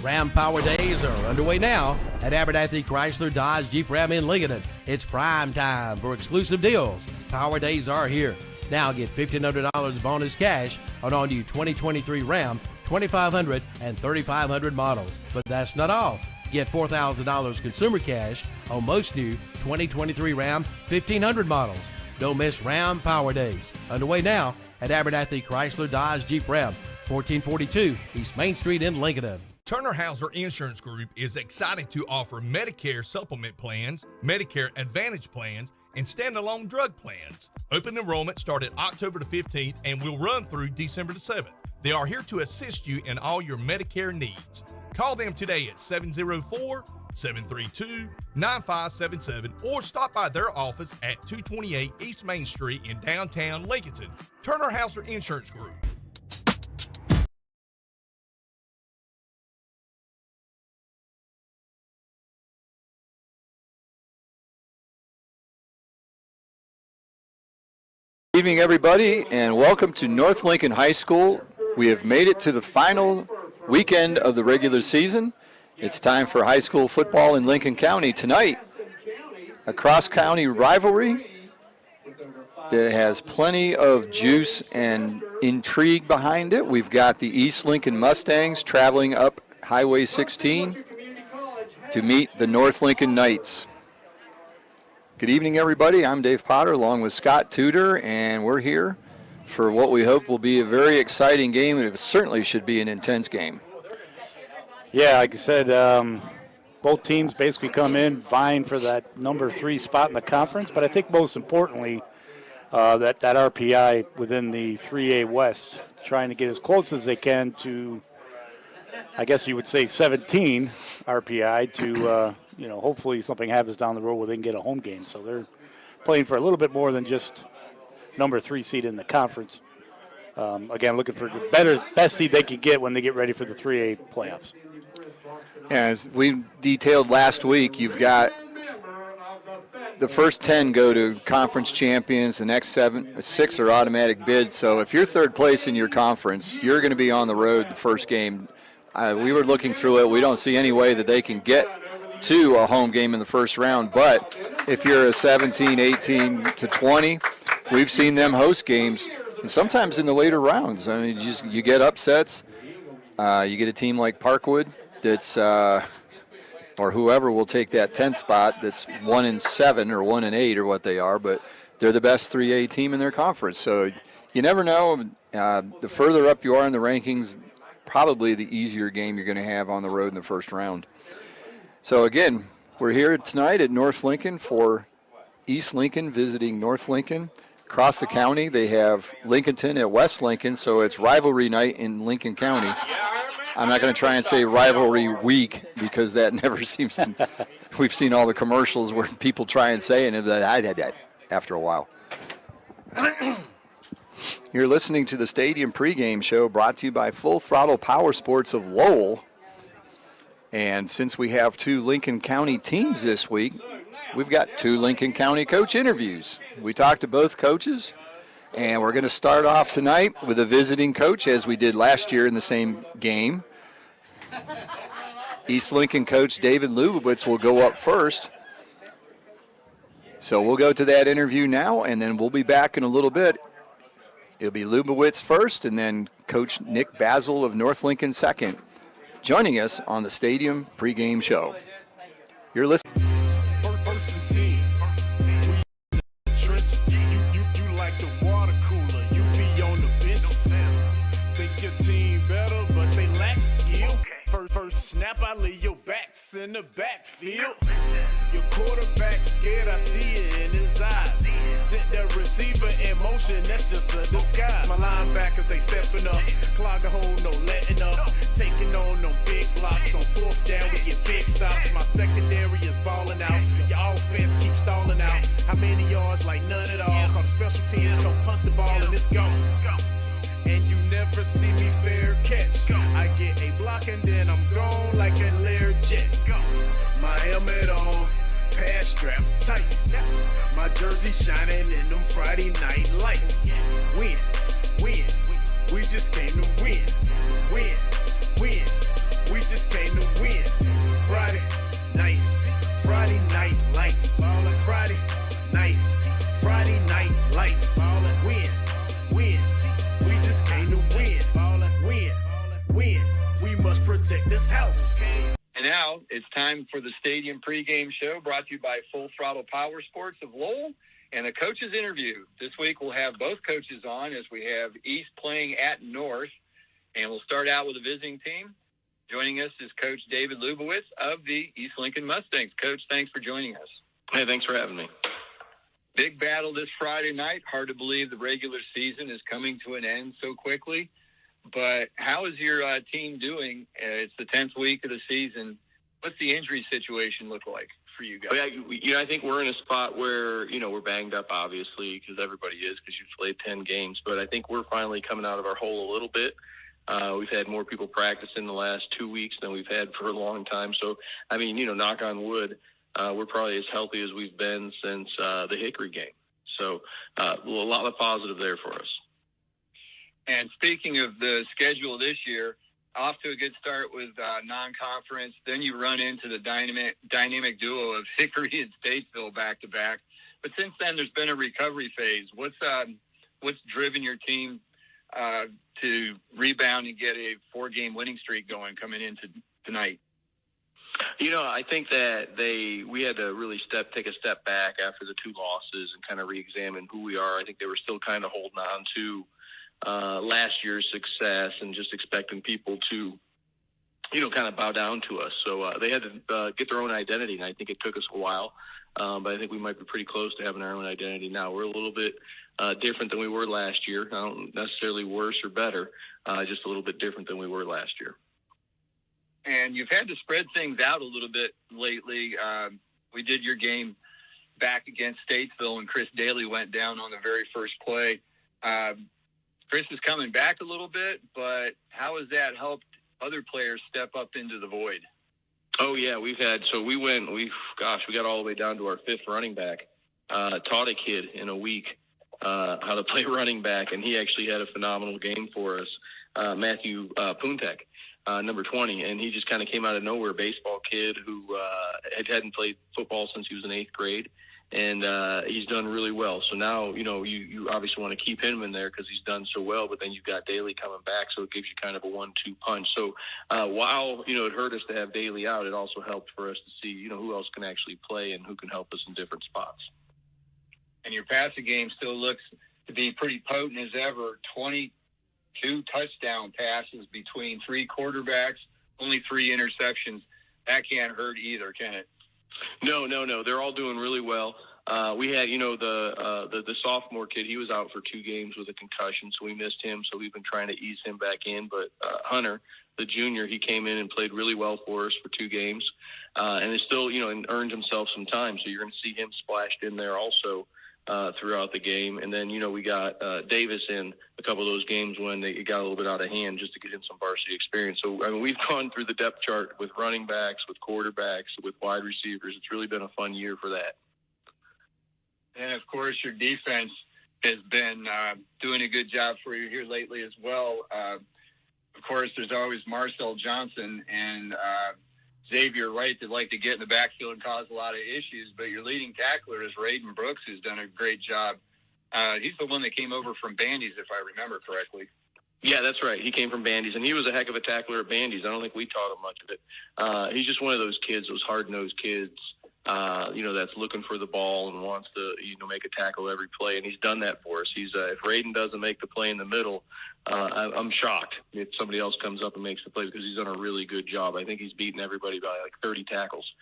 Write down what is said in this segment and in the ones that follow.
Ram Power Days are underway now at Abernathy Chrysler Dodge Jeep Ram in Lincoln. It's prime time for exclusive deals. Power Days are here. Now get $1,500 bonus cash on all new 2023 Ram 2500 and 3500 models. But that's not all. Get $4,000 consumer cash on most new 2023 Ram 1500 models. Don't miss Ram Power Days. Underway now at Abernathy Chrysler Dodge Jeep Ram, 1442 East Main Street in Lincoln. Turner Hauser Insurance Group is excited to offer Medicare supplement plans, Medicare Advantage plans, and standalone drug plans. Open enrollment started October the 15th and will run through December the 7th. They are here to assist you in all your Medicare needs. Call them today at 704-732-9577 or stop by their office at 228 East Main Street in downtown Lincoln. Turner Hauser Insurance Group. Good evening, everybody, and welcome to North Lincoln High School. We have made it to the final weekend of the regular season. It's time for high school football in Lincoln County. Tonight, a cross-county rivalry that has plenty of juice and intrigue behind it. We've got the East Lincoln Mustangs traveling up Highway 16 to meet the North Lincoln Knights. Good evening, everybody. I'm Dave Potter along with Scott Tudor, and we're here for what we hope will be a very exciting game, and it certainly should be an intense game. Yeah, like I said, both teams basically come in vying for that number 3 spot in the conference, but I think most importantly, that RPI within the 3A West, trying to get as close as they can to, I guess you would say 17 RPI to, hopefully something happens down the road where they can get a home game. So they're playing for a little bit more than just number 3 seed in the conference. Again, looking for the best seed they can get when they get ready for the 3A playoffs. Yeah, as we detailed last week, you've got the first 10 go to conference champions. The next 6 are automatic bids. So if you're third place in your conference, you're going to be on the road the first game. We were looking through it. We don't see any way that they can get to a home game in the first round. But if you're a 17, 18 to 20, we've seen them host games, and sometimes in the later rounds. I mean, you get upsets. You get a team like Parkwood that's, or whoever will take that 10th spot that's 1-7 or 1-8 or what they are, but they're the best 3A team in their conference. So you never know. The further up you are in the rankings, probably the easier game you're going to have on the road in the first round. So again, we're here tonight at North Lincoln for East Lincoln visiting North Lincoln. Across the county, they have Lincolnton at West Lincoln, so it's rivalry night in Lincoln County. I'm not going to try and say rivalry week because that never seems to – we've seen all the commercials where people try and say it, and after a while. You're listening to the Stadium pregame show brought to you by Full Throttle Power Sports of Lowell. And since we have 2 Lincoln County teams this week, we've got 2 Lincoln County coach interviews. We talked to both coaches, and we're going to start off tonight with a visiting coach, as we did last year in the same game. East Lincoln coach David Lubowitz will go up first. So we'll go to that interview now, and then we'll be back in a little bit. It'll be Lubowitz first, and then Coach Nick Basil of North Lincoln second, joining us on the Stadium pregame show. You're listening. First and 10. We in the trenches. You like the water cooler. You be on the benches. Think your team better, but they lack skill. First snap, I lay your backs in the backfield. Your quarterback scared, I see it in his eyes. Sent the receiver in motion, that's just a disguise. My linebackers, they stepping up. Clog a hole, no letting up. Taking on them big blocks on 4th down, we get big stops. My secondary is balling out. Your offense keeps stalling out. How many yards? Like none at all. Call the special teams, come punt the ball and it's gone. And you never see me fair catch. I get a block and then I'm gone like a Learjet. My helmet on, pass strap tight. My jersey shining in them Friday night lights. Win, we just came to win. We just came to this house. And now it's time for the Stadium pregame show brought to you by Full Throttle Power Sports of Lowell and the coaches interview. This week we'll have both coaches on as we have East playing at North, and we'll start out with a visiting team. Joining us is Coach David Lubowitz of the East Lincoln Mustangs. Coach, thanks for joining us. Hey, thanks for having me. Big battle this Friday night. Hard to believe the regular season is coming to an end so quickly. But how is your team doing? It's the 10th week of the season. What's the injury situation look like for you guys? Yeah, I think we're in a spot where, we're banged up, obviously, because everybody is, because you've played 10 games. But I think we're finally coming out of our hole a little bit. We've had more people practice in the last 2 weeks than we've had for a long time. So, knock on wood, we're probably as healthy as we've been since the Hickory game. So a lot of positive there for us. And speaking of the schedule this year, off to a good start with non-conference. Then you run into the dynamic duo of Hickory and Statesville back-to-back. But since then, there's been a recovery phase. What's driven your team to rebound and get a 4-game winning streak going coming into tonight? I think that we had to really take a step back after the 2 losses and kind of re-examine who we are. I think they were still kind of holding on to last year's success and just expecting people to, kind of bow down to us. So they had to get their own identity, and I think it took us a while. But I think we might be pretty close to having our own identity now. We're a little bit different than we were last year. I don't necessarily worse or better, just a little bit different than we were last year. And you've had to spread things out a little bit lately. We did your game back against Statesville, and Chris Daly went down on the very first play. Chris is coming back a little bit, but how has that helped other players step up into the void? Oh, yeah, we got all the way down to our 5th running back. Taught a kid in a week how to play running back, and he actually had a phenomenal game for us. Matthew Puntek, number 20, and he just kind of came out of nowhere, baseball kid who hadn't played football since he was in 8th grade. And he's done really well. So now, you obviously want to keep him in there because he's done so well, but then you've got Daly coming back, so it gives you kind of a 1-2 punch. So while, it hurt us to have Daly out, it also helped for us to see, who else can actually play and who can help us in different spots. And your passing game still looks to be pretty potent as ever. 22 touchdown passes between 3 quarterbacks, only 3 interceptions. That can't hurt either, can it? No. They're all doing really well. We had, the sophomore kid, he was out for 2 games with a concussion, so we missed him. So we've been trying to ease him back in. But Hunter, the junior, he came in and played really well for us for 2 games. And is still, and earned himself some time. So you're going to see him splashed in there also throughout the game. And then, we got Davis in a couple of those games when it got a little bit out of hand just to get him some varsity experience. So, we've gone through the depth chart with running backs, with quarterbacks, with wide receivers. It's really been a fun year for that. And, of course, your defense has been doing a good job for you here lately as well. Of course, there's always Marcel Johnson and Xavier Wright that like to get in the backfield and cause a lot of issues, but your leading tackler is Raiden Brooks, who's done a great job. He's the one that came over from Bandy's, if I remember correctly. Yeah, that's right. He came from Bandy's, and he was a heck of a tackler at Bandy's. I don't think we taught him much of it. He's just one of those kids, those hard-nosed kids, that's looking for the ball and wants to, make a tackle every play, and he's done that for us. If Raiden doesn't make the play in the middle, I'm shocked if somebody else comes up and makes the play because he's done a really good job. I think he's beaten everybody by like 30 tackles.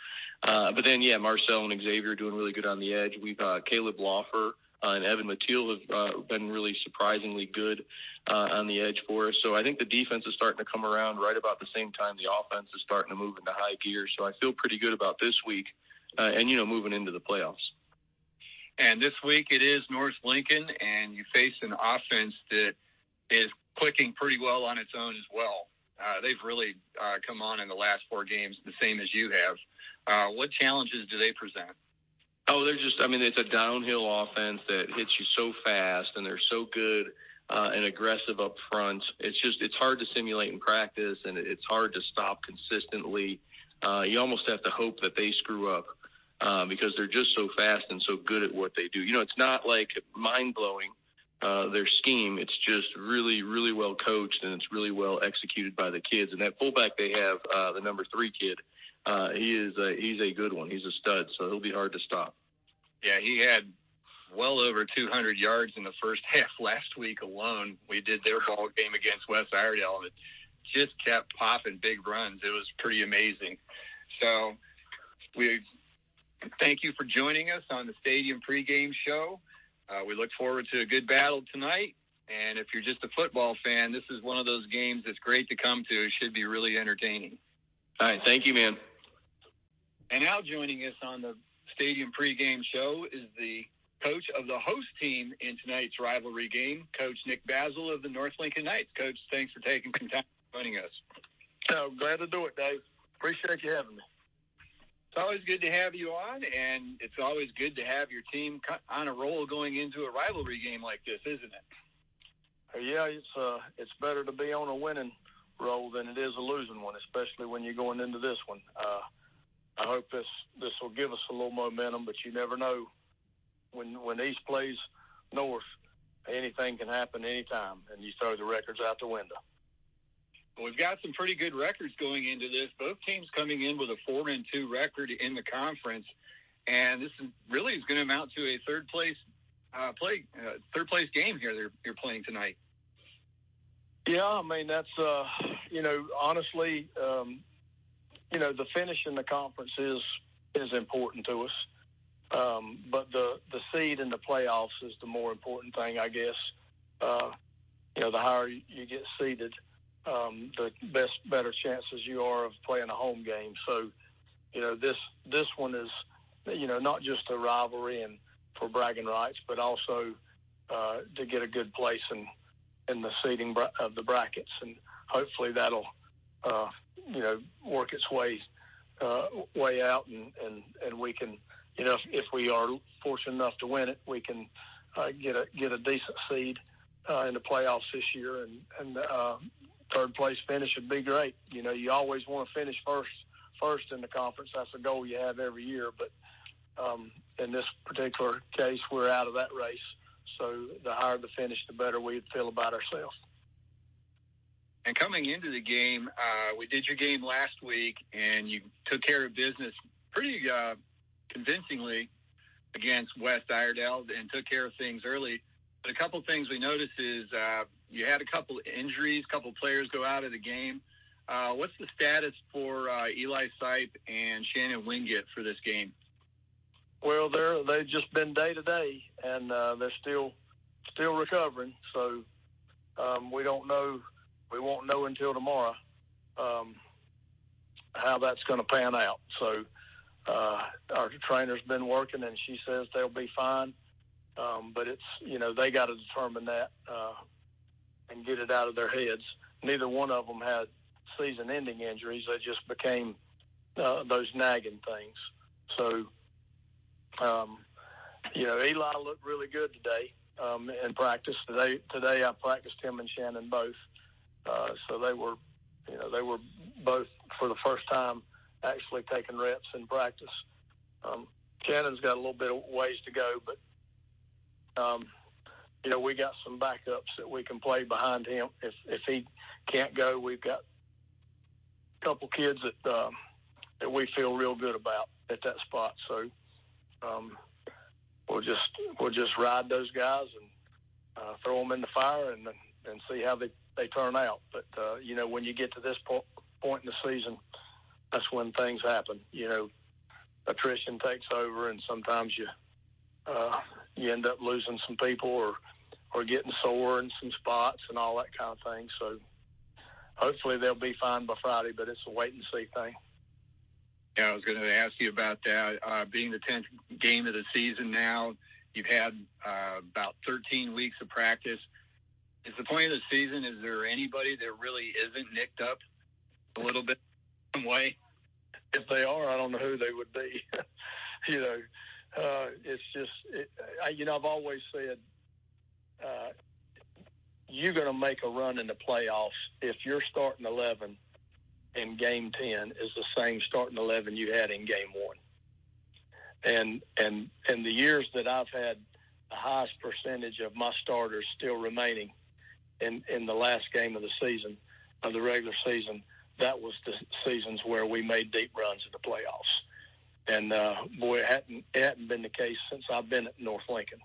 But then, Marcel and Xavier are doing really good on the edge. We've Caleb Lawfer and Evan Mathiel have been really surprisingly good on the edge for us. So I think the defense is starting to come around right about the same time the offense is starting to move into high gear. So I feel pretty good about this week and moving into the playoffs. And this week it is North Lincoln, and you face an offense that is clicking pretty well on its own as well. They've really come on in the last 4 games, the same as you have. What challenges do they present? Oh, it's a downhill offense that hits you so fast, and they're so good and aggressive up front. It's hard to simulate in practice, and it's hard to stop consistently. You almost have to hope that they screw up because they're just so fast and so good at what they do. It's not like mind-blowing, their scheme. It's just really, really well coached, and it's really well executed by the kids. And that fullback they have, the number 3 kid, he's a good one. He's a stud, so he'll be hard to stop. Yeah, he had well over 200 yards in the first half last week alone. We did their ball game against West Iredell, and it just kept popping big runs. It was pretty amazing. So we thank you for joining us on the Stadium pregame show. We look forward to a good battle tonight. And if you're just a football fan, this is one of those games that's great to come to. It should be really entertaining. All right, thank you, man. And now joining us on the Stadium pregame show is the coach of the host team in tonight's rivalry game, Coach Nick Basil of the North Lincoln Knights. Coach, thanks for taking some time joining us. Oh, glad to do it, Dave. Appreciate you having me. It's always good to have you on, and it's always good to have your team on a roll going into a rivalry game like this, isn't it? Yeah, it's better to be on a winning roll than it is a losing one, especially when you're going into this one. I hope this will give us a little momentum, but you never know. When East plays North, anything can happen anytime, and you throw the records out the window. We've got some pretty good records going into this. Both teams coming in with a 4-2 record in the conference, and this really is going to amount to a third place game here. You're playing tonight. Yeah, I mean that's honestly, the finish in the conference is important to us, but the seed in the playoffs is the more important thing, I guess. The higher you get seeded, the better chances you are of playing a home game. So, this one is, not just a rivalry and for bragging rights, but also to get a good place in the seeding of the brackets, and hopefully that'll work its way out, and we can, if we are fortunate enough to win it, we can get a decent seed in the playoffs this year, and third place finish would be great. You always want to finish first in the conference. That's a goal you have every year. But in this particular case, we're out of that race. So the higher the finish, the better we'd feel about ourselves. And coming into the game, we did your game last week, and you took care of business pretty convincingly against West Iredell and took care of things early. But a couple things we noticed is you had a couple injuries, a couple players go out of the game. What's the status for Eli Sipe and Shannon Wingett for this game? Well, they've just been day to day, and they're still recovering. So we don't know. We won't know until tomorrow how that's going to pan out. So our trainer's been working, and she says they'll be fine. But it's, they got to determine that and get it out of their heads. Neither one of them had season-ending injuries. They just became those nagging things. So, Eli looked really good today in practice. Today I practiced him and Shannon both. So they were both for the first time actually taking reps in practice. Shannon's got a little bit of ways to go, but we got some backups that we can play behind him. If he can't go, we've got a couple kids that we feel real good about at that spot. So we'll just ride those guys and throw them in the fire and see how they turn out. But when you get to this point in the season, that's when things happen. Attrition takes over, and sometimes you end up losing some people or getting sore in some spots and all that kind of thing. So hopefully they'll be fine by Friday, but it's a wait and see thing. Yeah, I was going to ask you about that. Being the 10th game of the season now, you've had about 13 weeks of practice. Is the point of the season, is there anybody that really isn't nicked up a little bit some way? If they are, I don't know who they would be. It's just, I've always said, you're going to make a run in the playoffs if your starting 11 in game 10 is the same starting 11 you had in game 1. And the years that I've had highest percentage of my starters still remaining in the last game of the season, of the regular season. That was the seasons where we made deep runs in the playoffs. And, boy, it hadn't been the case since I've been at North Lincoln.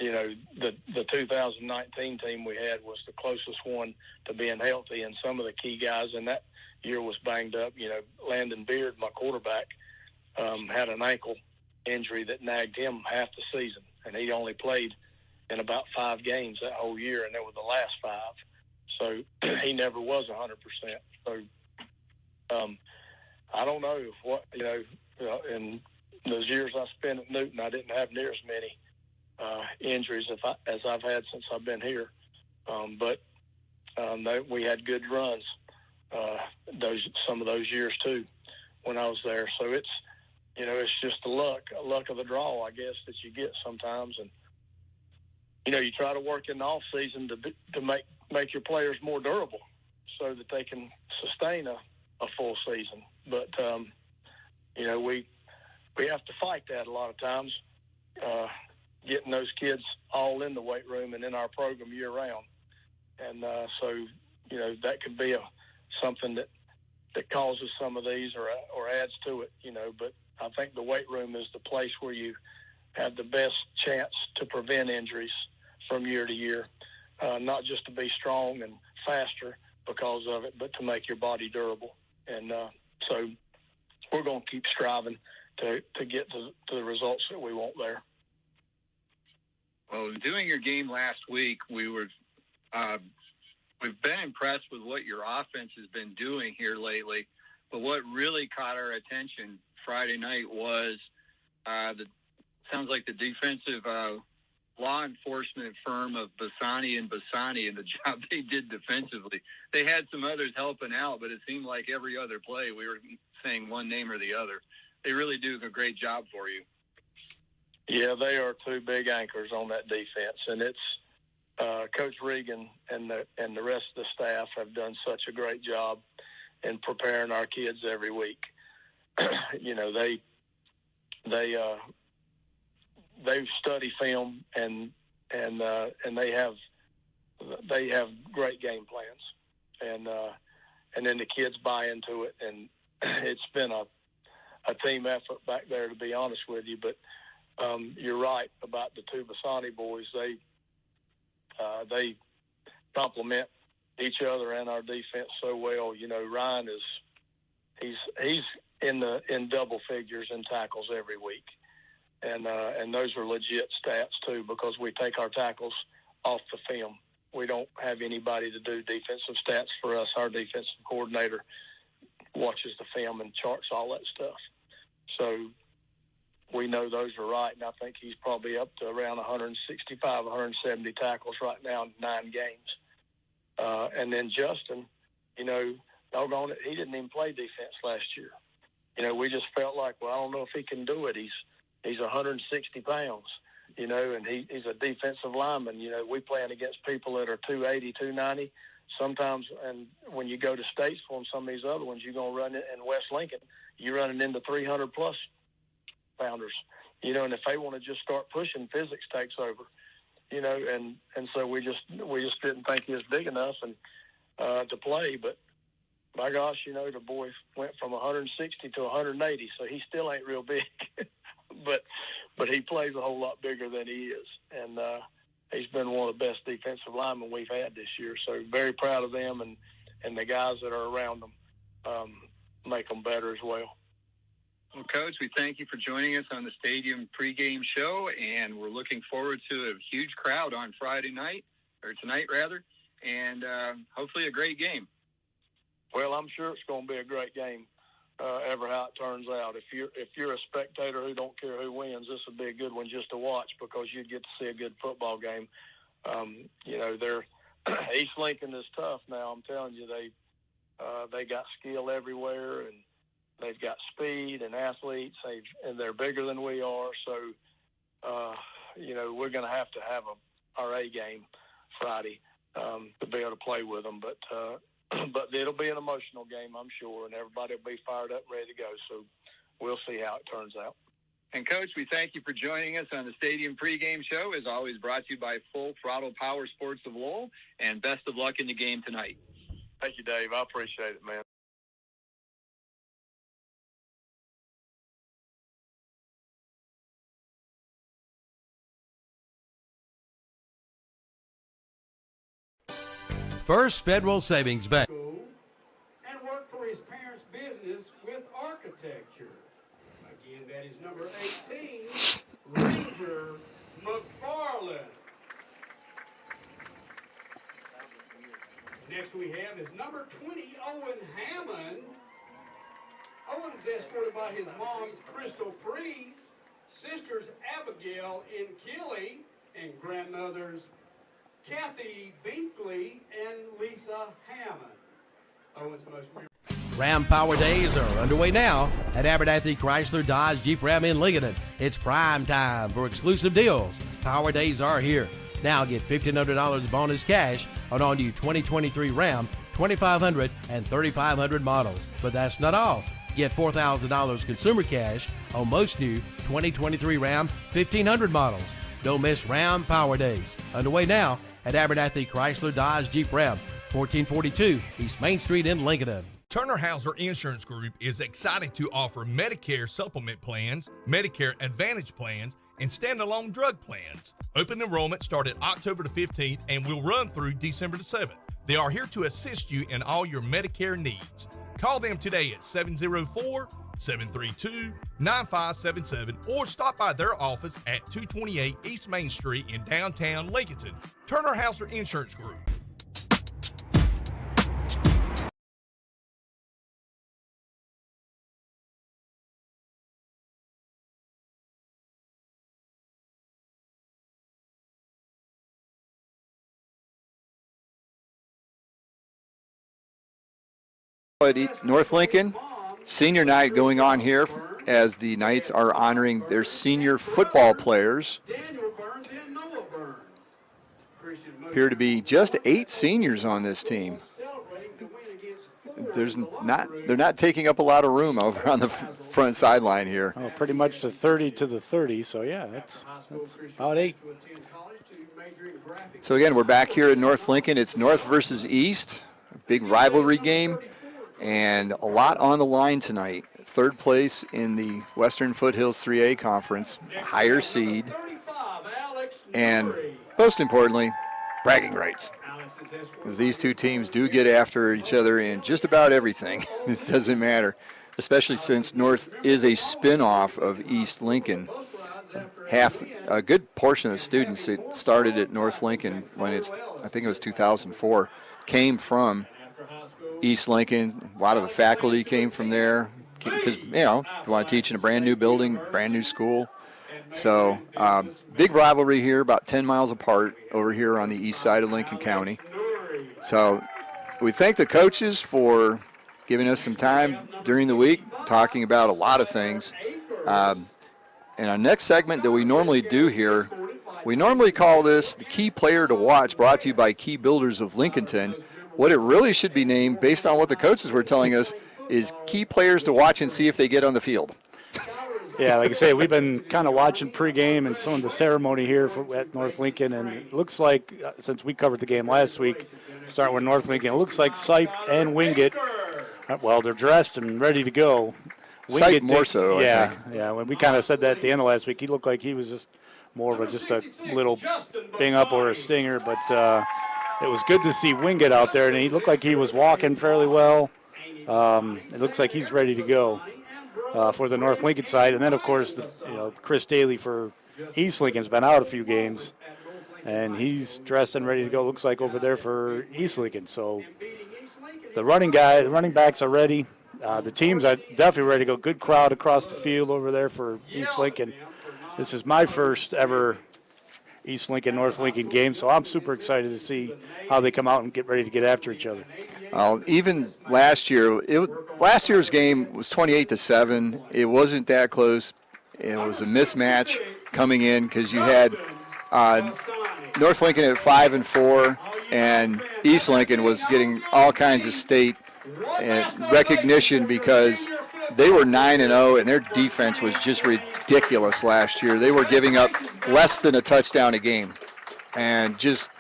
You know, the 2019 team we had was the closest one to being healthy, and some of the key guys in that year was banged up. You know, Landon Beard, my quarterback, had an ankle injury that nagged him half the season, and he only played in about 5 games that whole year, and they were the last 5. So he never was 100%. So I don't know what, you know, in those years I spent at Newton, I didn't have near as many injuries as I've had since I've been here. But we had good runs some of those years too when I was there. So it's, you know, it's just the luck of the draw, I guess, that you get sometimes. And, you know, you try to work in the off season to make your players more durable so that they can sustain a full season. But, you know, we have to fight that a lot of times, getting those kids all in the weight room and in our program year round. And so, you know, that could be something that causes some of these or adds to it, you know. But I think the weight room is the place where you have the best chance to prevent injuries from year to year, not just to be strong and faster because of it, but to make your body durable. And so we're going to keep striving to get to the results that we want there. Well, doing your game last week, we've been impressed with what your offense has been doing here lately. But what really caught our attention Friday night was sounds like the defensive law enforcement firm of Bassani and Bassani and the job they did defensively. They had some others helping out, but it seemed like every other play we were saying one name or the other. They really do a great job for you. Yeah, they are 2 big anchors on that defense, and it's Coach Regan and the rest of the staff have done such a great job in preparing our kids every week. You know, they study film and they have great game plans, and then the kids buy into it, and it's been a team effort back there, to be honest with you. But you're right about the 2 Bassani boys. They complement each other and our defense so well. You know, Ryan he's in double figures in tackles every week, and those are legit stats too, because we take our tackles off the film. We don't have anybody to do defensive stats for us. Our defensive coordinator watches the film and charts all that stuff. So we know those are right, and I think he's probably up to around 165, 170 tackles right now in 9 games. And then Justin, you know, doggone it, he didn't even play defense last year. You know, we just felt like, well, I don't know if he can do it. He's 160 pounds, you know, and he's a defensive lineman. You know, we playing against people that are 280, 290 sometimes. And when you go to Statesville and some of these other ones, you're going to run it in West Lincoln, you're running into 300-plus pounders, you know, and if they want to just start pushing, physics takes over, you know, and so we just didn't think he was big enough and to play. But my gosh, you know, the boy went from 160 to 180, so he still ain't real big, but he plays a whole lot bigger than he is, and he's been one of the best defensive linemen we've had this year. So very proud of them and the guys that are around them make them better as well. Well, Coach, we thank you for joining us on the Stadium pregame show, and we're looking forward to a huge crowd on Friday night, or tonight rather, and hopefully a great game. Well, I'm sure it's going to be a great game, ever how it turns out. If you're a spectator who don't care who wins, this would be a good one just to watch, because you'd get to see a good football game. You know, East Lincoln is tough now. I'm telling you, they got skill everywhere, and they've got speed and athletes, and they're bigger than we are. So, you know, we're going to have our A game Friday to be able to play with them. But it'll be an emotional game, I'm sure, and everybody will be fired up and ready to go. So we'll see how it turns out. And, Coach, we thank you for joining us on the Stadium pregame show, as always brought to you by Full Throttle Power Sports of Lowell, and best of luck in the game tonight. Thank you, Dave. I appreciate it, man. First Federal Savings Bank. And worked for his parents' business with architecture. Again, that is number 18, Ranger McFarland. Next we have is number 20, Owen Hammond. Owen's escorted by his mom's Crystal Priest, sisters Abigail and Kelly, and grandmothers Kathy Binkley and Lisa Hammond. Owen's most Ram Power Days are underway now at Abernathy Chrysler Dodge Jeep Ram in Lincoln. It's prime time for exclusive deals. Power Days are here. Now get $1,500 bonus cash on all new 2023 Ram, 2500 and 3500 models. But that's not all. Get $4,000 consumer cash on most new 2023 Ram 1500 models. Don't miss Ram Power Days. Underway now at Abernathy Chrysler Dodge Jeep Ram, 1442 East Main Street in Lincoln. Turner Hauser Insurance Group is excited to offer Medicare supplement plans, Medicare Advantage plans, and standalone drug plans. Open enrollment started October the 15th and will run through December the 7th. They are here to assist you in all your Medicare needs. Call them today at 704-732-9577 or stop by their office at 228 East Main Street in downtown Lincoln. Turner Hauser Insurance Group. At North Lincoln, senior night going on here as the Knights are honoring their senior football players. Daniel Burns and Noah Burns. Appear to be just 8 seniors on this team. They're not taking up a lot of room over on the front sideline here. Oh, pretty much the 30 to the 30, so yeah, that's about 8. So again, we're back here at North Lincoln. It's North versus East, a big rivalry game, and a lot on the line tonight. Third place in the Western Foothills 3A Conference, higher seed, and most importantly, bragging rights. Because these two teams do get after each other in just about everything. It doesn't matter, especially since North is a spin-off of East Lincoln. A good portion of the students that started at North Lincoln I think it was 2004, came from East Lincoln. A lot of the faculty came from there because, you want to teach in a brand new building, brand new school. So big rivalry here, about 10 miles apart over here on the east side of Lincoln County. So we thank the coaches for giving us some time during the week, talking about a lot of things. And our next segment that we normally do here, we normally call this the Key Player to Watch, brought to you by Key Builders of Lincolnton. What it really should be named, based on what the coaches were telling us, is Key Players to Watch and see if they get on the field. Yeah, like I say, we've been kind of watching pregame and some of the ceremony here at North Lincoln, and it looks like, since we covered the game last week, starting with North Lincoln, it looks like Sipe and Wingate, well, they're dressed and ready to go. Sipe more so, yeah, I think. Yeah, when we kind of said that at the end of last week, he looked like he was just more of a little bing up or a stinger, but it was good to see Wingate out there, and he looked like he was walking fairly well. It looks like he's ready to go for the North Lincoln side. And then, of course, Chris Daly for East Lincoln's been out a few games, and he's dressed and ready to go, looks like, over there for East Lincoln. So the running backs are ready. The teams are definitely ready to go. Good crowd across the field over there for East Lincoln. This is my first ever East Lincoln, North Lincoln game, so I'm super excited to see how they come out and get ready to get after each other. Even last year, last year's game was 28-7. It wasn't that close. It was a mismatch coming in because you had North Lincoln at 5-4, and East Lincoln was getting all kinds of state recognition because they were 9-0, and their defense was just ridiculous last year. They were giving up less than a touchdown a game and just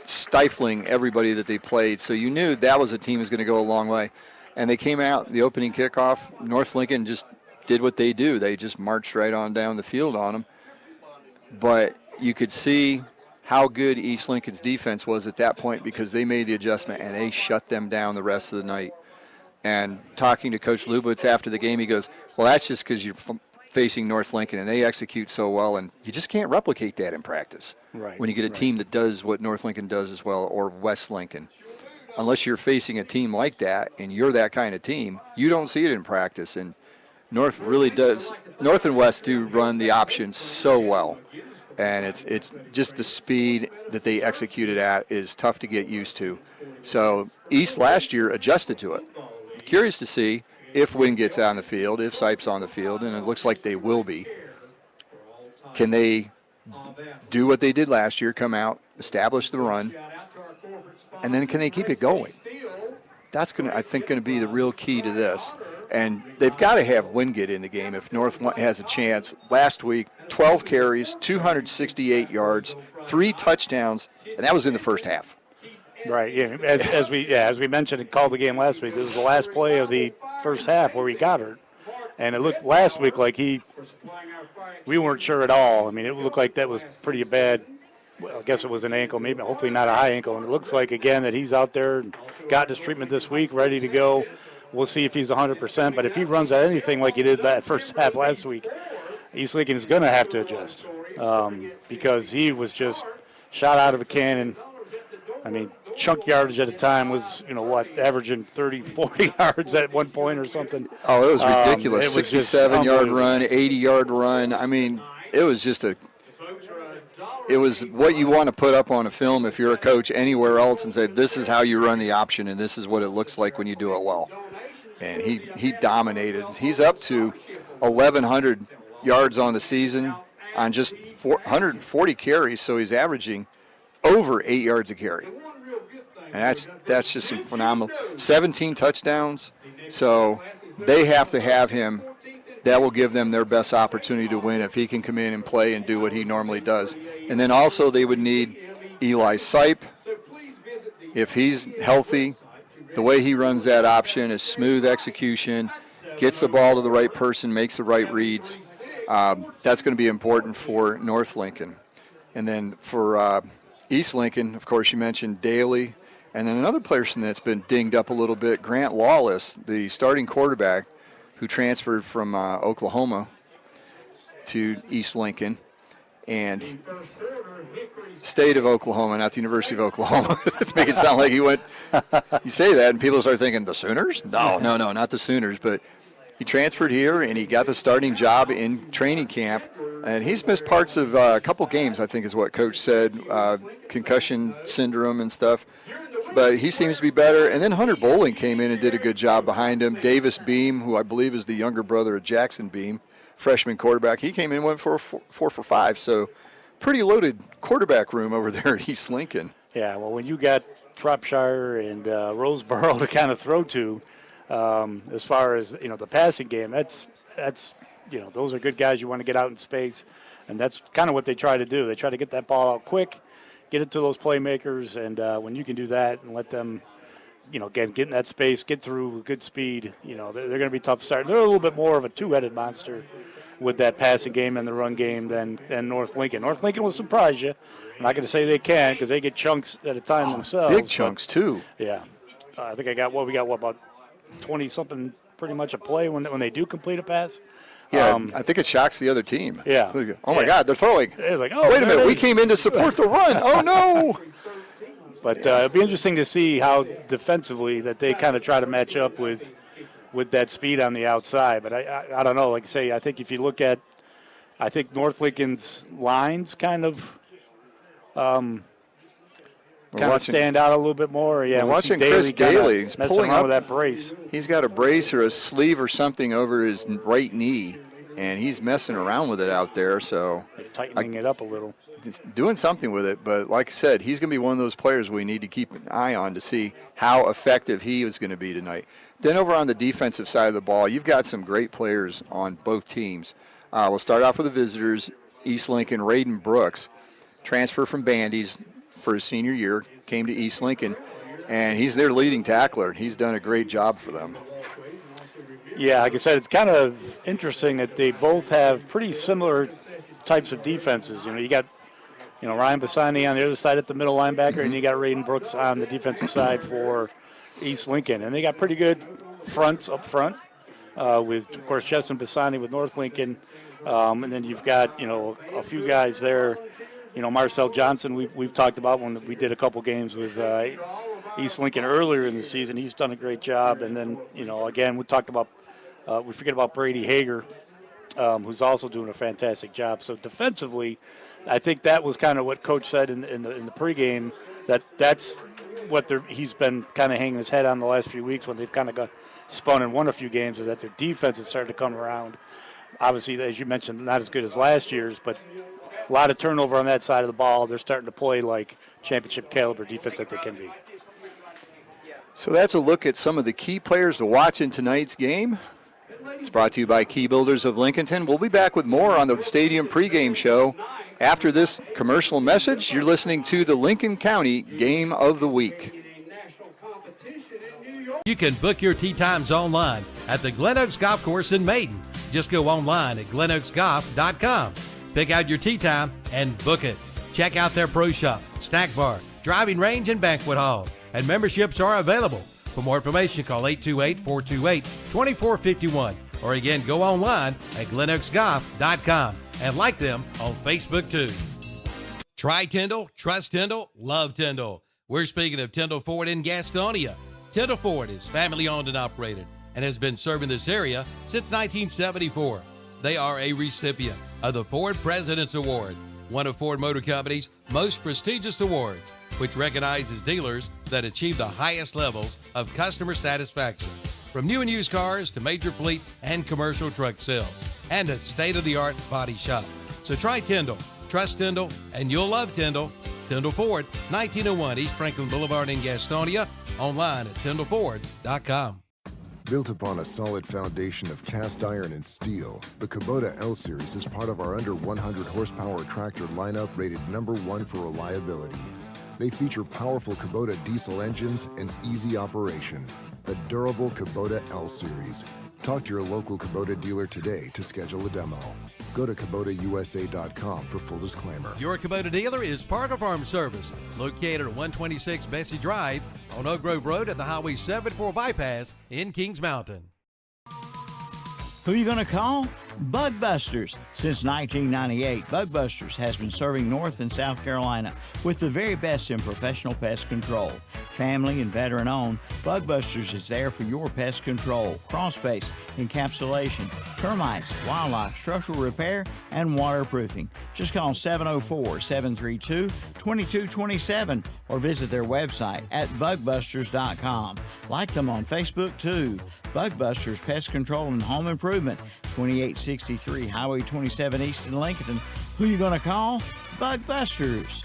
stifling everybody that they played. So you knew that was a team that was going to go a long way. And they came out, the opening kickoff, North Lincoln just did what they do. They just marched right on down the field on them. But you could see how good East Lincoln's defense was at that point because they made the adjustment and they shut them down the rest of the night. And talking to Coach Lubitz after the game, he goes, well, that's just because you're facing North Lincoln and they execute so well, and you just can't replicate that in practice. Right. When you get a team that does what North Lincoln does as well, or West Lincoln. Unless you're facing a team like that and you're that kind of team, you don't see it in practice. And North really does. North and West do run the options so well. And it's just the speed that they executed at is tough to get used to. So East last year adjusted to it. Curious to see if Wynn gets on the field, if Sipes on the field, and it looks like they will be. Can they do what they did last year, come out, establish the run, and then can they keep it going? That's I think, going to be the real key to this. And they've got to have Wingate in the game if North has a chance. Last week, 12 carries, 268 yards, 3 touchdowns, and that was in the first half. Right. Yeah. As we mentioned and called the game last week, this was the last play of the first half where he got hurt, and it looked last week like we weren't sure at all. I mean, it looked like that was pretty bad. Well, I guess it was an ankle, maybe hopefully not a high ankle, and it looks like again that he's out there and got his treatment this week, ready to go. We'll see if he's 100%, but if he runs at anything like he did that first half last week, East Lincoln is going to have to adjust because he was just shot out of a cannon. I mean, chunk yardage at a time was, averaging 30, 40 yards at one point or something. Oh, it was ridiculous. 67-yard run, 80-yard run. I mean, it was just it was what you want to put up on a film if you're a coach anywhere else and say, this is how you run the option and this is what it looks like when you do it well. And he dominated. He's up to 1,100 yards on the season on just 140 carries, so he's averaging over 8 yards a carry. And that's just some phenomenal. 17 touchdowns, so they have to have him. That will give them their best opportunity to win if he can come in and play and do what he normally does. And then also they would need Eli Sipe. If he's healthy, the way he runs that option is smooth execution, gets the ball to the right person, makes the right reads. That's going to be important for North Lincoln. And then for East Lincoln, of course, you mentioned Daly. And then another person that's been dinged up a little bit, Grant Lawless, the starting quarterback who transferred from Oklahoma to East Lincoln. And state of Oklahoma, not the University of Oklahoma, to make it sound like he went. You say that, and people start thinking, the Sooners? No, not the Sooners. But he transferred here, and he got the starting job in training camp. And he's missed parts of a couple games, I think is what Coach said, concussion syndrome and stuff. But he seems to be better. And then Hunter Bowling came in and did a good job behind him. Davis Beam, who I believe is the younger brother of Jackson Beam, freshman quarterback, he came in and went for 4 for 5. So pretty loaded quarterback room over there at East Lincoln. Yeah, well, when you got Shropshire and Roseboro to kind of throw to, as far as the passing game, that's those are good guys you want to get out in space, and that's kind of what they try to do. They try to get that ball out quick, get it to those playmakers, and when you can do that and let them, get in that space, get through with good speed, they're going to be tough to start. They're a little bit more of a two-headed monster with that passing game and the run game than North Lincoln. North Lincoln will surprise you. I'm not going to say they can because they get chunks at a time themselves. Big chunks, too. Yeah. I think we got about 20-something pretty much a play when they do complete a pass. Yeah, I think it shocks the other team. Yeah. Oh, my God, they're throwing. It's like, wait a minute, we came in to support the run. Oh, no. But it'll be interesting to see how defensively that they kind of try to match up with that speed on the outside. But I don't know. Like I say, I think if you look at, I think North Lincoln's lines kind of stand out a little bit more. Yeah, we're watching Chris Daly. He's messing around with that brace. He's got a brace or a sleeve or something over his right knee, and he's messing around with it out there. So tightening it up a little. Just doing something with it, but like I said, he's going to be one of those players we need to keep an eye on to see how effective he is going to be tonight. Then over on the defensive side of the ball, you've got some great players on both teams. We'll start off with the visitors. East Lincoln, Raiden Brooks, transfer from Bandy's for his senior year, came to East Lincoln, and he's their leading tackler. He's done a great job for them. Yeah, like I said, it's kind of interesting that they both have pretty similar types of defenses. You got Ryan Bassani on the other side at the middle linebacker, and you got Raiden Brooks on the defensive side for East Lincoln. And they got pretty good fronts up front with, of course, Justin Bassani with North Lincoln. And then you've got, a few guys there. Marcel Johnson, we've talked about when we did a couple games with East Lincoln earlier in the season. He's done a great job. And then, again, we talked about, we forget about Brady Hager, who's also doing a fantastic job. So defensively, I think that was kind of what Coach said in the pregame, that's what he's been kind of hanging his head on the last few weeks when they've kind of got spun and won a few games, is that their defense has started to come around. Obviously, as you mentioned, not as good as last year's, but a lot of turnover on that side of the ball. They're starting to play like championship caliber defense that they can be. So that's a look at some of the key players to watch in tonight's game. It's brought to you by Key Builders of Lincolnton. We'll be back with more on the Stadium pregame show. After this commercial message, you're listening to the Lincoln County Game of the Week. You can book your tee times online at the Glen Oaks Golf Course in Maiden. Just go online at glenoaksgolf.com. Pick out your tee time and book it. Check out their pro shop, snack bar, driving range, and banquet hall. And memberships are available. For more information, call 828-428-2451. Or again, go online at glenoaksgolf.com and like them on Facebook too. Try Tyndall, trust Tyndall, love Tyndall. We're speaking of Tyndall Ford in Gastonia. Tyndall Ford is family owned and operated and has been serving this area since 1974. They are a recipient of the Ford President's Award, one of Ford Motor Company's most prestigious awards, which recognizes dealers that achieve the highest levels of customer satisfaction. From new and used cars to major fleet and commercial truck sales, and a state-of-the-art body shop. So try Tyndall, trust Tyndall, and you'll love Tyndall. Tyndall Ford, 1901 East Franklin Boulevard in Gastonia, online at tyndallford.com. Built upon a solid foundation of cast iron and steel, the Kubota L-Series is part of our under 100 horsepower tractor lineup rated #1 for reliability. They feature powerful Kubota diesel engines and easy operation. The durable Kubota L-Series. Talk to your local Kubota dealer today to schedule a demo. Go to KubotaUSA.com for full disclaimer. Your Kubota dealer is Parker Farm Service, located at 126 Bessie Drive on Oak Grove Road at the Highway 74 bypass in Kings Mountain. Who are you going to call? Bug Busters. Since 1998, Bug Busters has been serving North and South Carolina with the very best in professional pest control. Family and veteran owned, Bug Busters is there for your pest control, crawl space, encapsulation, termites, wildlife, structural repair, and waterproofing. Just call 704-732-2227 or visit their website at bugbusters.com. Like them on Facebook too. Bug Busters Pest Control and Home Improvement, 2863 Highway 27 East in Lincoln. Who you going to call? Bug Busters.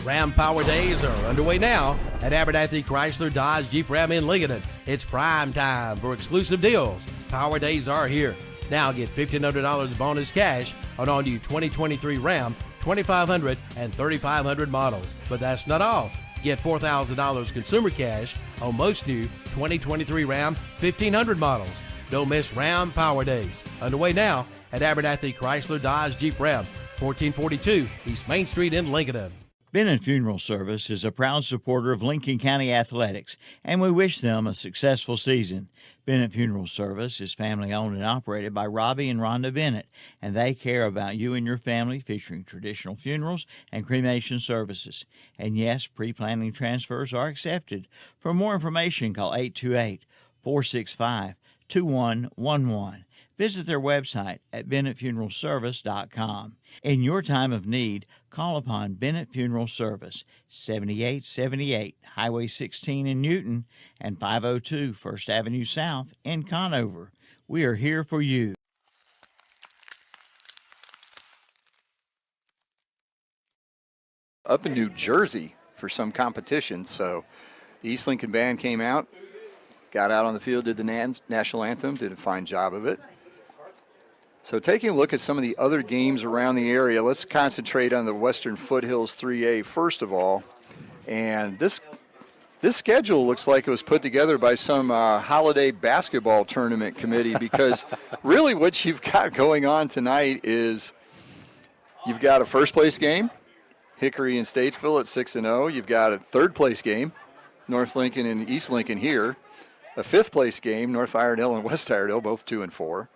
Ram Power Days are underway now at Abernathy Chrysler Dodge Jeep Ram in Lincoln. It's prime time for exclusive deals. Power Days are here. Now get $1,500 bonus cash on all new 2023 Ram 2500 and 3500 models. But that's not all. Get $4,000 consumer cash on most new 2023 Ram 1500 models. Don't miss Ram Power Days. Underway now at Abernathy Chrysler Dodge Jeep Ram, 1442 East Main Street in Lincoln. Bennett Funeral Service is a proud supporter of Lincoln County Athletics, and we wish them a successful season. Bennett Funeral Service is family-owned and operated by Robbie and Rhonda Bennett, and they care about you and your family, featuring traditional funerals and cremation services. And yes, pre-planning transfers are accepted. For more information, call 828-465-2111. Visit their website at bennettfuneralservice.com. In your time of need, call upon Bennett Funeral Service, 7878 Highway 16 in Newton and 502 First Avenue South in Conover. We are here for you. up in New Jersey for some competition. So the East Lincoln band came out, got out on the field, did the national anthem, did a fine job of it. So taking a look at some of the other games around the area, let's concentrate on the Western Foothills 3A first of all. And this schedule looks like it was put together by some holiday basketball tournament committee, because really what you've got going on tonight is you've got a first-place game, Hickory and Statesville at 6-0. You've got a third-place game, North Lincoln and East Lincoln here. A fifth-place game, North Iredell and West Iredell, both 2-4.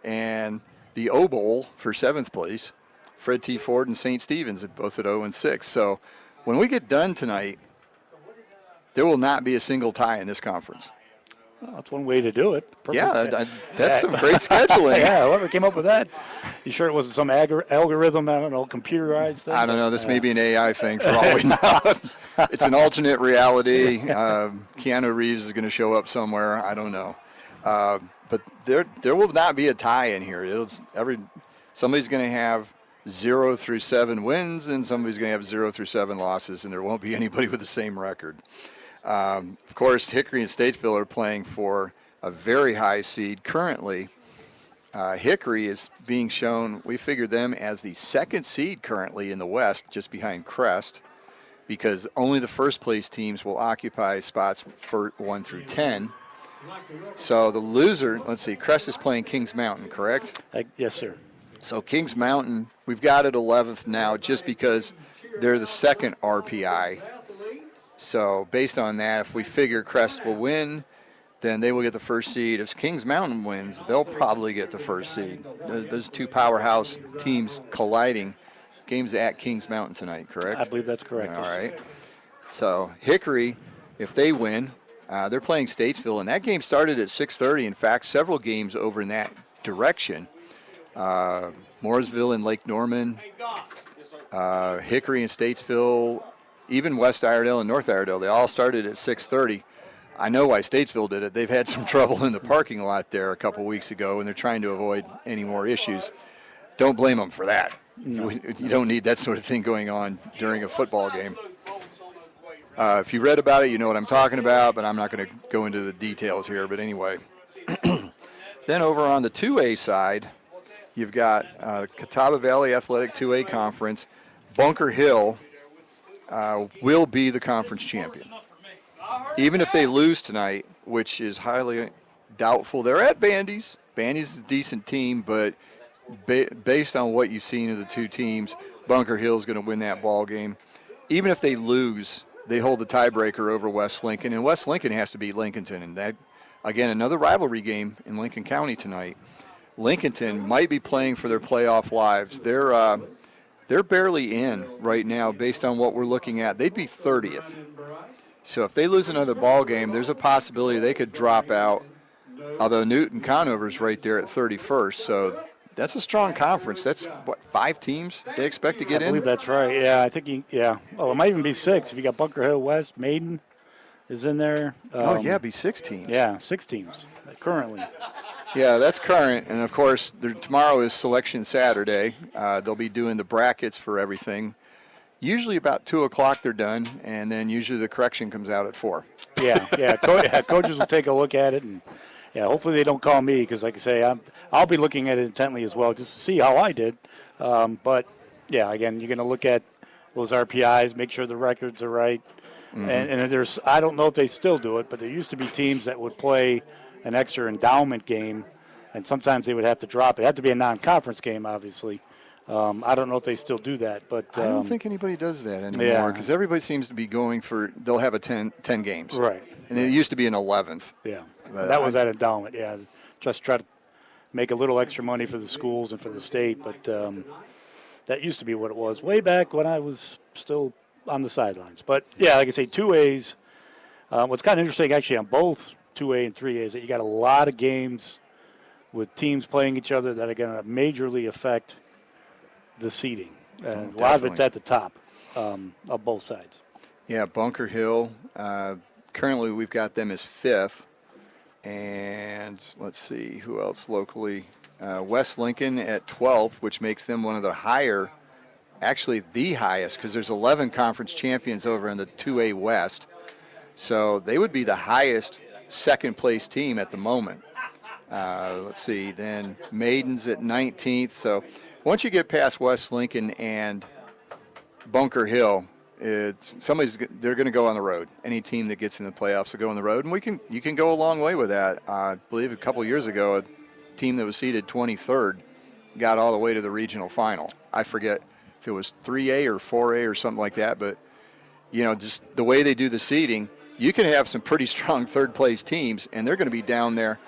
And the O Bowl for seventh place, Fred T. Ford and St. Stephen's both at 0-6. So when we get done tonight, there will not be a single tie in this conference. Well, that's one way to do it. Perfect. Yeah, that's some great scheduling. Yeah, whoever came up with that. You sure it wasn't some algorithm, I don't know, computerized thing? I don't know. This may be an AI thing for all we know. It's an alternate reality. Keanu Reeves is going to show up somewhere. I don't know. But there will not be a tie in here. Somebody's going to have 0 through 7 wins, and somebody's going to have 0 through 7 losses, and there won't be anybody with the same record. Of course, Hickory and Statesville are playing for a very high seed currently. Hickory is being shown, we figure them as the second seed currently in the West, just behind Crest, because only the first place teams will occupy spots for 1 through 10. So the loser, let's see, Crest is playing Kings Mountain, correct? Yes, sir. So Kings Mountain, we've got it 11th now just because they're the second RPI. So based on that, if we figure Crest will win, then they will get the first seed. If Kings Mountain wins, they'll probably get the first seed. Those two powerhouse teams colliding. Game's at Kings Mountain tonight, correct? I believe that's correct. All right. So Hickory, if they win, they're playing Statesville, and that game started at 6:30. In fact, several games over in that direction. Mooresville and Lake Norman, Hickory and Statesville, even West Iredell and North Iredell, they all started at 6:30. I know why Statesville did it. They've had some trouble in the parking lot there a couple weeks ago, and they're trying to avoid any more issues. Don't blame them for that. No. You don't need that sort of thing going on during a football game. If you read about it, you know what I'm talking about, but I'm not going to go into the details here. But anyway, then over on the 2A side, you've got Catawba Valley Athletic 2A Conference. Bunker Hill will be the conference champion. Even if they lose tonight, which is highly doubtful. They're at Bandy's. Bandy's is a decent team, but based on what you've seen of the two teams, Bunker Hill is going to win that ball game. Even if they lose, they hold the tiebreaker over West Lincoln, and West Lincoln has to beat Lincolnton. And that, again, another rivalry game in Lincoln County tonight. Lincolnton might be playing for their playoff lives. They're barely in right now based on what we're looking at. They'd be 30th. So if they lose another ball game, there's a possibility they could drop out, although Newton Conover's right there at 31st. So that's a strong conference. That's, what, 5 teams they expect to get in? I believe that's right. Yeah, I think Well, it might even be 6. If you got Bunker Hill West, Maiden is in there. It'd be 6 teams. Yeah, 6 teams currently. Yeah, that's current. And, of course, tomorrow is Selection Saturday. They'll be doing the brackets for everything. Usually about 2 o'clock they're done, and then usually the correction comes out at 4. Yeah. Coaches will take a look at it, and hopefully they don't call me because, like I say, I'll be looking at it intently as well just to see how I did. But again, you're going to look at those RPIs, make sure the records are right, and I don't know if they still do it, but there used to be teams that would play an extra endowment game, and sometimes they would have to drop it. It had to be a non-conference game, obviously. I don't know if they still do that, but I don't think anybody does that anymore because everybody seems to be going for they'll have a 10 games, right? And it used to be an 11th. Yeah, that was at endowment. Yeah, just try to make a little extra money for the schools and for the state, but that used to be what it was way back when I was still on the sidelines. But like I say, 2As. What's kind of interesting actually on both 2A and 3A is that you got a lot of games with teams playing each other that are going to majorly affect the seeding. And a lot of it's at the top of both sides. Yeah, Bunker Hill, currently we've got them as 5th. And let's see, who else locally? West Lincoln at 12th, which makes them one of the higher actually the highest, because there's 11 conference champions over in the 2A West. So they would be the highest second-place team at the moment. Let's see, then Maiden's at 19th. So once you get past West Lincoln and Bunker Hill, they're going to go on the road. Any team that gets in the playoffs will go on the road, and you can go a long way with that. I believe a couple years ago, a team that was seeded 23rd got all the way to the regional final. I forget if it was 3A or 4A or something like that, but just the way they do the seeding, you can have some pretty strong third-place teams, and they're going to be down there.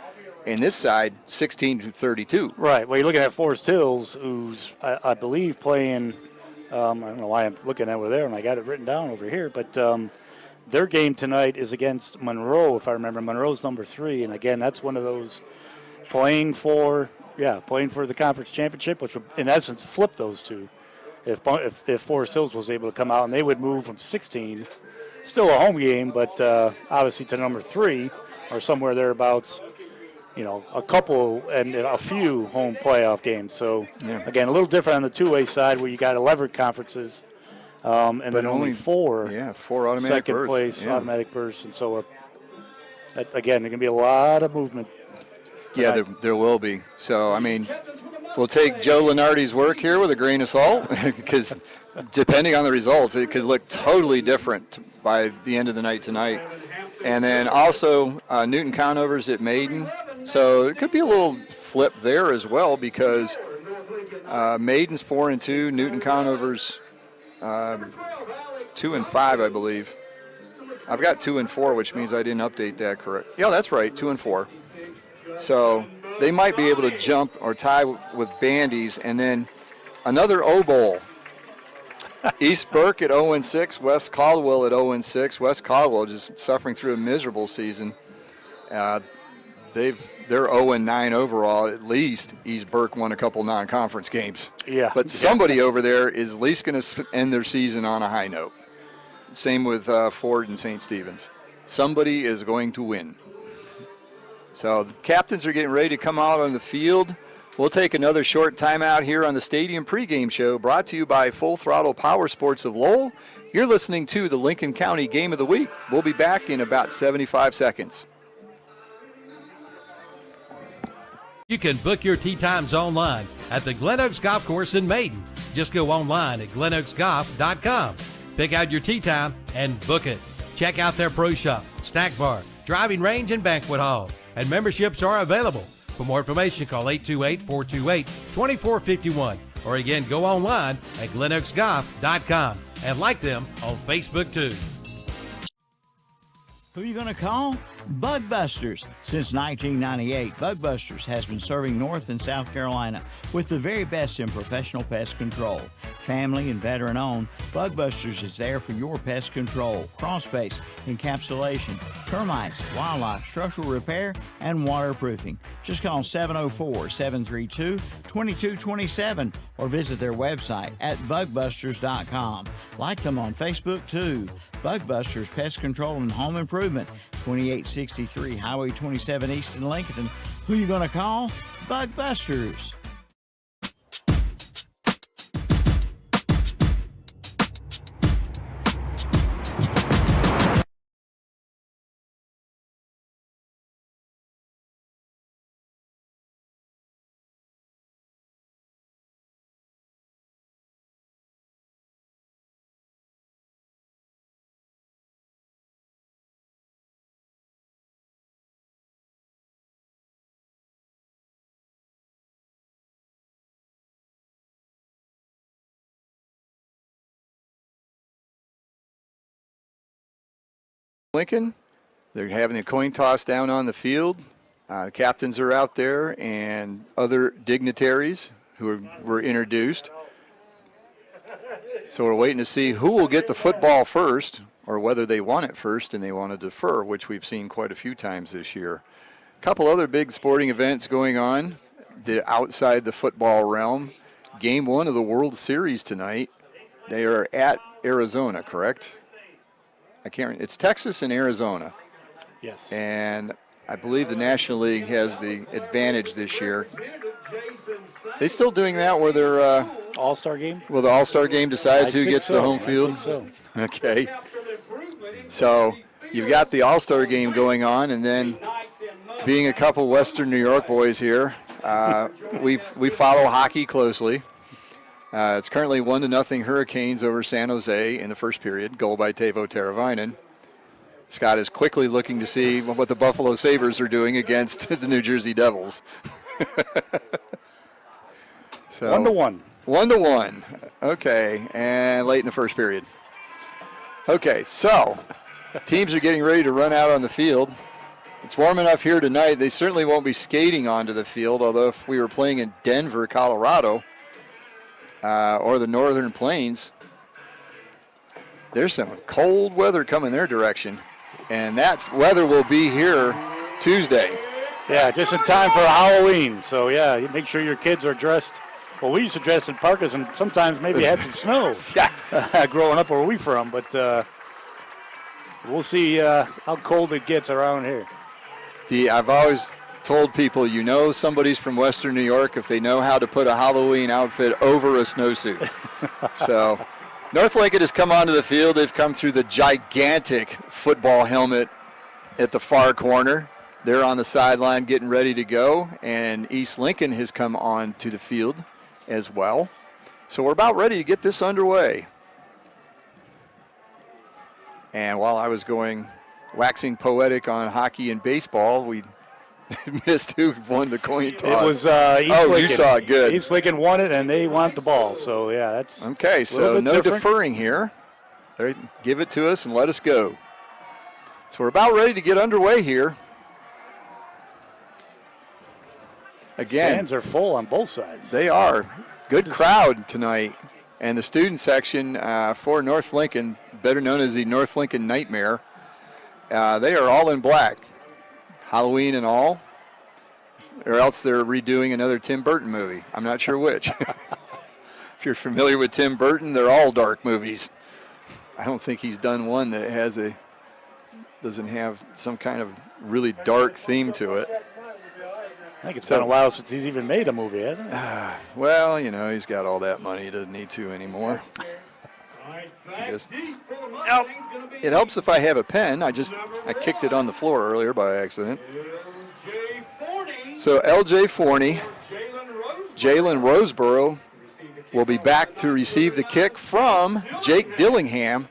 And this side, 16 to 32. Right. Well, you're looking at Forest Hills, who's, I believe, playing. I don't know why I'm looking over there, and I got it written down over here. But their game tonight is against Monroe, if I remember. Monroe's number 3, and again, that's one of those playing for the conference championship, which would, in essence, flip those two. If Forest Hills was able to come out, and they would move from 16, still a home game, but obviously to number 3 or somewhere thereabouts. A couple and a few home playoff games. So, again, a little different on the 2A side where you got 11 conferences and then only 4 automatic second berths. place automatic berths. And so, again, there can be a lot of movement tonight. Yeah, there will be. So, we'll take Joe Lenardi's work here with a grain of salt because depending on the results, it could look totally different by the end of the night tonight. And then also Newton Conover's at Maiden. So it could be a little flip there as well because Maiden's 4-2, Newton Conover's 2-5, I believe. I've got 2-4, which means I didn't update that correct. Yeah, that's right, 2-4. So they might be able to jump or tie with Bandy's, and then another O-Bowl. East Burke at 0-6, West Caldwell at 0-6. West Caldwell just suffering through a miserable season. They're 0-9 overall. At least East Burke won a couple non-conference games. Yeah. But somebody over there is at least going to end their season on a high note. Same with Ford and St. Stephen's. Somebody is going to win. So the captains are getting ready to come out on the field. We'll take another short timeout here on the Stadium Pregame Show, brought to you by Full Throttle Power Sports of Lowell. You're listening to the Lincoln County Game of the Week. We'll be back in about 75 seconds. You can book your tee times online at the Glen Oaks Golf Course in Maiden. Just go online at glenoaksgolf.com. Pick out your tee time and book it. Check out their pro shop, snack bar, driving range, and banquet hall. And memberships are available. For more information, call 828-428-2451. Or again, go online at glenoaksgolf.com and like them on Facebook too. Who are you going to call? Bug Busters. Since 1998, Bug Busters has been serving North and South Carolina with the very best in professional pest control. Family and veteran owned, Bug Busters is there for your pest control, crawl space, encapsulation, termites, wildlife, structural repair, and waterproofing. Just call 704-732-2227 or visit their website at bugbusters.com. Like them on Facebook too. Bug Busters Pest Control and Home Improvement, 2863 Highway 27 East in Lincoln. Who you going to call? Bug Busters. Lincoln, they're having a coin toss down on the field. The captains are out there and other dignitaries who were introduced. So we're waiting to see who will get the football first or whether they want it first and they want to defer, which we've seen quite a few times this year. A couple other big sporting events going on outside the football realm. Game 1 of the World Series tonight. They are at Arizona, correct? It's Texas and Arizona. Yes. And I believe the National League has the advantage this year. They still doing that where they're All-Star game? Will the All-Star game decides I who think gets so. the home I field? think so. Okay. So you've got the All-Star game going on, and then being a couple Western New York boys here, we follow hockey closely. It's currently 1-0 Hurricanes over San Jose in the first period, goal by Teuvo Teravainen. Scott is quickly looking to see what the Buffalo Sabres are doing against the New Jersey Devils. So 1-1. 1-1. Okay, and late in the first period. Okay, so teams are getting ready to run out on the field. It's warm enough here tonight. They certainly won't be skating onto the field, although if we were playing in Denver, Colorado, or the Northern Plains, there's some cold weather coming their direction, and that weather will be here Tuesday. Yeah, just in time for Halloween. So, yeah, you make sure your kids are dressed. Well, we used to dress in parkas and sometimes maybe had some snow growing up where we from, but we'll see how cold it gets around here. I've always told people, you know somebody's from Western New York if they know how to put a Halloween outfit over a snowsuit. So North Lincoln has come onto the field. They've come through the gigantic football helmet at the far corner. They're on the sideline getting ready to go, and East Lincoln has come on to the field as well. So we're about ready to get this underway. And while I was waxing poetic on hockey and baseball, we missed who won the coin toss. It was East Lincoln. You saw it, good. East Lincoln won it, and they want the ball. So, yeah, that's okay. So no different. deferring here. They give it to us and let us go. So we're about ready to get underway here. Again, stands are full on both sides. They are. Good crowd tonight. And the student section for North Lincoln, better known as the North Lincoln Nightmare, they are all in black. Halloween and all. Or else they're redoing another Tim Burton movie. I'm not sure which. If you're familiar with Tim Burton, they're all dark movies. I don't think he's done one that doesn't have some kind of really dark theme to it. I think it's been a while since he's even made a movie, hasn't it? Well, he's got all that money. He doesn't need to anymore. It helps if I have a pen. I kicked it on the floor earlier by accident. So L.J. Forney, Jalen Roseborough will be back to receive the kick from Jake Dillingham.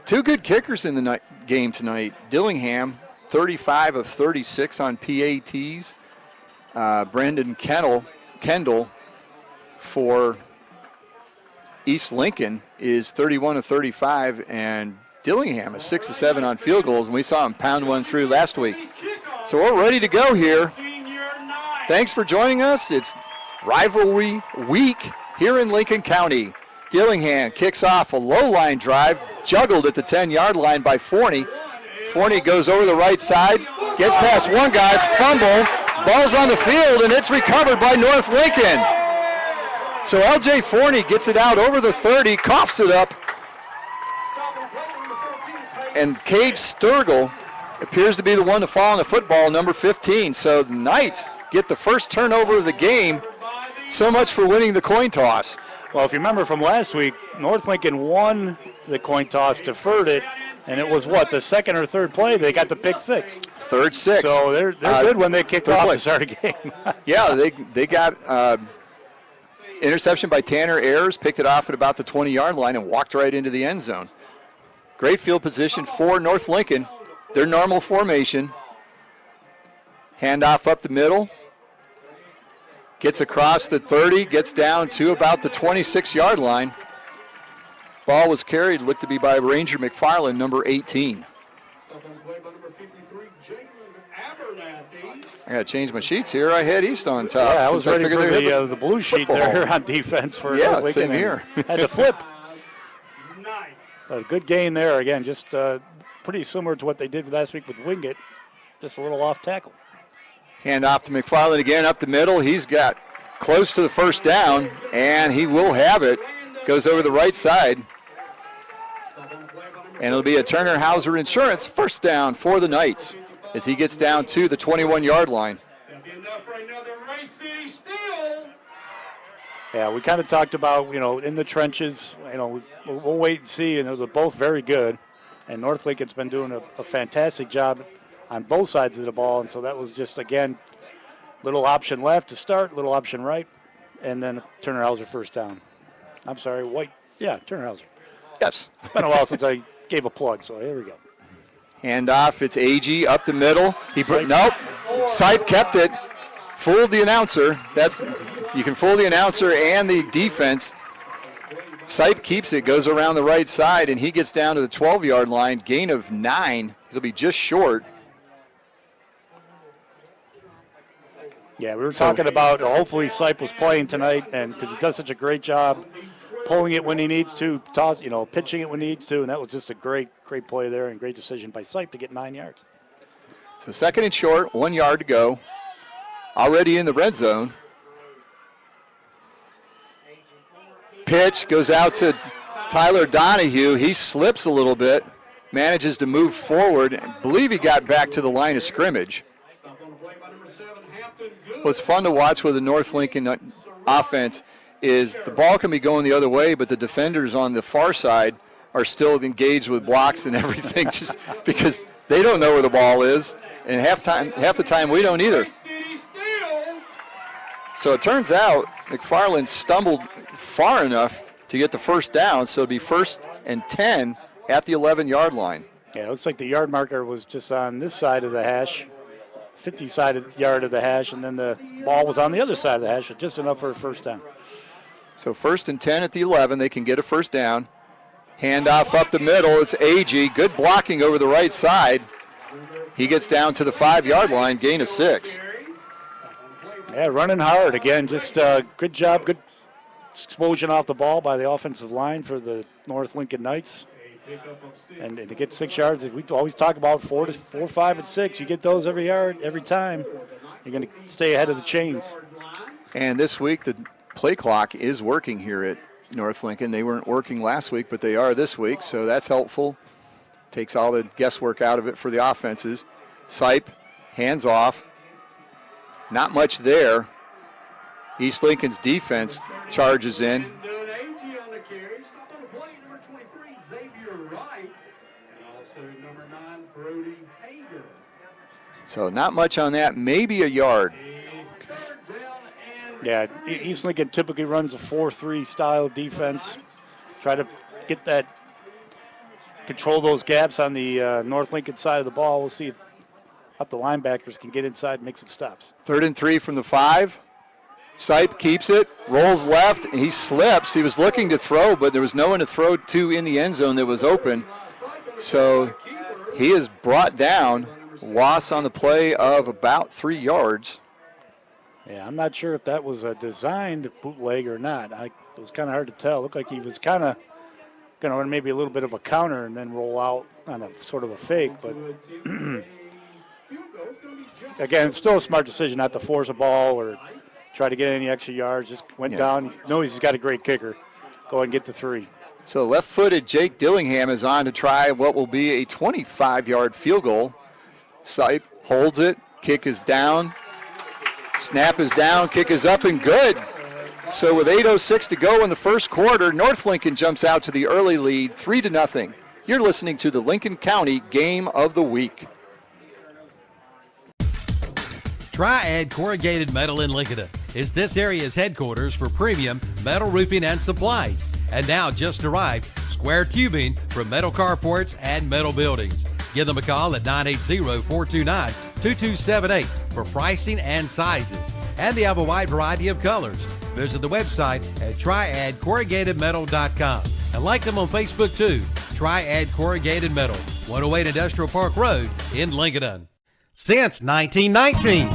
Two good kickers in the game tonight. Dillingham, 35 of 36 on PATs. Brandon Kendall for East Lincoln is 31 of 35, and Dillingham is 6 of 7 on field goals, and we saw him pound one through last week. So we're ready to go here. Thanks for joining us. It's rivalry week here in Lincoln County. Dillingham kicks off a low line drive, juggled at the 10-yard line by Forney. Forney goes over the right side, gets past one guy, fumble. Ball's on the field, and it's recovered by North Lincoln. So L.J. Forney gets it out over the 30, coughs it up. And Cade Sturgill appears to be the one to fall on the football, number 15. So the Knights get the first turnover of the game. So much for winning the coin toss. Well, if you remember from last week, North Lincoln won the coin toss, deferred it, and it was the second or third play they got the pick six. Third six. So they're good when they kick off to start a game. Yeah, they got interception by Tanner Ayers, picked it off at about the 20-yard line and walked right into the end zone. Great field position for North Lincoln. Their normal formation. Handoff up the middle. Gets across the 30, gets down to about the 26-yard line. Ball was carried, looked to be by Ranger McFarland, number 18. I got to change my sheets here. I had East on top. Yeah, I was ready for the blue sheet there on defense for North Lincoln. Same here. Had to flip. But a good gain there. Again, just pretty similar to what they did last week with Wingate. Just a little off tackle. Hand off to McFarland again up the middle. He's got close to the first down, and he will have it. Goes over the right side. And it'll be a Turner Hauser Insurance first down for the Knights as he gets down to the 21-yard line. Yeah, we kind of talked about, in the trenches, we'll wait and see. And they're both very good. And North Lincoln's been doing a fantastic job on both sides of the ball. And so that was just, again, little option left to start, little option right, and then Turner Hauser first down. I'm sorry, White. Yeah, Turner Hauser. Yes. It's been a while since I gave a plug, so here we go. Handoff, it's Agee up the middle. Nope. Sipe kept it. Fooled the announcer. You can fool the announcer and the defense. Sipe keeps it, goes around the right side, and he gets down to the 12-yard line. Gain of 9. It'll be just short. Yeah, we were talking about hopefully Sipe was playing tonight, and because he does such a great job pulling it when he needs to, pitching it when he needs to, and that was just a great play there and great decision by Sipe to get 9 yards. So second and short, 1 yard to go. Already in the red zone. Pitch goes out to Tyler Donahue. He slips a little bit, manages to move forward. I believe he got back to the line of scrimmage. What's fun to watch with the North Lincoln offense is the ball can be going the other way, but the defenders on the far side are still engaged with blocks and everything just because they don't know where the ball is. And half the time we don't either. So it turns out McFarland stumbled far enough to get the first down, so it'll be 1st and 10 at the 11-yard line. Yeah, it looks like the yard marker was just on this side of the hash, 50-yard of the hash, and then the ball was on the other side of the hash, just enough for a first down. So 1st and 10 at the 11. They can get a first down. Handoff up the middle. It's Agee. Good blocking over the right side. He gets down to the 5-yard line, gain of 6. Yeah, running hard again. Just good job, good explosion off the ball by the offensive line for the North Lincoln Knights. And to get 6 yards, we always talk about 4, 5, and 6. You get those every yard, every time, you're going to stay ahead of the chains. And this week, the play clock is working here at North Lincoln. They weren't working last week, but they are this week, so that's helpful. Takes all the guesswork out of it for the offenses. Sipe, hands off. Not much there. East Lincoln's defense charges in. So not much on that, maybe a yard. Yeah, East Lincoln typically runs a 4-3 style defense. Try to get that, control those gaps on the North Lincoln side of the ball. We'll see if the linebackers can get inside and make some stops. 3rd and 3 from the 5. Sipe keeps it, rolls left, and he slips. He was looking to throw, but there was no one to throw to in the end zone that was open. So he is brought down. Loss on the play of about 3 yards. Yeah, I'm not sure if that was a designed bootleg or not. It was kind of hard to tell. It looked like he was kind of going to run maybe a little bit of a counter and then roll out on a sort of a fake. But again, it's still a smart decision not to force a ball or try to get any extra yards. Just went down. Knows he's got a great kicker. Go ahead and get the 3. So left-footed Jake Dillingham is on to try what will be a 25-yard field goal. Sipe holds it. Kick is down. Snap is down. Kick is up and good. So with 8:06 to go in the first quarter, North Lincoln jumps out to the early lead, 3-0. You're listening to the Lincoln County Game of the Week. Triad Corrugated Metal in Lincoln is this area's headquarters for premium metal roofing and supplies. And now just arrived, square tubing for metal carports and metal buildings. Give them a call at 980-429-2278 for pricing and sizes. And they have a wide variety of colors. Visit the website at triadcorrugatedmetal.com. And like them on Facebook too, Triad Corrugated Metal, 108 Industrial Park Road in Lincoln. Since 1919,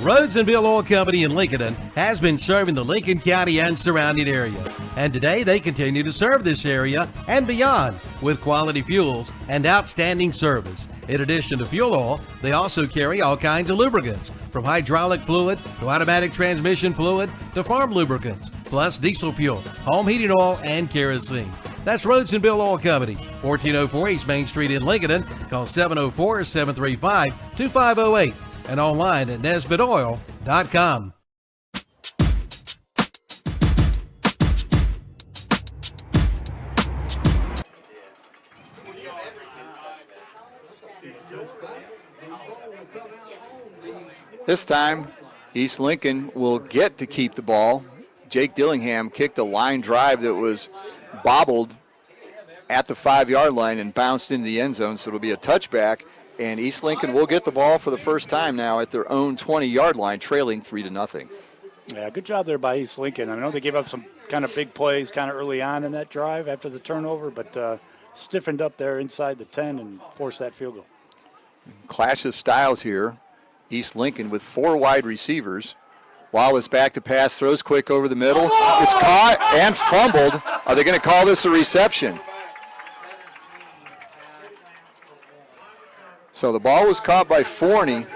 Rhodes and Bill Oil Company in Lincoln has been serving the Lincoln County and surrounding area. And today they continue to serve this area and beyond with quality fuels and outstanding service. In addition to fuel oil, they also carry all kinds of lubricants, from hydraulic fluid to automatic transmission fluid to farm lubricants, plus diesel fuel, home heating oil, and kerosene. That's Rhodes and Bill Oil Company, 1404 East Main Street in Lincoln. Call 704-735-2508 and online at nesbitoil.com. This time, East Lincoln will get to keep the ball. Jake Dillingham kicked a line drive that was bobbled at the 5-yard line and bounced into the end zone, so it'll be a touchback. And East Lincoln will get the ball for the first time now at their own 20-yard line, trailing 3-0. Yeah, good job there by East Lincoln. I know they gave up some kind of big plays kind of early on in that drive after the turnover, but stiffened up there inside the 10 and forced that field goal. Clash of styles here. East Lincoln with 4 wide receivers. Wallace back to pass, throws quick over the middle. It's caught and fumbled. Are they going to call this a reception? So the ball was caught by Forney,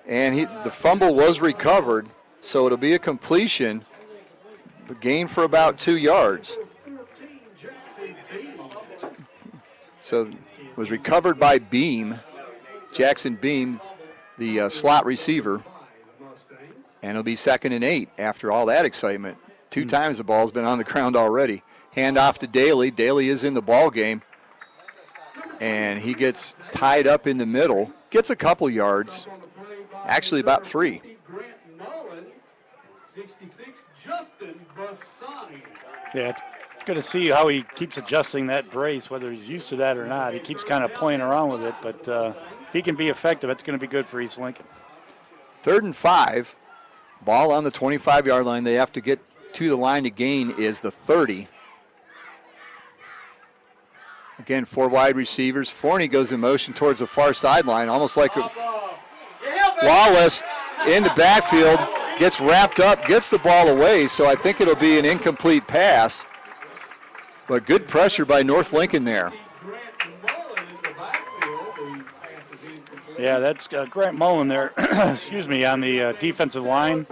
and the fumble was recovered. So it'll be a completion, but gain for about 2 yards. So it was recovered by Beam, Jackson Beam, the slot receiver. And it'll be 2nd and 8 after all that excitement. 2 times the ball's been on the ground already. Hand off to Daly. Daly is in the ball game. And he gets tied up in the middle. Gets a couple yards. Actually about 3. Yeah, it's good to see how he keeps adjusting that brace, whether he's used to that or not. He keeps kind of playing around with it, but if he can be effective, it's going to be good for East Lincoln. 3rd and 5. Ball on the 25-yard line. They have to get to the line to gain is the 30. Again, 4 wide receivers. Forney goes in motion towards the far sideline, almost like Wallace in the backfield, gets wrapped up, gets the ball away, so I think it'll be an incomplete pass. But good pressure by North Lincoln there. Yeah, that's Grant Mullen there, excuse me, on the defensive line.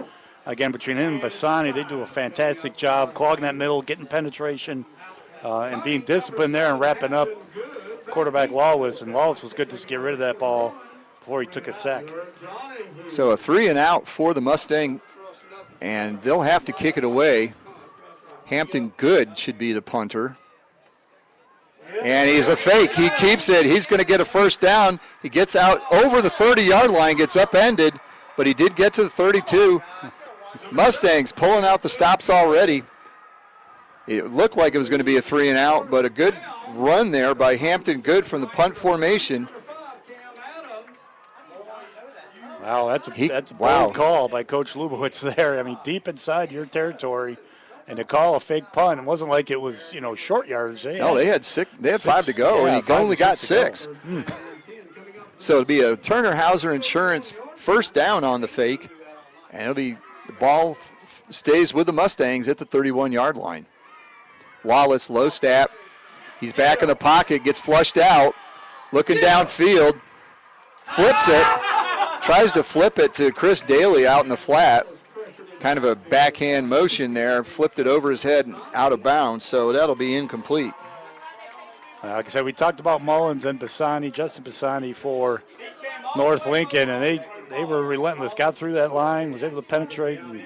Again, between him and Bassani, they do a fantastic job clogging that middle, getting penetration, and being disciplined there and wrapping up quarterback Lawless. And Lawless was good to just get rid of that ball before he took a sack. So a 3 and out for the Mustang, and they'll have to kick it away. Hampton Good should be the punter. And he's a fake. He keeps it. He's going to get a first down. He gets out over the 30-yard line, gets upended, but he did get to the 32. Mustangs pulling out the stops already. It looked like it was going to be a 3 and out, but a good run there by Hampton Good from the punt formation. Wow, that's a bold call by Coach Lubowitz there. I mean, deep inside your territory. And to call a fake punt, it wasn't like it was, short yards. They had 5 to go, and he only got 6. So it'll be a Turner Hauser Insurance first down on the fake, and it'll be the ball stays with the Mustangs at the 31-yard line. Wallace, low snap. He's back in the pocket, gets flushed out, looking downfield, flips it, tries to flip it to Chris Daly out in the flat. Kind of a backhand motion there, flipped it over his head and out of bounds, so that'll be incomplete. Like I said, we talked about Mullins and Bassani, Justin Bassani for North Lincoln, and they were relentless, got through that line, was able to penetrate, and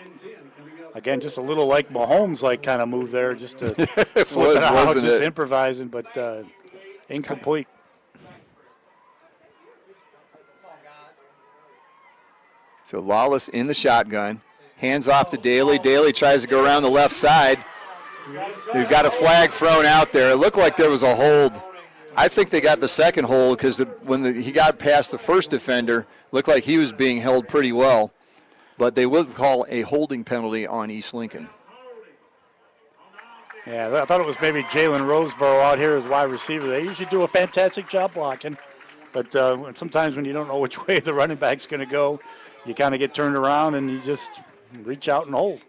again, just a little like Mahomes-like kind of move there, just to flip it out, just improvising, but incomplete. So Lawless in the shotgun. Hands off to Daly. Daly tries to go around the left side. They've got a flag thrown out there. It looked like there was a hold. I think they got the second hold because when he got past the first defender, looked like he was being held pretty well. But they will call a holding penalty on East Lincoln. Yeah, I thought it was maybe Jalen Roseborough out here as wide receiver. They usually do a fantastic job blocking. But sometimes when you don't know which way the running back's going to go, you kind of get turned around and you just reach out and hold.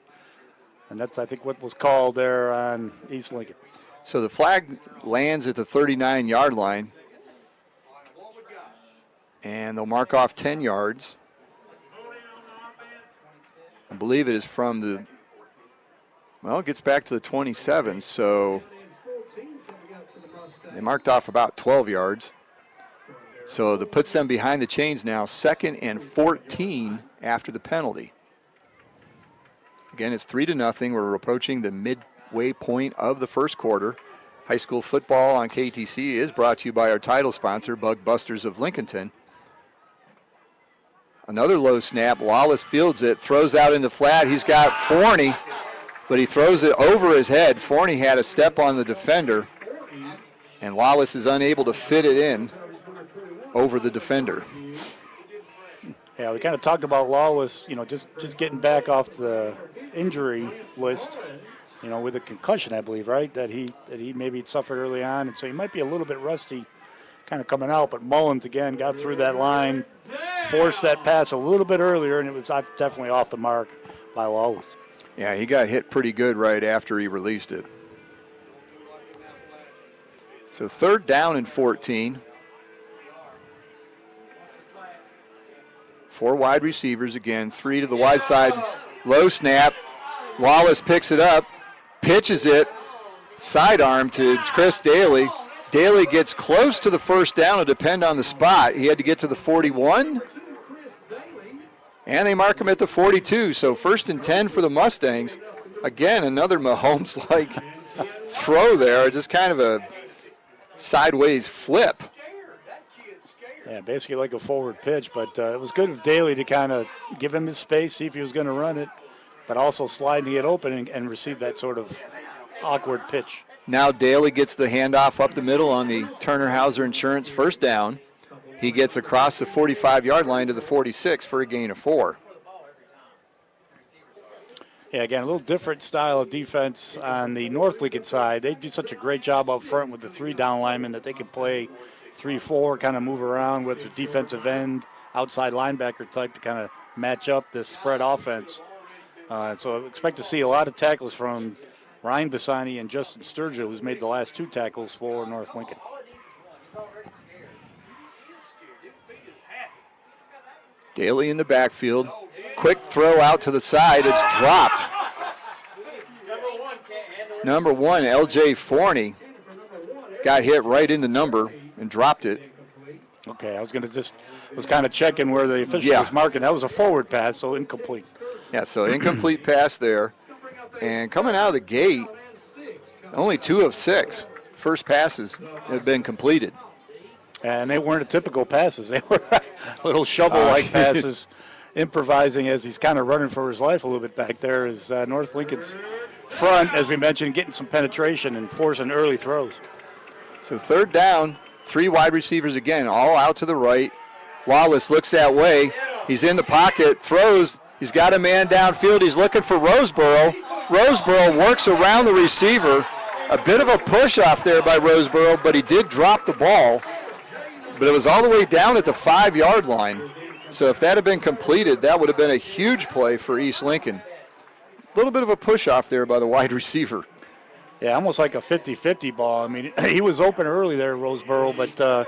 And that's, I think, what was called there on East Lincoln. So the flag lands at the 39-yard line. And they'll mark off 10 yards. I believe it is from the, it gets back to the 27. So they marked off about 12 yards. So that puts them behind the chains now, 2nd and 14 after the penalty. Again, it's 3-0. We're approaching the midway point of the first quarter. High school football on KTC is brought to you by our title sponsor, Bug Busters of Lincolnton. Another low snap. Lawless fields it, throws out in the flat. He's got Forney, but he throws it over his head. Forney had a step on the defender, and Lawless is unable to fit it in over the defender. Yeah, we kind of talked about Lawless, just getting back off the injury list, with a concussion, I believe, right? That he maybe had suffered early on, and so he might be a little bit rusty kind of coming out. But Mullins, again, got through that line, forced that pass a little bit earlier, and it was definitely off the mark by Lawless. Yeah, he got hit pretty good right after he released it. So 3rd down and 14. 4 wide receivers again, 3 to the wide side. Low snap. Lawless picks it up, pitches it, sidearm to Chris Daly. Daly gets close to the 1st down to depend on the spot. He had to get to the 41, and they mark him at the 42. So 1st and 10 for the Mustangs. Again, another Mahomes-like throw there, just kind of a sideways flip. Yeah, basically like a forward pitch, but it was good of Daly to kind of give him his space, see if he was going to run it, but also slide to get open and receive that sort of awkward pitch. Now Daly gets the handoff up the middle on the Turner Hauser Insurance 1st down. He gets across the 45-yard line to the 46 for a gain of 4. Yeah, again, a little different style of defense on the North Lincoln side. They do such a great job up front with the 3 down linemen that they can play 3-4, kind of move around with the defensive end, outside linebacker type to kind of match up this spread offense. So I expect to see a lot of tackles from Ryan Bassani and Justin Sturgill, who's made the last 2 tackles for North Lincoln. Daly in the backfield. Quick throw out to the side. It's dropped. Number 1, L.J. Forney, got hit right in the number and dropped it. Okay, I was kind of checking where the official was marking. That was a forward pass, so incomplete. Yeah, so incomplete pass there. And coming out of the gate, only 2 of 6 first passes have been completed. And they weren't typical passes. They were little shovel-like passes, improvising as he's kind of running for his life a little bit back there as North Lincoln's front, as we mentioned, getting some penetration and forcing early throws. So 3rd down, 3 wide receivers again, all out to the right. Wallace looks that way. He's in the pocket, throws. He's got a man downfield. He's looking for Roseboro. Roseboro works around the receiver. A bit of a push off there by Roseboro, but he did drop the ball. But it was all the way down at the 5-yard line. So if that had been completed, that would have been a huge play for East Lincoln. A little bit of a push off there by the wide receiver. Yeah, almost like a 50-50 ball. I mean, he was open early there, Roseboro, but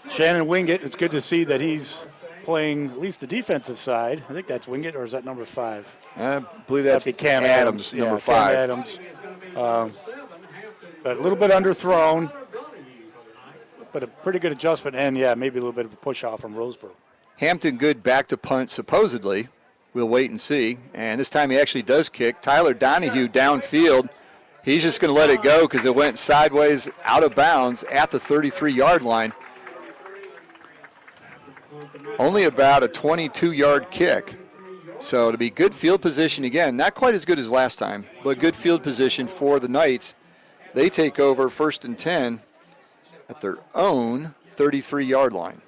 Shannon Wingate, it's good to see that he's playing at least the defensive side. I think that's Wingate, or is that number 5? I believe that's Cam Adams, number 5. Cam Adams. But a little bit underthrown, but a pretty good adjustment, and, yeah, maybe a little bit of a push-off from Roseboro. Hampton good back to punt, supposedly. We'll wait and see. And this time he actually does kick. Tyler Donahue downfield. He's just going to let it go because it went sideways out of bounds at the 33-yard line. Only about a 22-yard kick. So it'll be good field position again. Not quite as good as last time, but good field position for the Knights. They take over 1st and 10 at their own 33-yard line.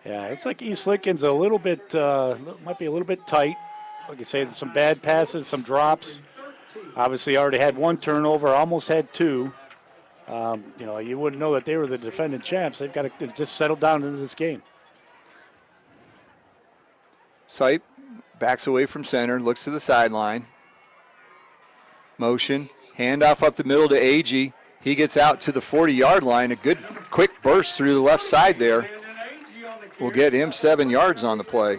Yeah, it's like East Lincoln's a little bit, might be a little bit tight. Like you say, some bad passes, some drops. Obviously already had 1 turnover, almost had 2. You wouldn't know that they were the defending champs. They've got to just settle down into this game. Sipe backs away from center, looks to the sideline. Motion, handoff up the middle to Agee. He gets out to the 40-yard line. A good quick burst through the left side there will get him 7 yards on the play.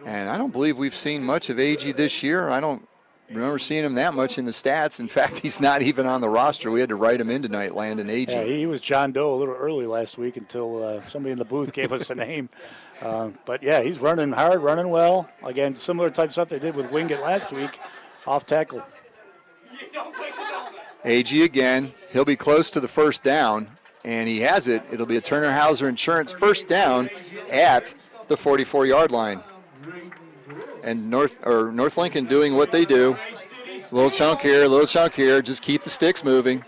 And I don't believe we've seen much of Agee this year. I don't remember seeing him that much in the stats. In fact, he's not even on the roster. We had to write him in tonight, Landon Agee. Yeah, he was John Doe a little early last week until somebody in the booth gave us a name. But, yeah, he's running hard, running well. Again, similar type stuff they did with Wingate last week, off tackle. Don't take it Agee again. He'll be close to the first down, and he has it. It'll be a Turner Hauser Insurance first down at the 44-yard line. And North Lincoln doing what they do. Little chunk here. Just keep the sticks moving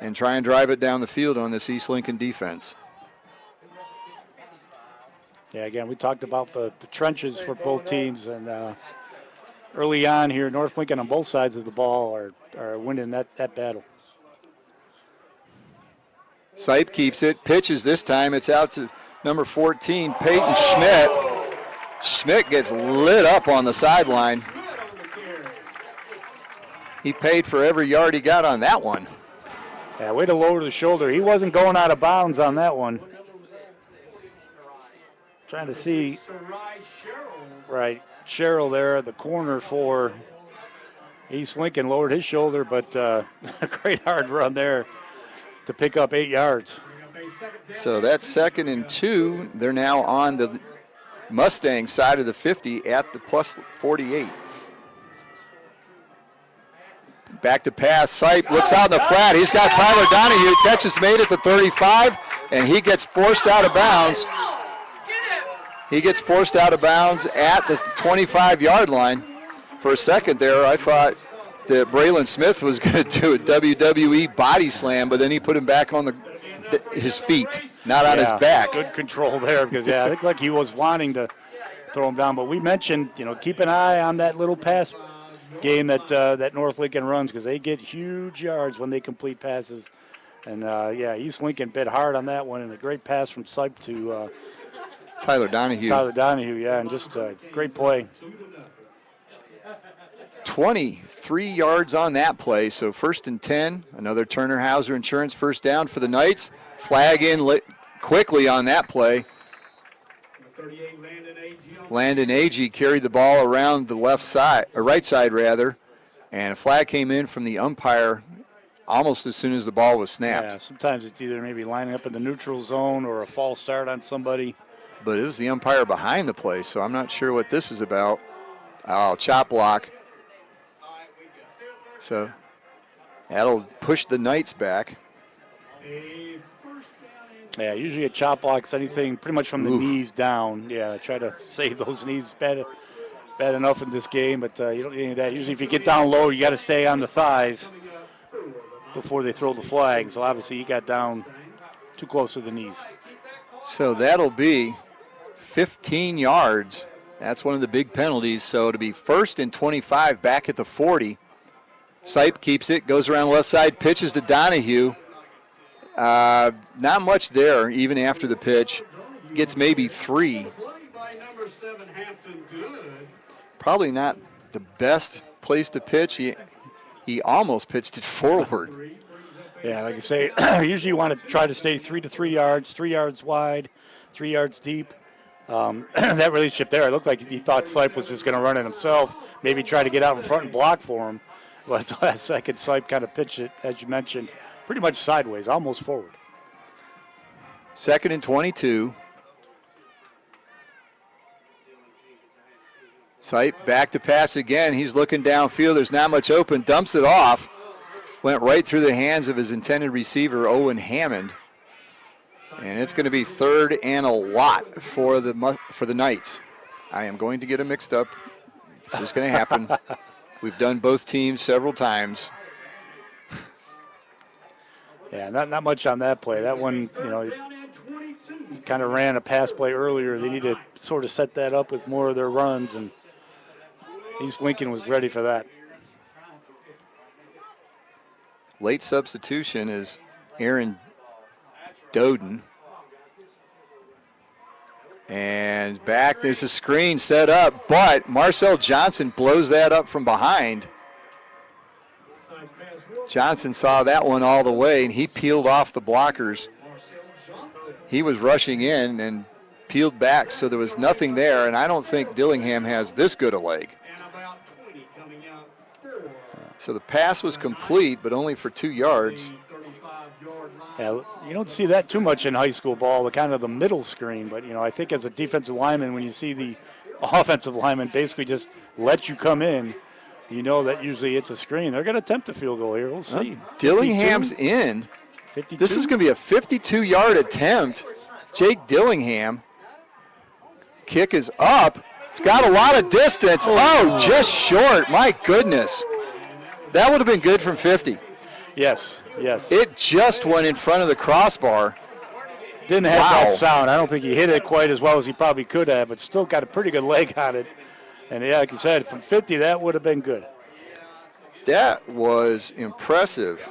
and try and drive it down the field on this East Lincoln defense. Yeah, again, we talked about the trenches for both teams, and early on here, North Lincoln on both sides of the ball are winning that battle. Sipe keeps it, pitches this time. It's out to number 14, Peyton Schmidt. Schmidt gets lit up on the sideline. He paid for every yard he got on that one. Yeah, way to lower the shoulder. He wasn't going out of bounds on that one. Trying to see, right, Sherrill there at the corner for East Lincoln lowered his shoulder, but a great hard run there to pick up 8 yards. So that's 2nd and 2. They're now on the Mustang side of the 50 at the plus 48. Back to pass. Sipe looks out in the flat. He's got Tyler Donahue. Catch is made at the 35, and he gets forced out of bounds. He gets forced out of bounds at the 25-yard line. For a second there, I thought that Braylon Smith was going to do a WWE body slam, but then he put him back on his feet, not on his back. Good control there because, it looked like he was wanting to throw him down. But we mentioned, keep an eye on that little pass game that North Lincoln runs because they get huge yards when they complete passes. And, East Lincoln bit hard on that one, and a great pass from Sipe to Tyler Donahue. And just a great play. 23 yards on that play, so 1st and 10. Another Turner Hauser Insurance first down for the Knights. Flag in quickly on that play. Landon Agee carried the ball around the left side, or right side rather, and a flag came in from the umpire almost as soon as the ball was snapped. Yeah, sometimes it's either maybe lining up in the neutral zone or a false start on somebody. But it was the umpire behind the play, so I'm not sure what this is about. Oh, chop block. So that'll push the Knights back. Yeah, usually a chop block's anything pretty much from the knees down. Yeah, try to save those knees. Bad enough in this game, but you don't need any of that. Usually if you get down low, you got to stay on the thighs before they throw the flag. So obviously you got down too close to the knees. So that'll be 15 yards. That's one of the big penalties. So to be 1st and 25 back at the 40. Sipe keeps it, goes around the left side, pitches to Donahue. Not much there, even after the pitch. Gets maybe 3. Probably not the best place to pitch. He almost pitched it forward. Yeah, like I say, usually you want to try to stay 3 to 3 yards, 3 yards wide, 3 yards deep. That relationship there, it looked like he thought Sipe was just going to run it himself, maybe try to get out in front and block for him. But last second, Sipe kind of pitched it, as you mentioned, pretty much sideways, almost forward. 2nd and 22. Sipe back to pass again. He's looking downfield. There's not much open. Dumps it off. Went right through the hands of his intended receiver, Owen Hammond. And it's going to be 3rd and a lot for the Knights. I am going to get them mixed up. It's just going to happen. We've done both teams several times. Yeah, not much on that play. That one, he kind of ran a pass play earlier. They need to sort of set that up with more of their runs, and East Lincoln was ready for that. Late substitution is Aaron Doden. And back, there's a screen set up, but Marcel Johnson blows that up from behind. Johnson saw that one all the way, and he peeled off the blockers. He was rushing in and peeled back, so there was nothing there, and I don't think Dillingham has this good a leg. So the pass was complete, but only for 2 yards. Yeah, you don't see that too much in high school ball, the kind of the middle screen. But, I think as a defensive lineman, when you see the offensive lineman basically just let you come in, you know that usually it's a screen. They're going to attempt a field goal here. We'll see. Dillingham's 52. In. 52? This is going to be a 52-yard attempt. Jake Dillingham. Kick is up. It's got a lot of distance. Oh, just short. My goodness. That would have been good from 50. Yes, yes. It just went in front of the crossbar. Didn't have that sound. I don't think he hit it quite as well as he probably could have, but still got a pretty good leg on it. And yeah, like you said, from 50, that would have been good. That was impressive.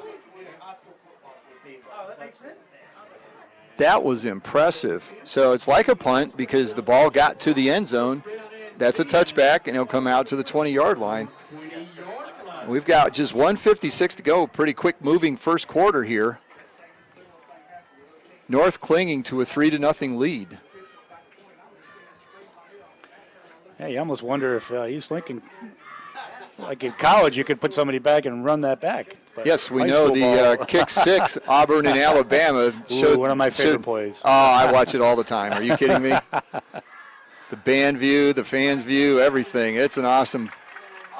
That was impressive. So it's like a punt because the ball got to the end zone. That's a touchback, and it'll come out to the 20-yard line. We've got just 1:56 to go. Pretty quick moving first quarter here. North clinging to a 3-0 lead. Yeah, you almost wonder if East Lincoln, like in college, you could put somebody back and run that back. But yes, we know the kick six, Auburn and Alabama. Ooh, one of my favorite plays. Oh, I watch it all the time. Are you kidding me? The band view, the fans view, everything. It's an awesome,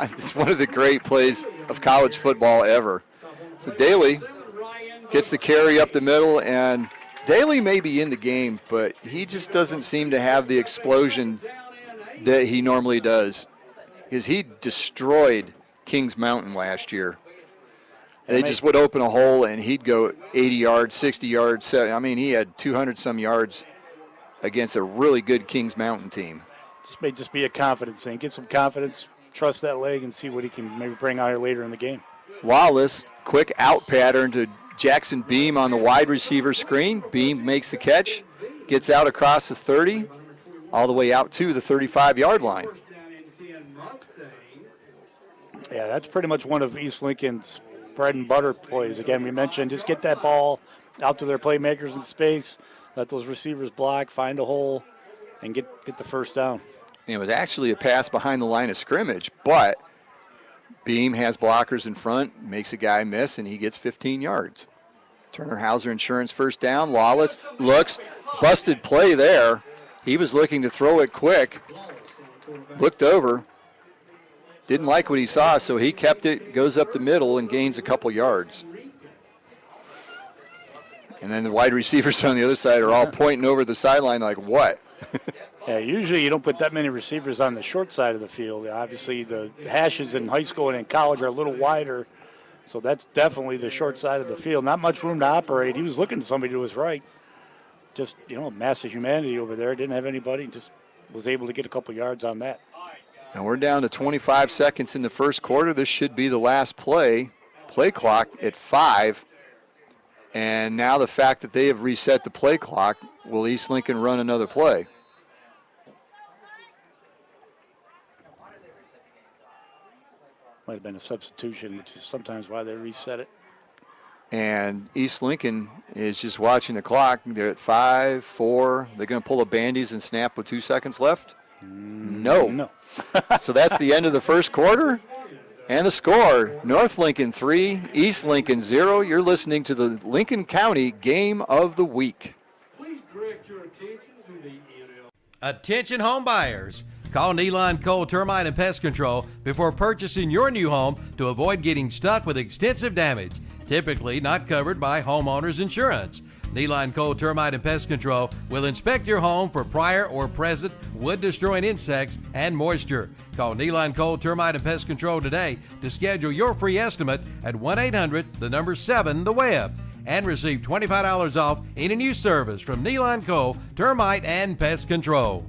it's one of the great plays of college football ever. So Daly gets the carry up the middle, and Daly may be in the game, but he just doesn't seem to have the explosion that he normally does, because he destroyed Kings Mountain last year. They just would open a hole, and he'd go 80 yards, 60 yards. I mean, he had 200-some yards against a really good Kings Mountain team. This may just be a confidence thing. Get some confidence, trust that leg, and see what he can maybe bring out here later in the game. Lawless, quick out pattern to Jackson Beam on the wide receiver screen. Beam makes the catch, gets out across the 30, all the way out to the 35-yard line. Yeah, that's pretty much one of East Lincoln's bread and butter plays. Again, we mentioned just get that ball out to their playmakers in space, let those receivers block, find a hole, and get the first down. And it was actually a pass behind the line of scrimmage, but Beam has blockers in front, makes a guy miss, and he gets 15 yards. Turner Hauser Insurance first down. Lawless looks, busted play there. He was looking to throw it quick, looked over, didn't like what he saw, so he kept it, goes up the middle, and gains a couple yards. And then the wide receivers on the other side are all pointing over the sideline like, what? Yeah, usually you don't put that many receivers on the short side of the field. Obviously, the hashes in high school and in college are a little wider, so that's definitely the short side of the field. Not much room to operate. He was looking to somebody to his right. Just, a mass of humanity over there. Didn't have anybody. Just was able to get a couple yards on that. And we're down to 25 seconds in the first quarter. This should be the last play. Play clock at 5. And now the fact that they have reset the play clock, will East Lincoln run another play? Might have been a substitution, which is sometimes why they reset it. And East Lincoln is just watching the clock. They're at 5, 4. They're going to pull a bandies and snap with 2 seconds left? No. So that's the end of the first quarter. And the score, North Lincoln 3, East Lincoln 0. You're listening to the Lincoln County Game of the Week. Please direct your attention to the NL. Attention home buyers. Call Neeline Cole Termite and Pest Control before purchasing your new home to avoid getting stuck with extensive damage, typically not covered by homeowners insurance. Neeline Cole Termite and Pest Control will inspect your home for prior or present wood-destroying insects and moisture. Call Neeline Cole Termite and Pest Control today to schedule your free estimate at 1-800-7-THE-WEB and receive $25 off any new service from Neeline Cole Termite and Pest Control.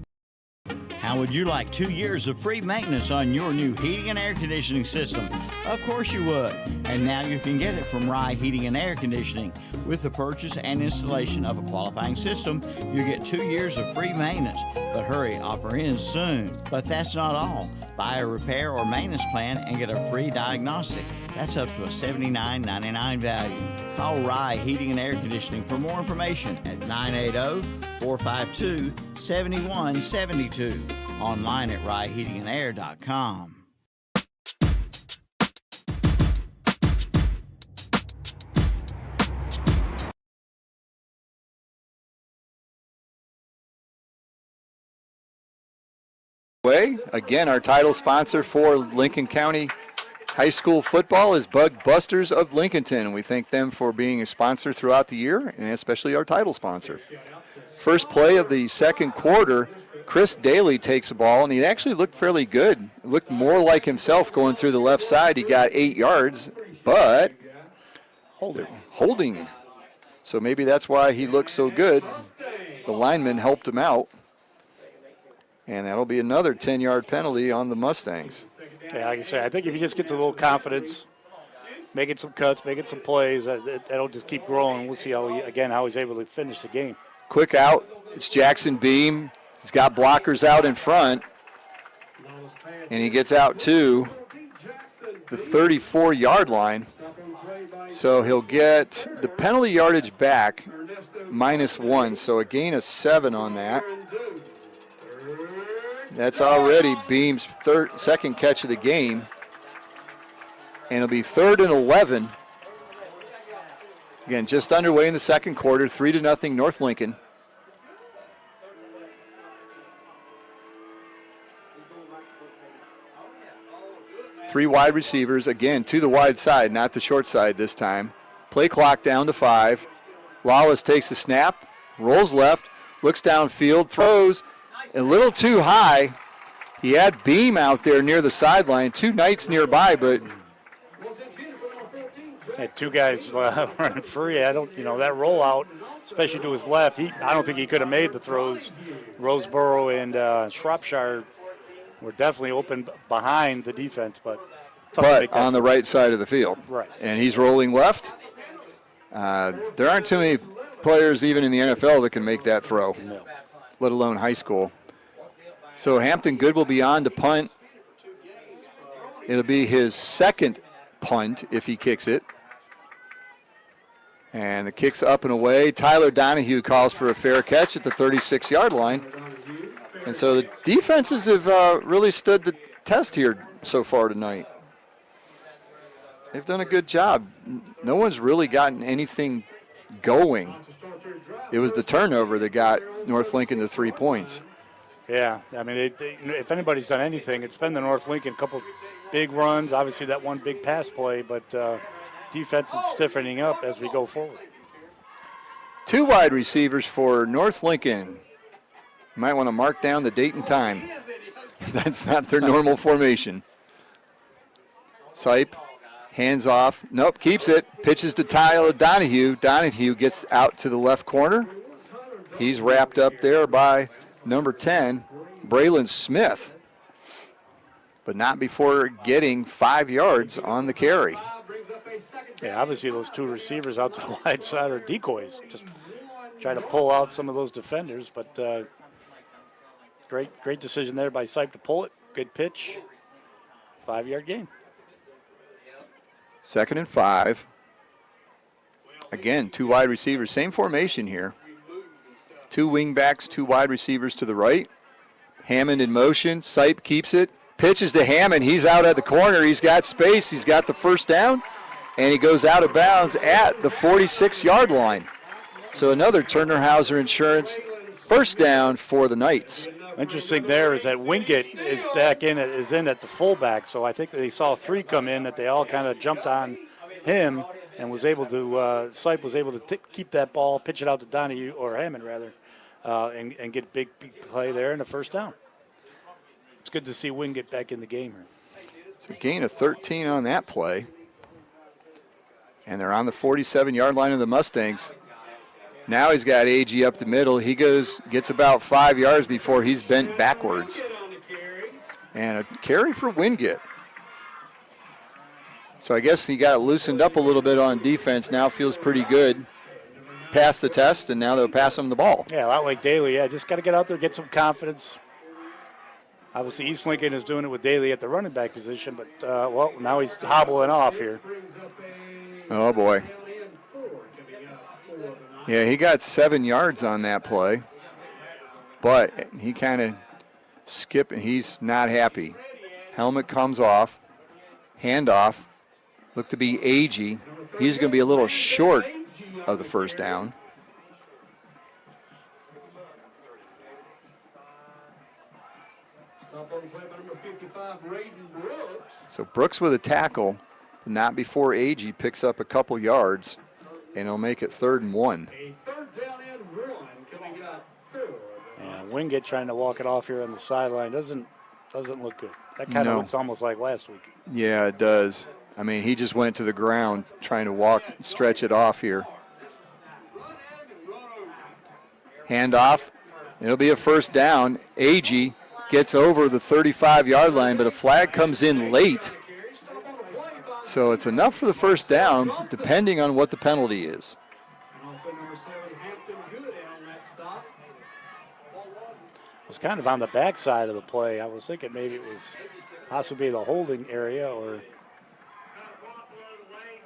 How would you like 2 years of free maintenance on your new heating and air conditioning system? Of course you would. And now you can get it from Rye Heating and Air Conditioning. With the purchase and installation of a qualifying system, you get 2 years of free maintenance. But hurry, offer ends soon. But that's not all. Buy a repair or maintenance plan and get a free diagnostic. That's up to a $79.99 value. Call Rye Heating and Air Conditioning for more information at 980-452-7172. Online at ryeheatingandair.com. Again, our title sponsor for Lincoln County High school football is Bug Busters of Lincolnton. We thank them for being a sponsor throughout the year, and especially our title sponsor. First play of the second quarter, Chris Daly takes the ball, and he actually looked fairly good. Looked more like himself going through the left side. He got 8 yards, but holding. So maybe that's why he looked so good. The lineman helped him out. And that'll be another 10-yard penalty on the Mustangs. Yeah, like I say, I think if he just gets a little confidence, making some cuts, making some plays, that'll just keep growing. We'll see how he's able to finish the game. Quick out. It's Jackson Beam. He's got blockers out in front. And he gets out to the 34-yard line. So he'll get the penalty yardage back, -1. So a gain of 7 on that. That's already Beam's second catch of the game. And it'll be 3rd and 11. Again, just underway in the second quarter, 3-0 North Lincoln. Three wide receivers, again, to the wide side, not the short side this time. Play clock down to 5. Wallace takes the snap, rolls left, looks downfield, throws a little too high. He had Beam out there near the sideline, 2 Knights nearby, but had 2 guys running free. That rollout, especially to his left, I don't think he could have made the throws. Roseboro and Shropshire were definitely open behind the defense, but on the right side of the field. Right. And he's rolling left. There aren't too many players even in the NFL that can make that throw, let alone high school. So Hampton Good will be on to punt. It'll be his second punt if he kicks it. And the kick's up and away. Tyler Donahue calls for a fair catch at the 36-yard line. And so the defenses have really stood the test here so far tonight. They've done a good job. No one's really gotten anything going. It was the turnover that got North Lincoln to 3 points. Yeah, I mean, if anybody's done anything, it's been the North Lincoln. Couple big runs, obviously that one big pass play, but defense is stiffening up as we go forward. 2 wide receivers for North Lincoln. You might want to mark down the date and time. That's not their normal formation. Sipe, hands off. Nope, keeps it. Pitches to Tyler Donahue. Donahue gets out to the left corner. He's wrapped up there by number 10, Braylon Smith. But not before getting 5 yards on the carry. Yeah, obviously those 2 receivers out to the wide side are decoys. Just try to pull out some of those defenders, but great decision there by Sipe to pull it. Good pitch. 5-yard gain. 2nd and 5. Again, 2 wide receivers. Same formation here. 2 wing backs, 2 wide receivers to the right. Hammond in motion. Sipe keeps it. Pitches to Hammond. He's out at the corner. He's got space. He's got the first down. And he goes out of bounds at the 46-yard line. So another Turner Hauser Insurance first down for the Knights. Interesting there is that Wingate is in at the fullback. So I think that they saw 3 come in, that they all kind of jumped on him and was able to, Sipe was able to keep that ball, pitch it out to Donahue, or Hammond rather, and get a big play there and a first down. It's good to see Wingate back in the game here. So gain of 13 on that play. And they're on the 47-yard line of the Mustangs. Now he's got AG up the middle. He gets about 5 yards before he's bent backwards. And a carry for Wingate. So I guess he got loosened up a little bit on defense. Now feels pretty good. Passed the test, and now they'll pass him the ball. Yeah, a lot like Daly. Yeah, just got to get out there, get some confidence. Obviously, East Lincoln is doing it with Daly at the running back position, but, now he's hobbling off here. Oh, boy. Yeah, he got 7 yards on that play, but he kind of skipped, and he's not happy. Helmet comes off, handoff, looked to be AG. He's going to be a little short of the first down. Stop on the play by number 55, Raiden Brooks. So Brooks with a tackle, not before Agee picks up a couple yards, and he'll make it 3rd and 1. A third down and 1 coming up. And Wingate trying to walk it off here on the sideline doesn't look good. That kind of looks almost like last week. Yeah, it does. I mean, he just went to the ground trying to stretch it off here. Handoff. It'll be a 1st down. Agee gets over the 35-yard line, but a flag comes in late. So it's enough for the 1st down, depending on what the penalty is. It was kind of on the backside of the play. I was thinking maybe it was possibly the holding area or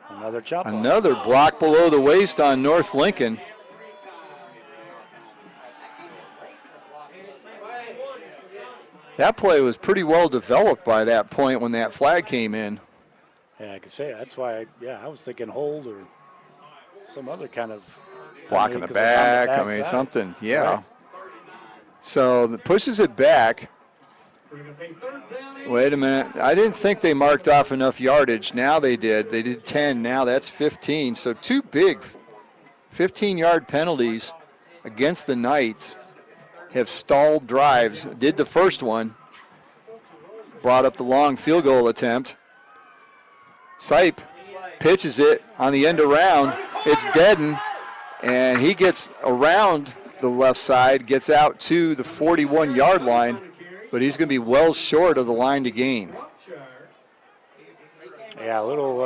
another chop. Another block below the waist on North Lincoln. That play was pretty well developed by that point when that flag came in. Yeah, I could say that's why. I was thinking hold or some other kind of block in the back. I mean, something. Yeah. Right. So that pushes it back. Wait a minute. I didn't think they marked off enough yardage. Now they did. They did 10. Now that's 15. So 2 big 15-yard penalties against the Knights have stalled drives. Did the first one. Brought up the long field goal attempt. Sipe pitches it on the end around. It's Dedden, and he gets around the left side, gets out to the 41-yard line, but he's going to be well short of the line to gain. Yeah, a little,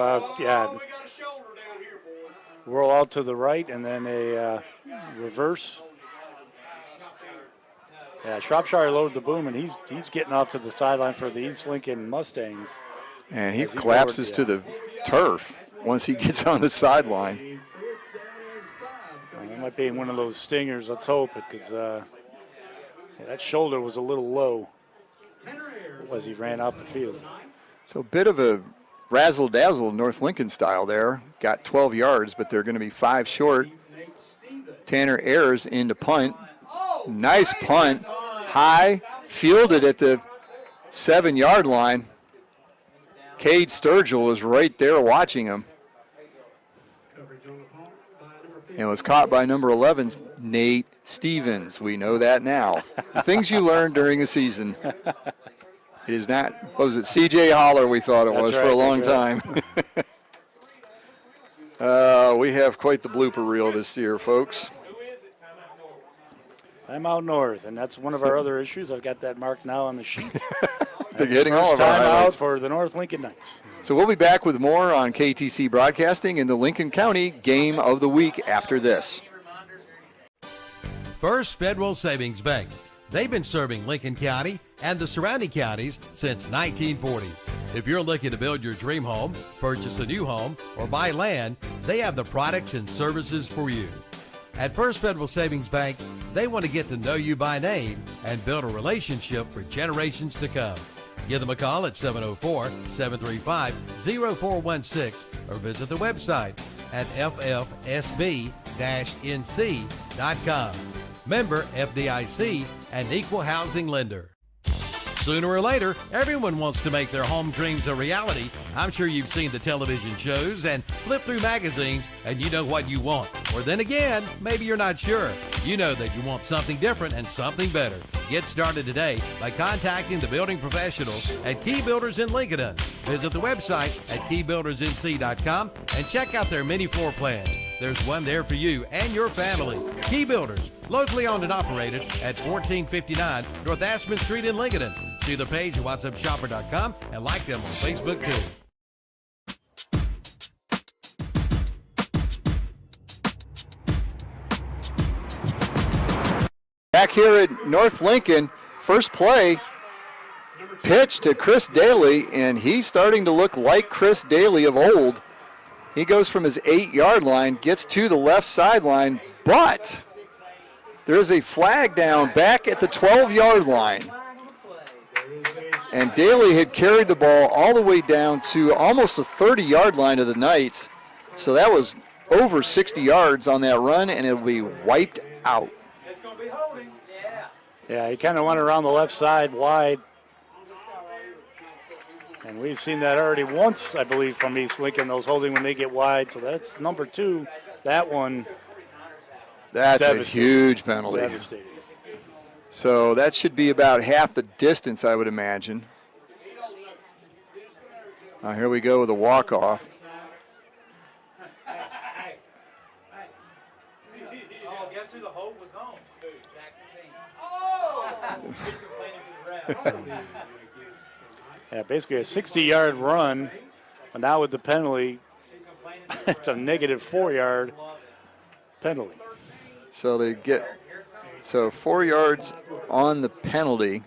roll out to the right and then a reverse. Yeah, Shropshire loaded the boom, and he's getting off to the sideline for the East Lincoln Mustangs. And he collapses to the turf once he gets on the sideline. It might be one of those stingers, let's hope it, because that shoulder was a little low as he ran off the field. So a bit of a razzle-dazzle North Lincoln style there. Got 12 yards, but they're going to be 5 short. Tanner Ayers into punt. Nice punt. High, fielded at the 7-yard line. Cade Sturgill was right there watching him. And was caught by number 11, Nate Stevens. We know that now. The things you learn during the season. It is not, what was it, C.J. Holler we thought it was for a long time. We have quite the blooper reel this year, folks. I'm out north, and that's one of our other issues. I've got that marked now on the sheet. They're getting all of our highlights. highlights. Out for the North Lincoln Knights. So we'll be back with more on KTC Broadcasting in the Lincoln County Game of the Week after this. First Federal Savings Bank. They've been serving Lincoln County and the surrounding counties since 1940. If you're looking to build your dream home, purchase a new home, or buy land, they have the products and services for you. At First Federal Savings Bank, they want to get to know you by name and build a relationship for generations to come. Give them a call at 704-735-0416 or visit the website at ffsb-nc.com. Member FDIC and equal housing lender. Sooner or later, everyone wants to make their home dreams a reality. I'm sure you've seen the television shows and flipped through magazines and you know what you want. Or then again, maybe you're not sure. You know that you want something different and something better. Get started today by contacting the building professionals at Key Builders in Lincoln. Visit the website at keybuildersnc.com and check out their mini floor plans. There's one there for you and your family. Key Builders, locally owned and operated at 1459 North Aspen Street in Lincoln. See the page at whatsupshopper.com and like them on Facebook too. Back here at North Lincoln, first play, pitch to Chris Daly, and he's starting to look like Chris Daly of old. He goes from his 8-yard line, gets to the left sideline, but there's a flag down back at the 12-yard line. And Daly had carried the ball all the way down to almost the 30-yard line of the Knights. So that was over 60 yards on that run, and it'll be wiped out. Yeah, he kind of went around the left side wide, And we've seen that already once, I believe, from East Lincoln, those holding when they get wide. So that's number 2. That one. That's a huge penalty. Devastating. So that should be about half the distance, I would imagine. Here we go with a walk-off. Oh, guess who the hold was on? Yeah, basically a 60-yard run, but now with the penalty, it's a negative 4-yard penalty. So they get 4 yards on the penalty,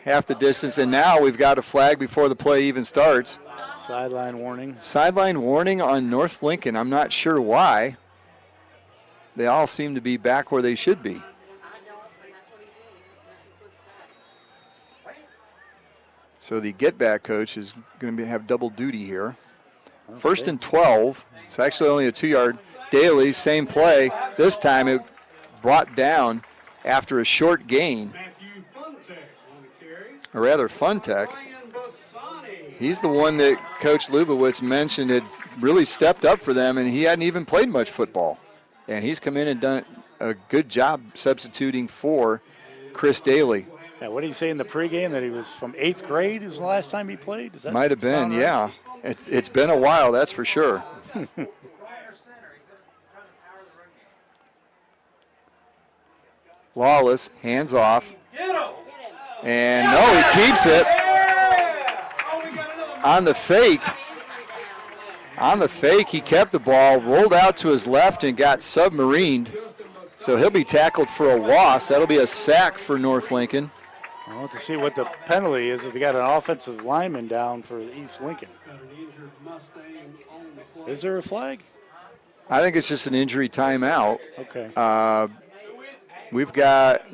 half the distance, and now we've got a flag before the play even starts. Sideline warning. Sideline warning on North Lincoln. I'm not sure why. They all seem to be back where they should be. So the get-back coach is going to have double duty here. First and 12. It's actually only a 2-yard. Daly, same play. This time it brought down after a short gain. Or rather, Funtech. He's the one that Coach Lubowitz mentioned had really stepped up for them, and he hadn't even played much football. And he's come in and done a good job substituting for Chris Daly. Yeah, what did he say in the pregame, that he was from 8th grade is the last time he played? Does that might have been, right? Yeah. It's been a while, that's for sure. Lawless, hands off. And no, he keeps it. On the fake, he kept the ball, rolled out to his left, and got submarined. So he'll be tackled for a loss. That'll be a sack for North Lincoln. I want to see what the penalty is if we got an offensive lineman down for East Lincoln. Is there a flag? I think it's just an injury timeout. Okay. We've got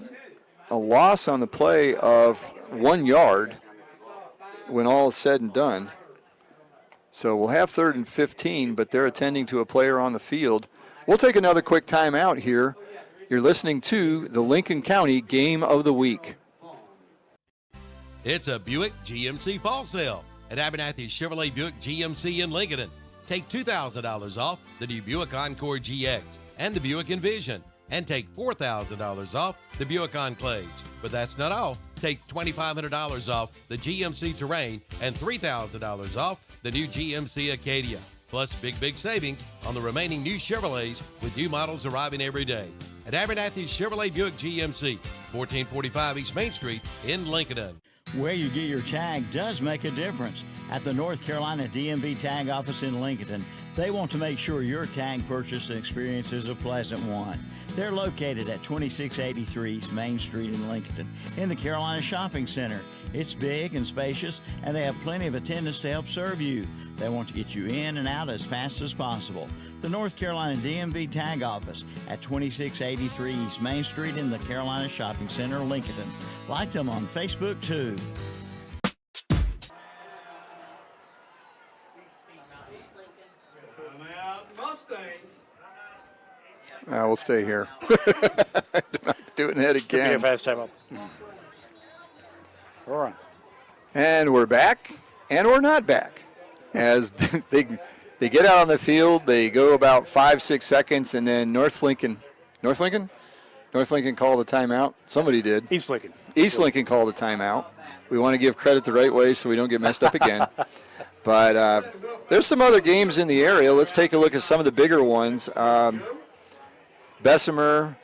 a loss on the play of 1 yard when all is said and done. So we'll have 3rd and 15, but they're attending to a player on the field. We'll take another quick timeout here. You're listening to the Lincoln County Game of the Week. It's a Buick GMC fall sale at Abernathy Chevrolet Buick GMC in Lincoln. Take $2,000 off the new Buick Encore GX and the Buick Envision, and take $4,000 off the Buick Enclaves. But that's not all. Take $2,500 off the GMC Terrain and $3,000 off the new GMC Acadia. Plus big savings on the remaining new Chevrolets with new models arriving every day. At Abernathy Chevrolet Buick GMC, 1445 East Main Street in Lincoln. Where you get your tag does make a difference. At the North Carolina DMV Tag Office in Lincoln, they want to make sure your tag purchase experience is a pleasant one. They're located at 2683 East Main Street in Lincoln in the Carolina Shopping Center. It's big and spacious, and they have plenty of attendants to help serve you. They want to get you in and out as fast as possible. The North Carolina DMV Tag Office at 2683 East Main Street in the Carolina Shopping Center, Lincoln. Like them on Facebook, too. We'll stay here. Doing that again. Could be a fast time up. All right. And we're back, and we're not back. As they get out on the field, they go about 5-6 seconds, and then North Lincoln called a timeout. Somebody did. East Lincoln. East Lincoln called a timeout. We want to give credit the right way so we don't get messed up again. But there's some other games in the area. Let's take a look at some of the bigger ones. Bessemer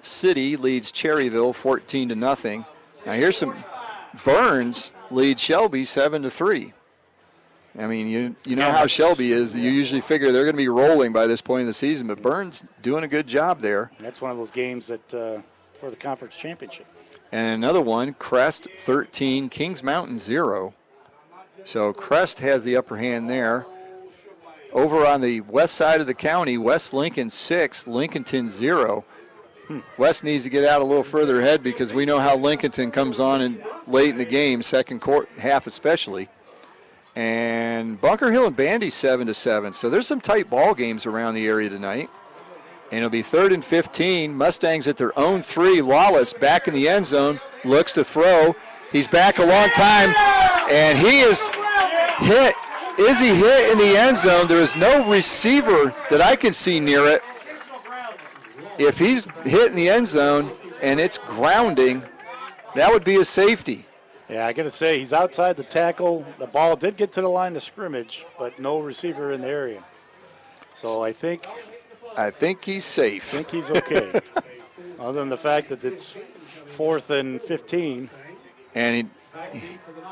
City leads Cherryville 14-0. Now here's some. Burns leads Shelby 7-3. I mean, you know how Shelby is. You usually figure they're going to be rolling by this point in the season, but Burns doing a good job there. And that's one of those games that for the conference championship. And another one, Crest 13, Kings Mountain 0. So Crest has the upper hand there. Over on the west side of the county, West Lincoln 6, Lincolnton 0. West needs to get out a little further ahead because we know how Lincolnton comes on late in the game, second half especially. And Bunker Hill and Bandy 7-7. So there's some tight ball games around the area tonight. And it'll be 3rd and 15. Mustangs at their own 3. Lawless back in the end zone, looks to throw. He's back a long time, And he is hit. Is he hit in the end zone? There is no receiver that I can see near it. If he's hit in the end zone and it's grounding, that would be a safety. Yeah, I got to say, he's outside the tackle. The ball did get to the line of scrimmage, but no receiver in the area. So I think he's safe. I think he's okay. Other than the fact that it's 4th and 15. And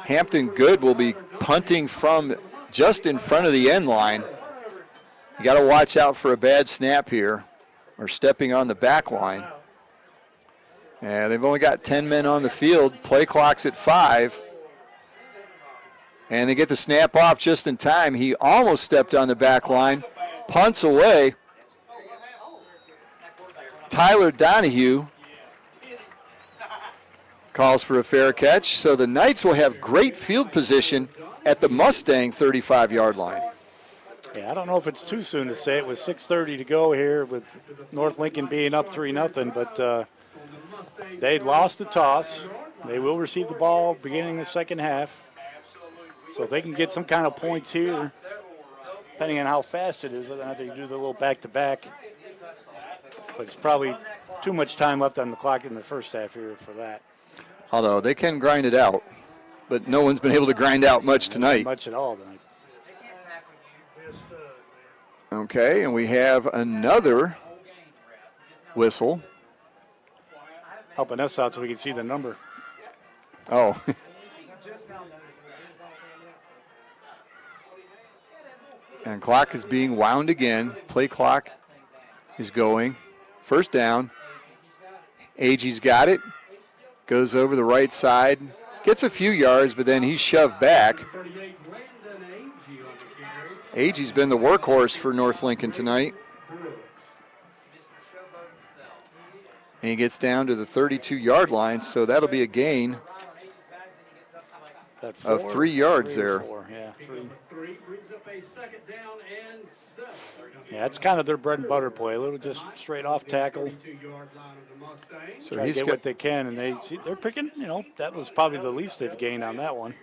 Hampton Good will be punting from just in front of the end line. You got to watch out for a bad snap here, or stepping on the back line. And they've only got 10 men on the field. Play clock's at 5. And they get the snap off just in time. He almost stepped on the back line. Punts away. Tyler Donahue calls for a fair catch. So the Knights will have great field position at the Mustang 35-yard line. Yeah, I don't know if it's too soon to say it with 6:30 to go here with North Lincoln being up 3-0, but they lost the toss. They will receive the ball beginning the second half. So if they can get some kind of points here, depending on how fast it is, whether or not they do the little back-to-back. But it's probably too much time left on the clock in the first half here for that. Although they can grind it out, but no one's been able to grind out much tonight. Not much at all tonight. Okay, and we have another whistle. Helping us out so we can see the number. Oh. And clock is being wound again. Play clock is going. First down. Agee's got it. Goes over the right side. Gets a few yards, but then he's shoved back. Agee's been the workhorse for North Lincoln tonight. And he gets down to the 32-yard line, so that'll be a gain of 3 yards there. Yeah, 3. Yeah, it's kind of their bread and butter play. A little just straight off tackle. So Try to he's get got what they can, and they're picking. You know, that was probably the least they've gained on that one.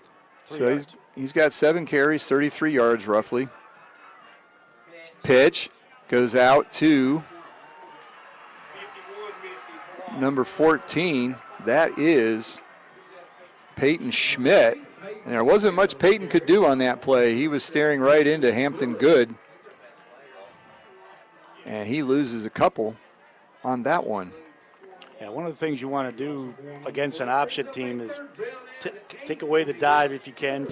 So he's got 7 carries, 33 yards roughly. Pitch goes out to number 14. That is Peyton Schmidt. And there wasn't much Peyton could do on that play. He was staring right into Hampton Good. And he loses a couple on that one. Yeah, one of the things you want to do against an option team is take away the dive if you can.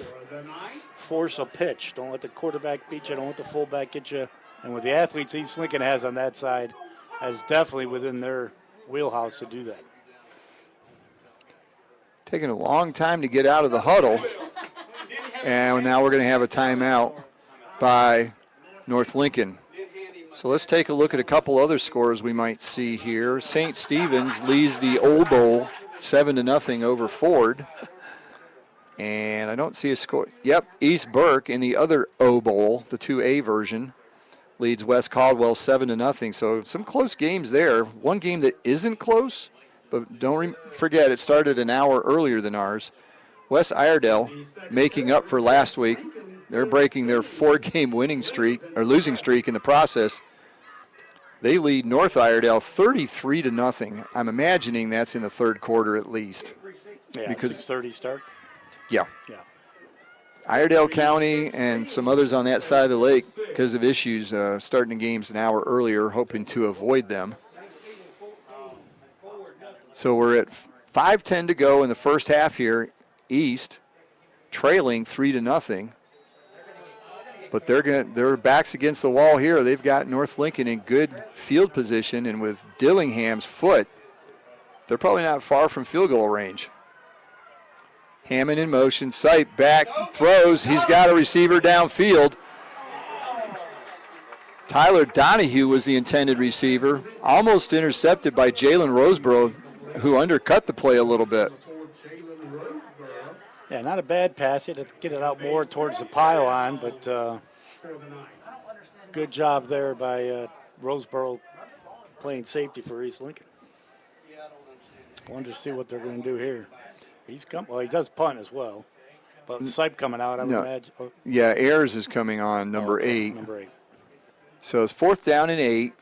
Force a pitch. Don't let the quarterback beat you. Don't let the fullback get you. And with the athletes East Lincoln has on that side, that's definitely within their wheelhouse to do that. Taking a long time to get out of the huddle. And now we're going to have a timeout by North Lincoln. So let's take a look at a couple other scores we might see here. St. Stephen's leads the Old Bowl 7-0 over Ford. And I don't see a score. Yep, East Burke in the other O Bowl, the 2A version, leads West Caldwell 7-0. So some close games there. One game that isn't close, but don't forget it started an hour earlier than ours. West Iredell making up for last week. They're breaking their 4-game winning streak or losing streak in the process. They lead North Iredell 33-0. I'm imagining that's in the third quarter at least. Yeah, because 6:30 start. Yeah. Yeah. Iredell County and some others on that side of the lake, because of issues, starting the games an hour earlier, hoping to avoid them. So we're at 5:10 to go in the first half here. East trailing 3-0. But their backs against the wall here. They've got North Lincoln in good field position, and with Dillingham's foot, they're probably not far from field goal range. Hammond in motion, sight back, throws. He's got a receiver downfield. Tyler Donahue was the intended receiver, almost intercepted by Jalen Roseborough, who undercut the play a little bit. Yeah, not a bad pass. You had to get it out more towards the pylon, but good job there by Roseborough playing safety for East Lincoln. I wonder to see what they're going to do here. Well, he does punt as well. But Sipe coming out, I would imagine. Oh. Yeah, Ayers is coming on, number 8. Number 8. So it's 4th down and 8.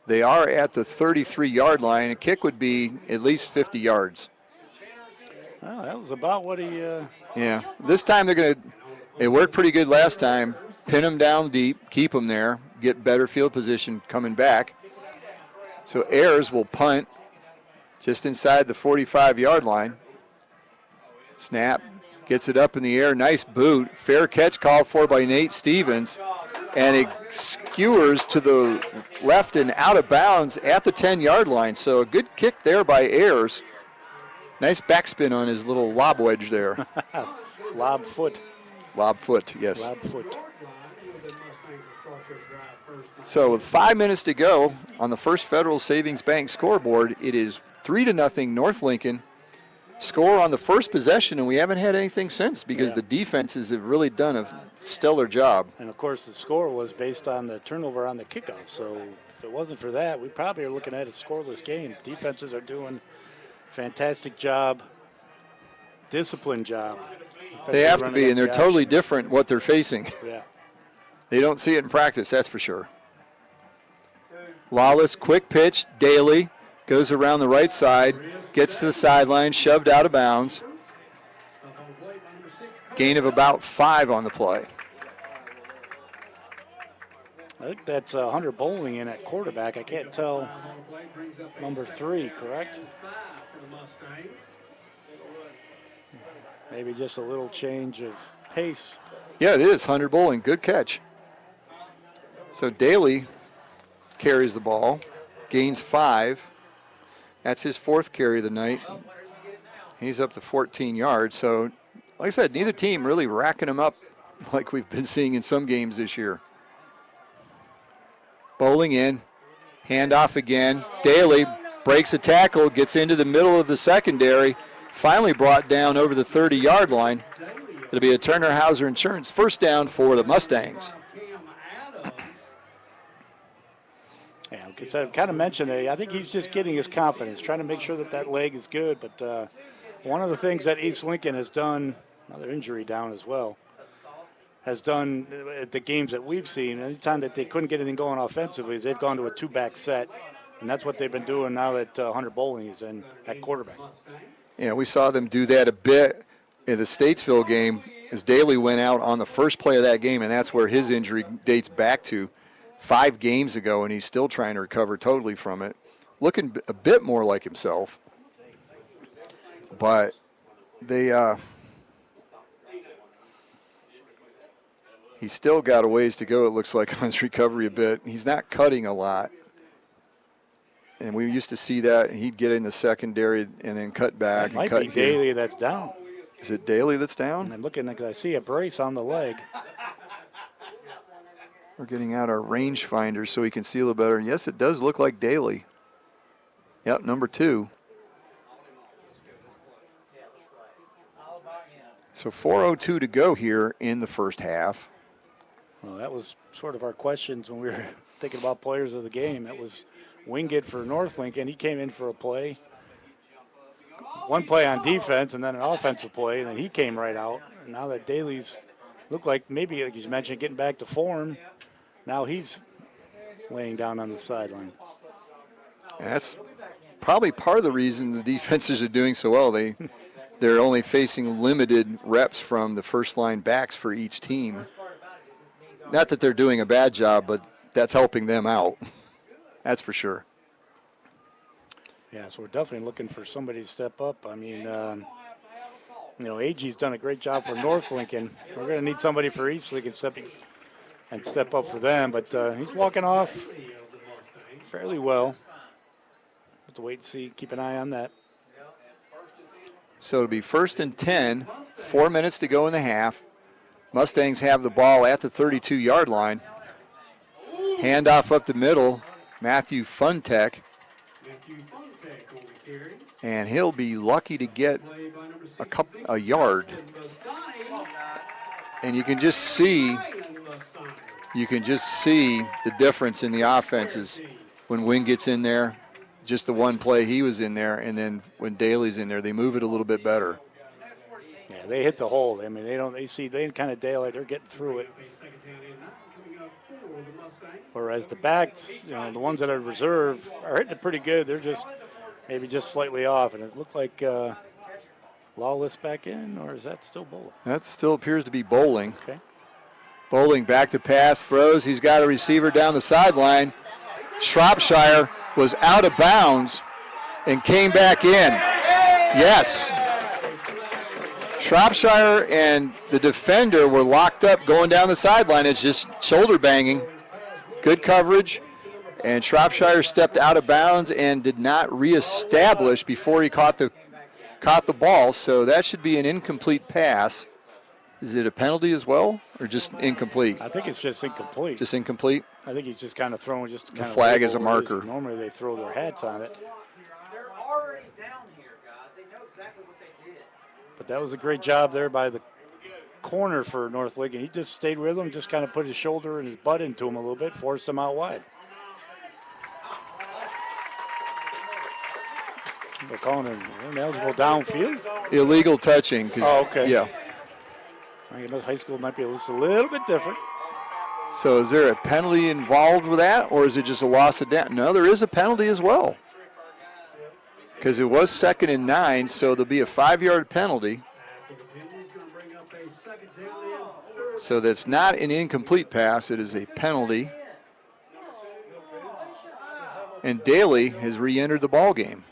They are at the 33-yard line. A kick would be at least 50 yards. Well, that was about what he... Yeah. This time they're going to... It worked pretty good last time. Pin them down deep, keep them there, get better field position coming back. So Ayers will punt just inside the 45-yard line. Snap. Gets it up in the air. Nice boot. Fair catch called for by Nate Stevens. And it skewers to the left and out of bounds at the 10-yard line. So a good kick there by Ayers. Nice backspin on his little lob wedge there. Lob foot. Lob foot, yes. Lob foot. So with 5 minutes to go on the First Federal Savings Bank scoreboard, it is 3-0 North Lincoln. Score on the first possession, and we haven't had anything since because the defenses have really done a stellar job. And, of course, the score was based on the turnover on the kickoff. So if it wasn't for that, we probably are looking at a scoreless game. Defenses are doing a fantastic job, disciplined job. They have to be, and they're totally different what they're facing. Yeah. They don't see it in practice, that's for sure. Lawless, quick pitch, Daly goes around the right side, gets to the sideline, shoved out of bounds. Gain of about 5 on the play. I think that's Hunter Bowling in at quarterback. I can't tell number 3, correct? Maybe just a little change of pace. Yeah, it is. Hunter Bowling, good catch. So Daly carries the ball, gains 5. That's his 4th carry of the night. He's up to 14 yards. So, like I said, neither team really racking him up like we've been seeing in some games this year. Bowling in, handoff again. Daly breaks a tackle, gets into the middle of the secondary, finally brought down over the 30-yard line. It'll be a Turner Hauser Insurance first down for the Mustangs. Yeah, because I kind of mentioned that I think he's just getting his confidence, trying to make sure that that leg is good. But one of the things that East Lincoln has done, another injury down as well, has done at the games that we've seen, anytime that they couldn't get anything going offensively, is they've gone to a 2-back set. And that's what they've been doing now that Hunter Bowling is in at quarterback. Yeah, we saw them do that a bit in the Statesville game as Daly went out on the first play of that game, and that's where his injury dates back to 5 games ago, and he's still trying to recover totally from it. Looking a bit more like himself. But they he's still got a ways to go, it looks like, on his recovery a bit. He's not cutting a lot. And we used to see that. He'd get in the secondary and then cut back. It might be Daly that's down. Is it Daly that's down? I'm looking, I see a brace on the leg. We're getting out our range finder so we can see a little better. Yes, it does look like Daly. Yep, number 2. So 4:02 to go here in the first half. Well, that was sort of our questions when we were thinking about players of the game. That was Wingate for North Lincoln. He came in for a play. One play on defense and then an offensive play, and then he came right out. And now that Daly's looked like maybe, like you mentioned, getting back to form, now he's laying down on the sideline. And that's probably part of the reason the defenses are doing so well. They're only facing limited reps from the first line backs for each team. Not that they're doing a bad job, but that's helping them out. That's for sure. Yeah, so we're definitely looking for somebody to step up. I mean, AG's done a great job for North Lincoln. We're going to need somebody for East Lincoln step up for them, but he's walking off fairly well. Have to wait and see, keep an eye on that. So it'll be 1st and 10, 4 minutes to go in the half. Mustangs have the ball at the 32-yard line. Handoff up the middle, Matthew Funtek. And he'll be lucky to get a yard. And you can just see the difference in the offenses when Wing gets in there. Just the one play he was in there, and then when Daly's in there, they move it a little bit better. Yeah, they hit the hole. I mean, they kind of daylight. They're getting through it. Whereas the backs, the ones that are reserve are hitting it pretty good. They're just maybe just slightly off, and it looked like Lawless back in, or is that still Bowling? That still appears to be Bowling. Okay. Bowling back to pass, throws. He's got a receiver down the sideline. Shropshire was out of bounds and came back in. Yes. Shropshire and the defender were locked up going down the sideline. It's just shoulder banging. Good coverage. And Shropshire stepped out of bounds and did not reestablish before he caught the ball. So that should be an incomplete pass. Is it a penalty as well, or just incomplete? I think it's just incomplete. Just incomplete? I think he's just kind of throwing just kind the of flag as a marker. Normally they throw their hats on it. They're already down here, guys. They know exactly what they did. But that was a great job there by the corner for North Lincoln. He just stayed with him, just kind of put his shoulder and his butt into him a little bit, forced him out wide. They're calling it ineligible downfield. Illegal touching. Oh, okay. Yeah. I guess high school might be just a little bit different. So is there a penalty involved with that, or is it just a loss of down? No, there is a penalty as well. Because it was 2nd and 9, so there'll be a 5-yard penalty. So that's not an incomplete pass, it is a penalty. And Daly has re-entered the ball game.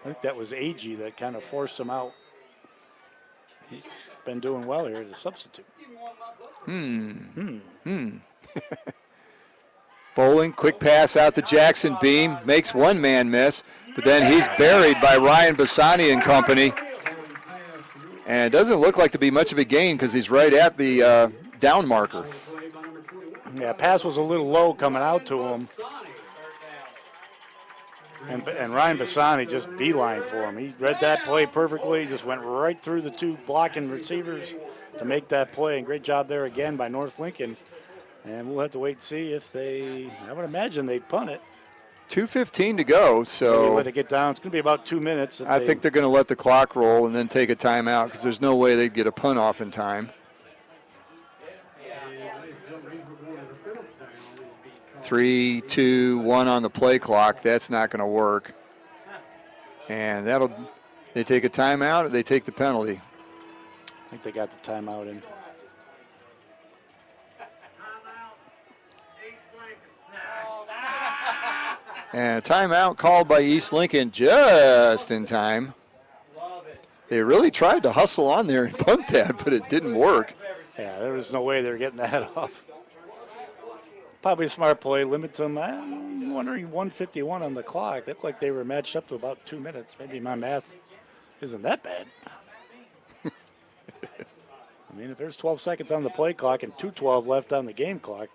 I think that was Agee that kind of forced him out. He's been doing well here as a substitute. Bowling, quick pass out to Jackson Beam, makes one man miss, but then he's buried by Ryan Bassani and company. And it doesn't look like to be much of a gain because he's right at the down marker. Yeah, pass was a little low coming out to him. And Ryan Bassani just beeline for him. He read that play perfectly, just went right through the two blocking receivers to make that play. And great job there again by North Lincoln. And we'll have to wait and see if I would imagine they punt it. 2:15 to go, so. Maybe let it get down. It's going to be about 2 minutes. I think they're going to let the clock roll and then take a timeout because there's no way they'd get a punt off in time. 3, 2, 1 on the play clock. That's not going to work. And they take a timeout or they take the penalty. I think they got the timeout in. And a timeout called by East Lincoln just in time. They really tried to hustle on there and punt that, but it didn't work. Yeah, there was no way they were getting that off. Probably a smart play, limit them. I'm wondering 151 on the clock. They looked like they were matched up to about 2 minutes. Maybe my math isn't that bad. I mean, if there's 12 seconds on the play clock and 2:12 left on the game clock.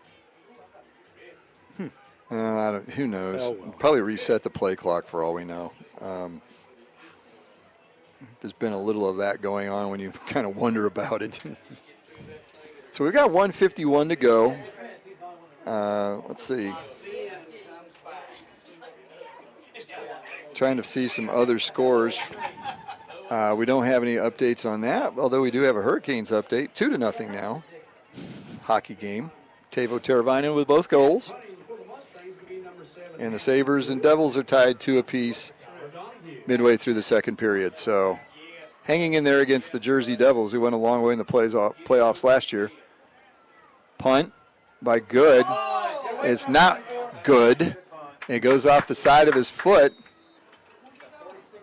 Who knows? Oh, well. Probably reset the play clock for all we know. There's been a little of that going on when you kind of wonder about it. So we've got 1:51 to go. Let's see. Trying to see some other scores. We don't have any updates on that, although we do have a Hurricanes update. 2-0 now. Hockey game. Tavo Teravainen with both goals. And the Sabres and Devils are tied 2 apiece midway through the second period. So hanging in there against the Jersey Devils, who went a long way in the playoffs last year. Punt by Good. It's not good. It goes off the side of his foot.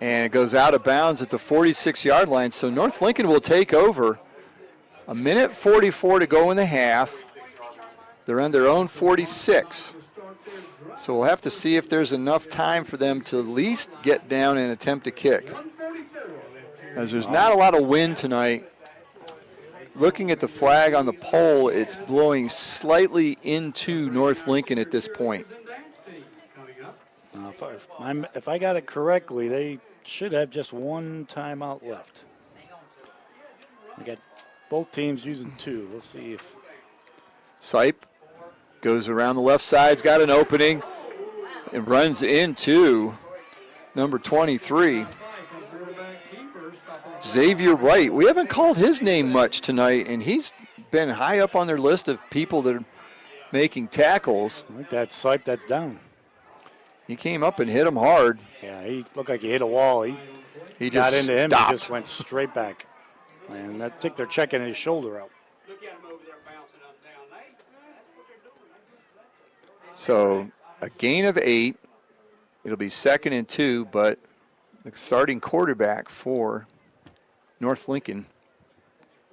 And it goes out of bounds at the 46-yard line. So North Lincoln will take over. 1:44 to go in the half. They're on their own 46. So we'll have to see if there's enough time for them to at least get down and attempt a kick. As there's not a lot of wind tonight. Looking at the flag on the pole, it's blowing slightly into North Lincoln at this point. If I got it correctly, they should have just one timeout left. We got both teams using 2. Let's see if. Sipe goes around the left side's got an opening and runs into number 23. Xavier Wright. We haven't called his name much tonight, and he's been high up on their list of people that are making tackles. I think that's Sipe that's down. He came up and hit him hard. Yeah, he looked like he hit a wall. He just got into him stopped. and just went straight back. And I think they're checking his shoulder out. So a gain of 8. It'll be 2nd and 2, but the starting quarterback for North Lincoln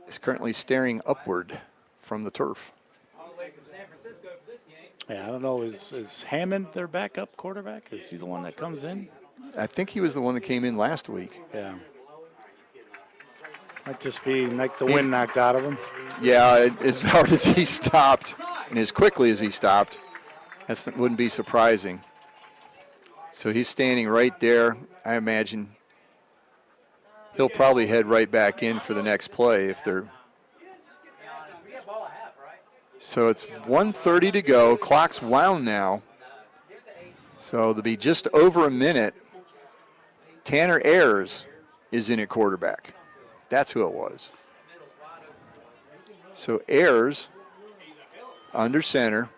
is currently staring upward from the turf. Yeah, I don't know. Is Hammond their backup quarterback? Is he the one that comes in? I think he was the one that came in last week. Yeah. Might just be like the wind knocked out of him. Yeah, as hard as he stopped and as quickly as he stopped, that wouldn't be surprising. So he's standing right there. I imagine he'll probably head right back in for the next play if they're. So it's 1:30 to go. Clock's wound now. So there'll be just over a minute. Tanner Ayers is in at quarterback. That's who it was. So Ayers under center.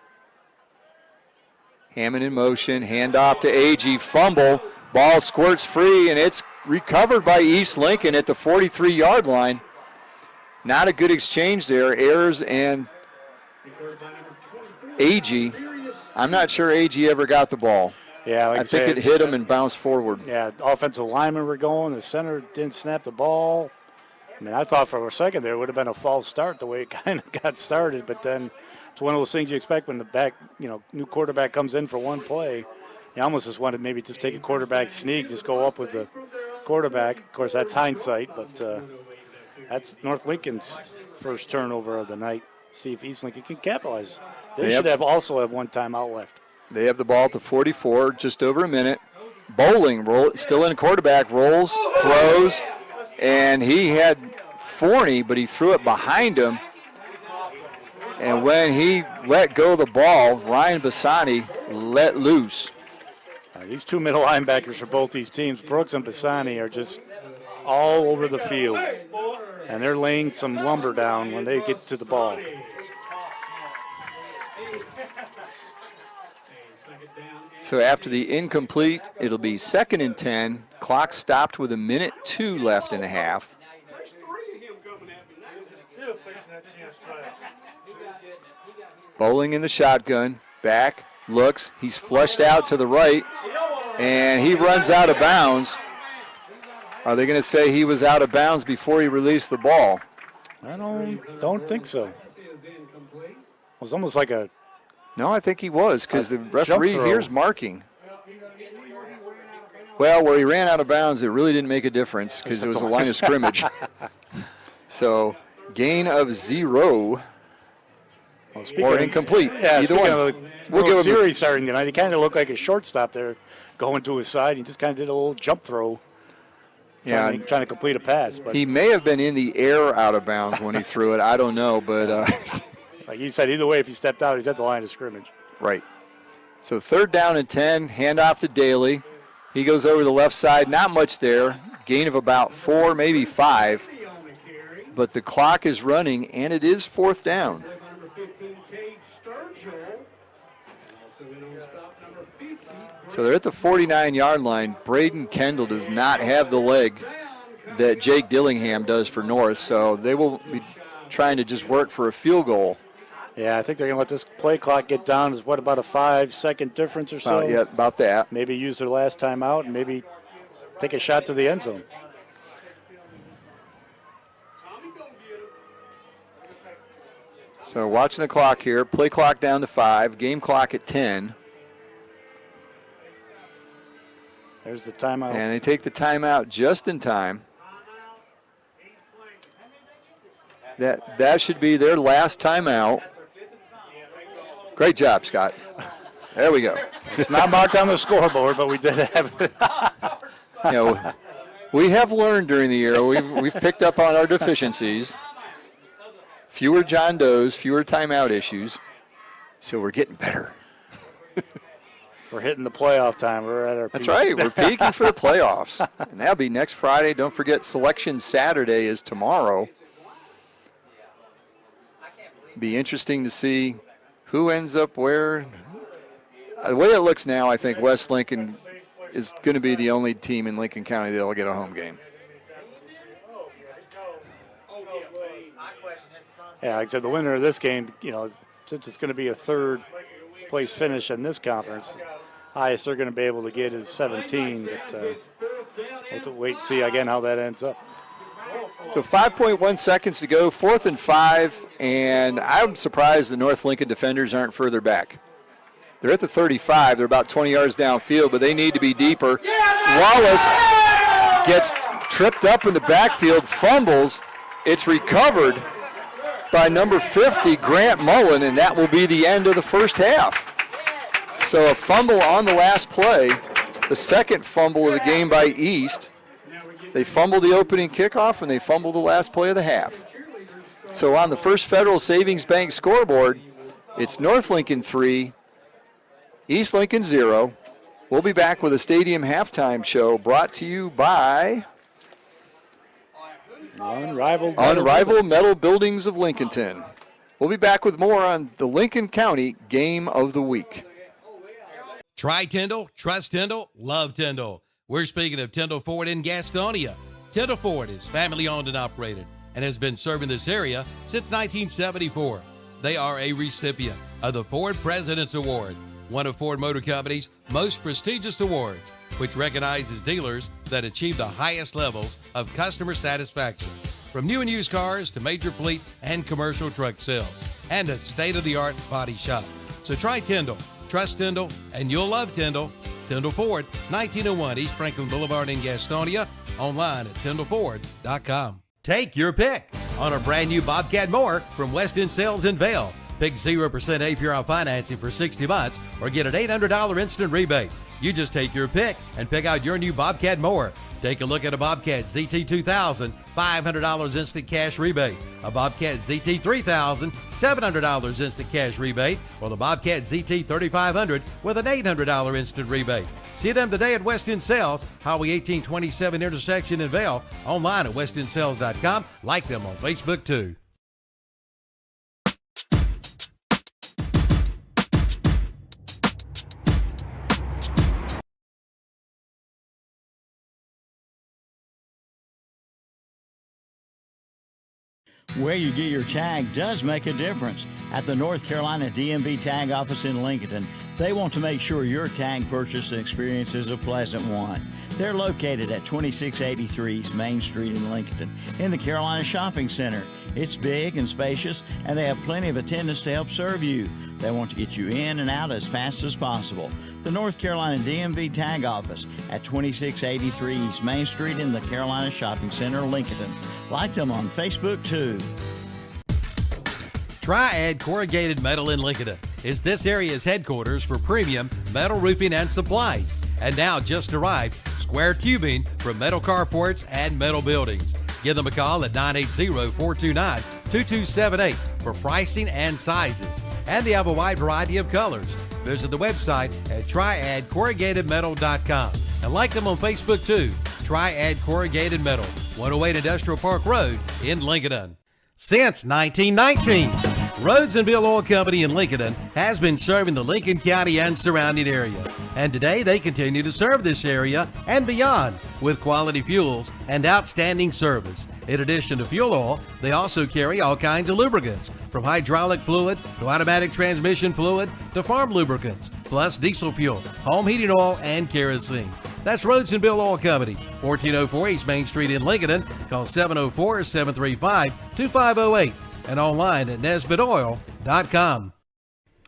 Hammond in motion. Handoff to AG. Fumble. Ball squirts free, and it's recovered by East Lincoln at the 43-yard line. Not a good exchange there. Ayers and AG. I'm not sure AG ever got the ball. Yeah, like I think it hit him and bounced forward. Yeah, offensive linemen were going. The center didn't snap the ball. I mean, I thought for a second there it would have been a false start the way it kind of got started, but then it's one of those things you expect when the new quarterback comes in for one play. You almost just wanted maybe just take a quarterback sneak, just go up with the quarterback. Of course, that's hindsight, but that's North Lincoln's first turnover of the night. See if East Lincoln can capitalize. They should have also have one timeout left. They have the ball at the 44, just over a minute. Bowling, still in quarterback, rolls, throws, and he had Forney, but he threw it behind him. And when he let go of the ball, Ryan Bassani let loose. These two middle linebackers for both these teams, Brooks and Bassani, are just all over the field. And they're laying some lumber down when they get to the ball. So after the incomplete, it'll be 2nd and 10. Clock stopped with 1:02 left in the half. Bowling in the shotgun, back, looks, he's flushed out to the right, and he runs out of bounds. Are they going to say he was out of bounds before he released the ball? I don't think so. It was almost like a... No, I think he was, because the referee here's marking. Well, where he ran out of bounds, it really didn't make a difference because it was a line of scrimmage. So, gain of 0 or incomplete. Yeah, either one. We'll give him series starting tonight. He kind of looked like a shortstop there going to his side. He just kind of did a little jump throw. Trying to complete a pass. But he may have been in the air out of bounds when he threw it. I don't know, but... like you said, either way, if he stepped out, he's at the line of scrimmage. Right. So 3rd down and 10, handoff to Daly. He goes over the left side, not much there. Gain of about 4, maybe 5. But the clock is running, and it is 4th down. So they're at the 49-yard line. Braden Kendall does not have the leg that Jake Dillingham does for North, so they will be trying to just work for a field goal. Yeah, I think they're going to let this play clock get down. Is what, about a 5-second difference or so? Yeah, about that. Maybe use their last time out and maybe take a shot to the end zone. So watching the clock here, play clock down to 5, game clock at 10. There's the timeout. And they take the timeout just in time. That should be their last timeout. Great job, Scott. There we go. It's not marked on the scoreboard, but we did have it. We have learned during the year. We've picked up on our deficiencies. Fewer John Does, fewer timeout issues. So we're getting better. We're hitting the playoff time. We're at our That's peak. right. We're peaking for the playoffs. And that'll be next Friday. Don't forget Selection Saturday is tomorrow. Be interesting to see who ends up where. The way it looks now, I think West Lincoln is going to be the only team in Lincoln County that will get a home game. Yeah, like I said, the winner of this game, since it's going to be a third place finish in this conference, highest they're going to be able to get is 17. But we'll have to wait and see again how that ends up. So 5.1 seconds to go, 4th and 5, and I'm surprised the North Lincoln defenders aren't further back. They're at the 35. They're about 20 yards downfield, but they need to be deeper. Wallace gets tripped up in the backfield, fumbles. It's recovered by number 50, Grant Mullen, and that will be the end of the first half. So a fumble on the last play, the second fumble of the game by East. They fumbled the opening kickoff, and they fumbled the last play of the half. So on the First Federal Savings Bank scoreboard, it's North Lincoln 3, East Lincoln 0. We'll be back with a stadium halftime show brought to you by Unrivaled Metal Buildings of Lincolnton. We'll be back with more on the Lincoln County Game of the Week. Try Tyndall, trust Tyndall, love Tyndall. We're speaking of Tyndall Ford in Gastonia. Tyndall Ford is family owned and operated and has been serving this area since 1974. They are a recipient of the Ford President's Award, one of Ford Motor Company's most prestigious awards, which recognizes dealers that achieve the highest levels of customer satisfaction. From new and used cars to major fleet and commercial truck sales, and a state-of-the-art body shop. So try Tyndall, trust Tyndall, and you'll love Tyndall. Tyndall Ford, 1901 East Franklin Boulevard in Gastonia, online at tyndallford.com. Take your pick on a brand new Bobcat mower from West End Sales in Vail. Pick 0% APR on financing for 60 months or get an $800 instant rebate. You just take your pick and pick out your new Bobcat mower. Take a look at a Bobcat ZT2000, $500 instant cash rebate. A Bobcat ZT3000, $700 instant cash rebate. Or the Bobcat ZT3500 with an $800 instant rebate. See them today at West End Sales, Highway 1827 intersection in Vail. Online at westendsales.com. Like them on Facebook too. Where you get your tag does make a difference. At the North Carolina DMV Tag Office in Lincoln, they want to make sure your tag purchase experience is a pleasant one. They're located at 2683 East Main Street in Lincoln, in the Carolina Shopping Center. It's big and spacious, and they have plenty of attendants to help serve you. They want to get you in and out as fast as possible. The North Carolina DMV Tag Office at 2683 East Main Street in the Carolina Shopping Center, Lincoln. Like them on Facebook, too. Triad Corrugated Metal in Lincoln is this area's headquarters for premium metal roofing and supplies. And now just arrived, square tubing for metal carports and metal buildings. Give them a call at 980-429-2278 for pricing and sizes. And they have a wide variety of colors. Visit the website at triadcorrugatedmetal.com. And like them on Facebook too, Triad Corrugated Metal, 108 Industrial Park Road in Lincoln. Since 1919, Rhodes and Bill Oil Company in Lincoln has been serving the Lincoln County and surrounding area. And today they continue to serve this area and beyond with quality fuels and outstanding service. In addition to fuel oil, they also carry all kinds of lubricants, from hydraulic fluid to automatic transmission fluid to farm lubricants, plus diesel fuel, home heating oil, and kerosene. That's Rhodes and Bill Oil Company, 1404 East Main Street in Lincoln. Call 704-735-2508 and online at nesbitoil.com.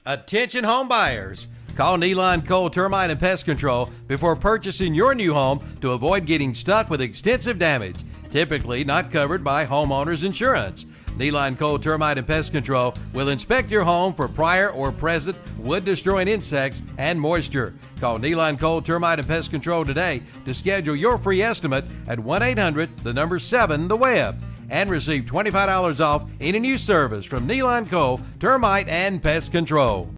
Attention home buyers. Call Neeline Cole Termite and Pest Control before purchasing your new home to avoid getting stuck with extensive damage, typically not covered by homeowners insurance. Neeline Cole Termite and Pest Control will inspect your home for prior or present wood-destroying insects and moisture. Call Neeline Cole Termite and Pest Control today to schedule your free estimate at 1-800-7-THE-WEB and receive $25 off any new service from Neeline Cole Termite and Pest Control.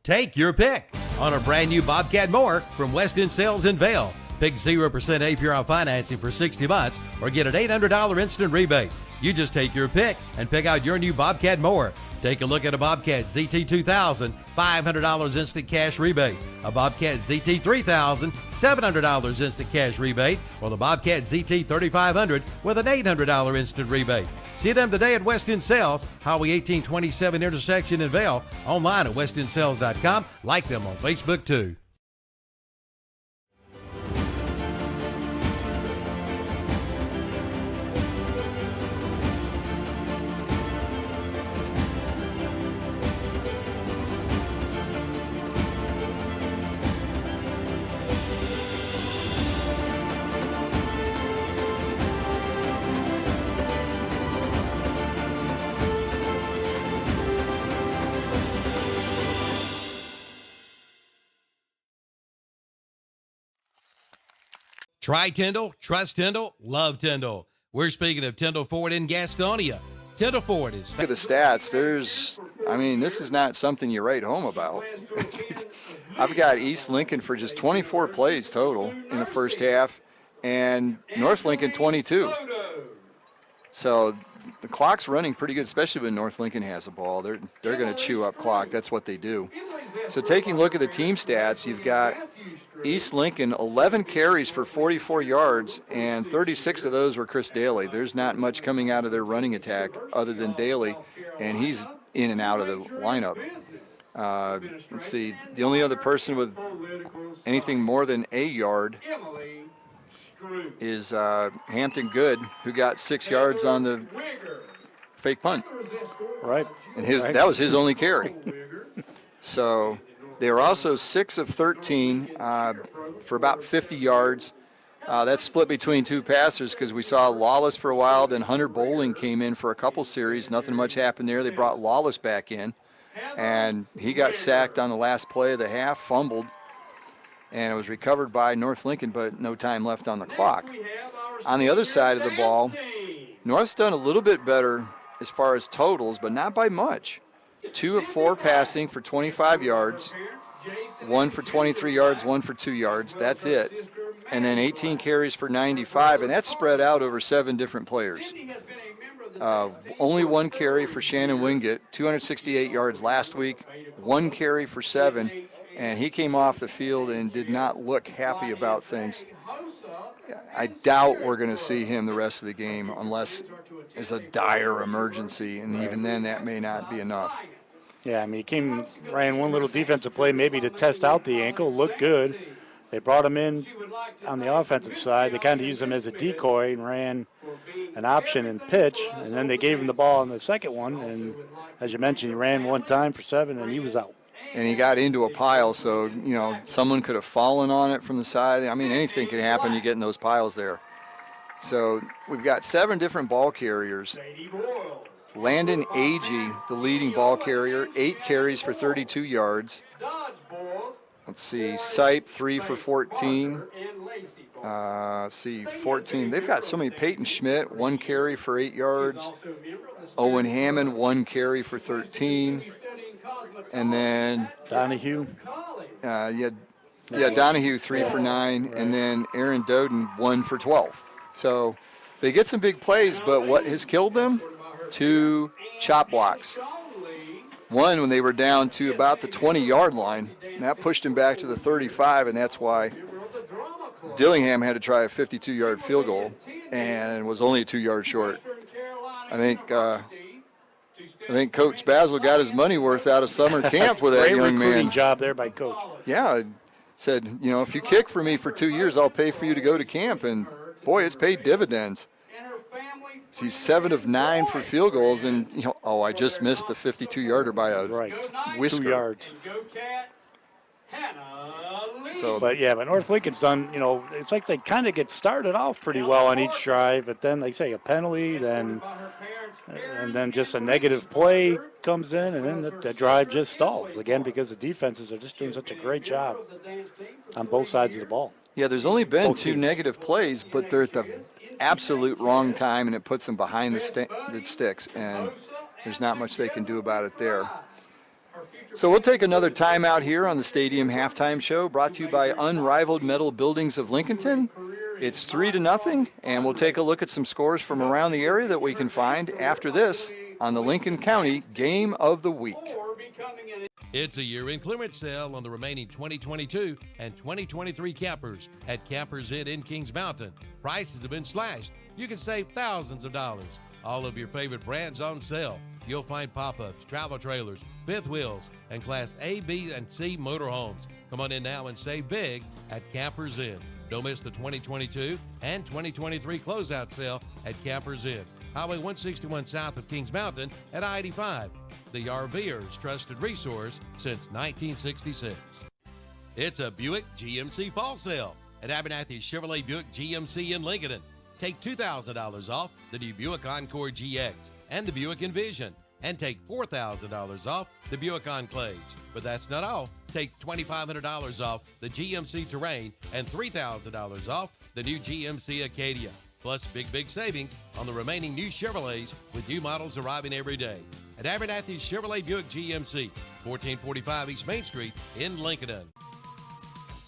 Take your pick on a brand new Bobcat mower from West End Sales in Vail. Pick 0% APR financing for 60 months or get an $800 instant rebate. You just take your pick and pick out your new Bobcat mower. Take a look at a Bobcat ZT2000, $500 instant cash rebate. A Bobcat ZT3000, $700 instant cash rebate. Or the Bobcat ZT3500 with an $800 instant rebate. See them today at West End Sales, Highway 1827 intersection in Vail. Online at westendSales.com. Like them on Facebook too. Try Tyndall, trust Tyndall, love Tyndall. We're speaking of Tyndall Ford in Gastonia. Tyndall Ford is... Look at the stats. This is not something you write home about. I've got East Lincoln for just 24 plays total in the first half, and North Lincoln 22. So the clock's running pretty good, especially when North Lincoln has a ball. They're going to chew up clock. That's what they do. So taking a look at the team stats, you've got East Lincoln 11 carries for 44 yards, and 36 of those were Chris Daly. There's not much coming out of their running attack other than Daly, and he's in and out of the lineup. Let's see, the only other person with anything more than a yard is Hampton Good, who got 6 yards on the fake punt. Right. And that was his only carry. So they were also 6 of 13 for about 50 yards. That's split between two passers because we saw Lawless for a while, then Hunter Bowling came in for a couple series. Nothing much happened there. They brought Lawless back in, and he got sacked on the last play of the half, fumbled, and it was recovered by North Lincoln, but no time left on the clock. On the other side of the ball, North's done a little bit better as far as totals, but not by much. 2 of 4 passing for 25 yards, 1 for 23 yards, 1 for 2 yards. That's it. And then 18 carries for 95, and that's spread out over 7 different players. Only 1 carry for Shannon Wingate, 268 yards last week, 1 carry for 7, and he came off the field and did not look happy about things. I doubt we're going to see him the rest of the game unless there's a dire emergency, and even then that may not be enough. Yeah, I mean, he ran one little defensive play maybe to test out the ankle, looked good. They brought him in on the offensive side. They kind of used him as a decoy and ran an option and pitch, and then they gave him the ball in the second one, and as you mentioned, he ran one time for 7, and he was out. And he got into a pile, so, someone could have fallen on it from the side. I mean, anything could happen. You get in those piles there. So we've got 7 different ball carriers. Landon Agee, the leading ball carrier, 8 carries for 32 yards. Let's see, Sipe, 3 for 14. 14. They've got so many. Peyton Schmidt, 1 carry for 8 yards. Owen Hammond, 1 carry for 13. And then Donahue. Donahue, 3 for 9. And then Aaron Doden, 1 for 12. So they get some big plays, but what has killed them? 2 chop blocks. One when they were down to about the 20-yard line. And that pushed him back to the 35, and that's why Dillingham had to try a 52-yard field goal and was only 2 yards short. I think Coach Basil got his money worth out of summer camp with that young man. Great recruiting job there by Coach. Yeah, said, if you kick for me for 2 years, I'll pay for you to go to camp. And, boy, it's paid dividends. He's 7 of 9 for field goals, and, I just missed a 52-yarder by a whisker. 2 yards. But North Lincoln's done, it's like they kind of get started off pretty well on each drive, but then they say a penalty, and then just a negative play comes in, and then the drive just stalls, again, because the defenses are just doing such a great job on both sides of the ball. Yeah, there's only been 2 negative plays, but they're at the absolute wrong time, and it puts them behind the sticks, and there's not much they can do about it there. So we'll take another time out here on the Stadium Halftime Show, brought to you by Unrivaled Metal Buildings of Lincolnton. It's 3-0, and we'll take a look at some scores from around the area that we can find after this on the Lincoln County Game of the Week. It's a year-end clearance sale on the remaining 2022 and 2023 campers at Campers Inn in Kings Mountain. Prices have been slashed. You can save thousands of dollars. All of your favorite brands on sale. You'll find pop-ups, travel trailers, fifth wheels, and Class A, B, and C motorhomes. Come on in now and save big at Campers Inn. Don't miss the 2022 and 2023 closeout sale at Campers Inn. Highway 161 south of Kings Mountain at I-85. The RVer's trusted resource since 1966. It's a Buick GMC fall sale at Abernathy Chevrolet Buick GMC in Lincoln. Take $2,000 off the new Buick Encore GX and the Buick Envision, and take $4,000 off the Buick Enclaves. But that's not all. Take $2,500 off the GMC Terrain and $3,000 off the new GMC Acadia. Plus big savings on the remaining new Chevrolets with new models arriving every day. At Abernathy Chevrolet Buick GMC, 1445 East Main Street in Lincoln.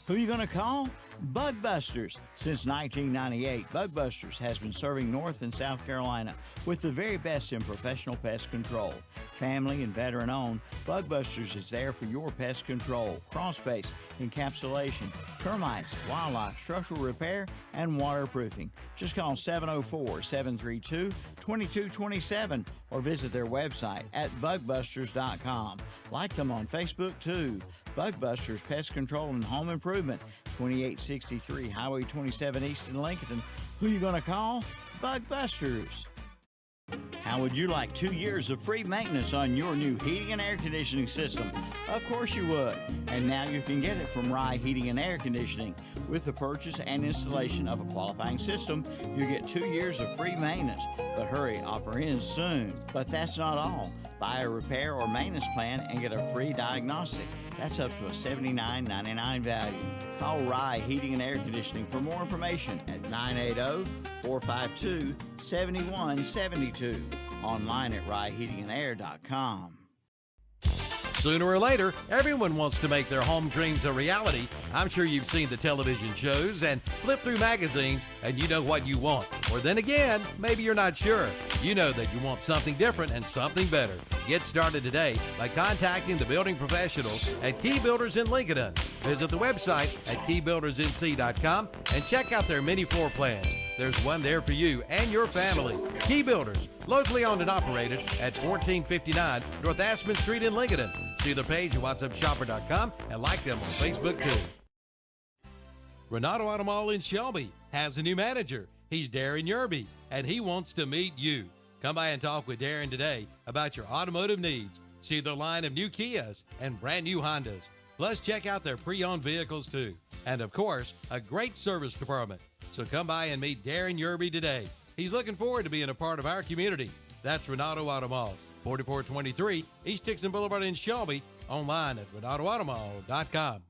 Who are you going to call? Bug Busters. Since 1998, Bug Busters has been serving North and South Carolina with the very best in professional pest control. Family and veteran owned, Bug Busters is there for your pest control, crawl space, encapsulation, termites, wildlife, structural repair, and waterproofing. Just call 704-732-2227 or visit their website at bugbusters.com. Like them on Facebook too. Bug Busters Pest Control and Home Improvement, 2863 Highway 27 East in Lincoln. Who you going to call? Bug Busters. How would you like 2 years of free maintenance on your new heating and air conditioning system? Of course you would. And now you can get it from Rye Heating and Air Conditioning. With the purchase and installation of a qualifying system, you get 2 years of free maintenance. But hurry, offer ends soon. But that's not all. Buy a repair or maintenance plan and get a free diagnostic. That's up to a $79.99 value. Call Rye Heating and Air Conditioning for more information at 980-452-7172. Online at ryeheatingandair.com. Sooner or later, everyone wants to make their home dreams a reality. I'm sure you've seen the television shows and flipped through magazines and you know what you want. Or then again, maybe you're not sure. You know that you want something different and something better. Get started today by contacting the building professionals at Key Builders in Lincoln. Visit the website at keybuildersnc.com and check out their many floor plans. There's one there for you and your family. Key Builders, locally owned and operated at 1459 North Aspen Street in Lincoln. See their page at whatsupshopper.com and like them on Facebook too. Renato Auto Mall in Shelby has a new manager. He's Darren Yerby, and he wants to meet you. Come by and talk with Darren today about your automotive needs. See their line of new Kias and brand new Hondas. Plus, check out their pre-owned vehicles too. And of course, a great service department. So come by and meet Darren Yerby today. He's looking forward to being a part of our community. That's Renato Auto Mall, 4423 East Dixon Boulevard in Shelby. Online at renatoautomall.com.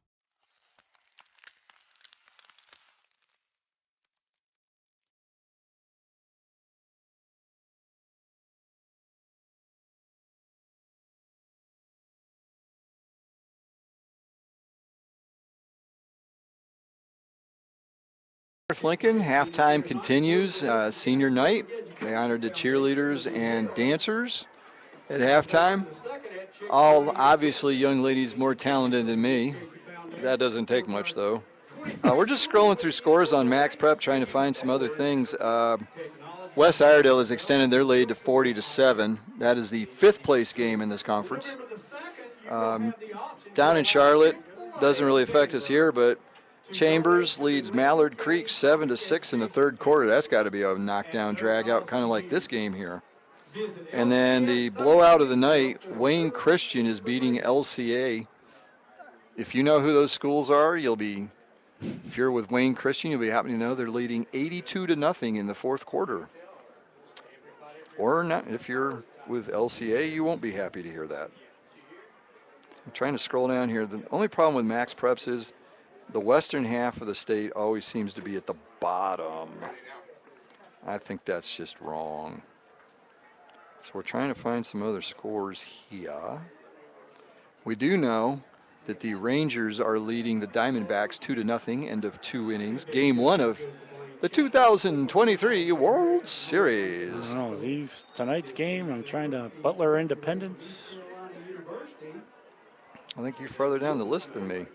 Lincoln, halftime continues. Senior night. They honored the cheerleaders and dancers at halftime. All obviously young ladies more talented than me. That doesn't take much though. We're just scrolling through scores on Max Prep trying to find some other things. West Iredale has extended their lead to 40-7. That is the 5th place game in this conference. Down in Charlotte, doesn't really affect us here, but Chambers leads Mallard Creek 7-6 in the third quarter. That's got to be a knockdown, drag out, kind of like this game here. And then the blowout of the night, Wayne Christian is beating LCA. If you know who those schools are, if you're with Wayne Christian, you'll be happy to know they're leading 82-0 in the fourth quarter. Or not, if you're with LCA, you won't be happy to hear that. I'm trying to scroll down here. The only problem with Max Preps is the western half of the state always seems to be at the bottom. I think that's just wrong. So we're trying to find some other scores here. We do know that the Rangers are leading the Diamondbacks 2-0, end of 2 innings. Game 1 of the 2023 World Series. I don't know, tonight's game, I'm trying to Butler Independence. I think you're farther down the list than me.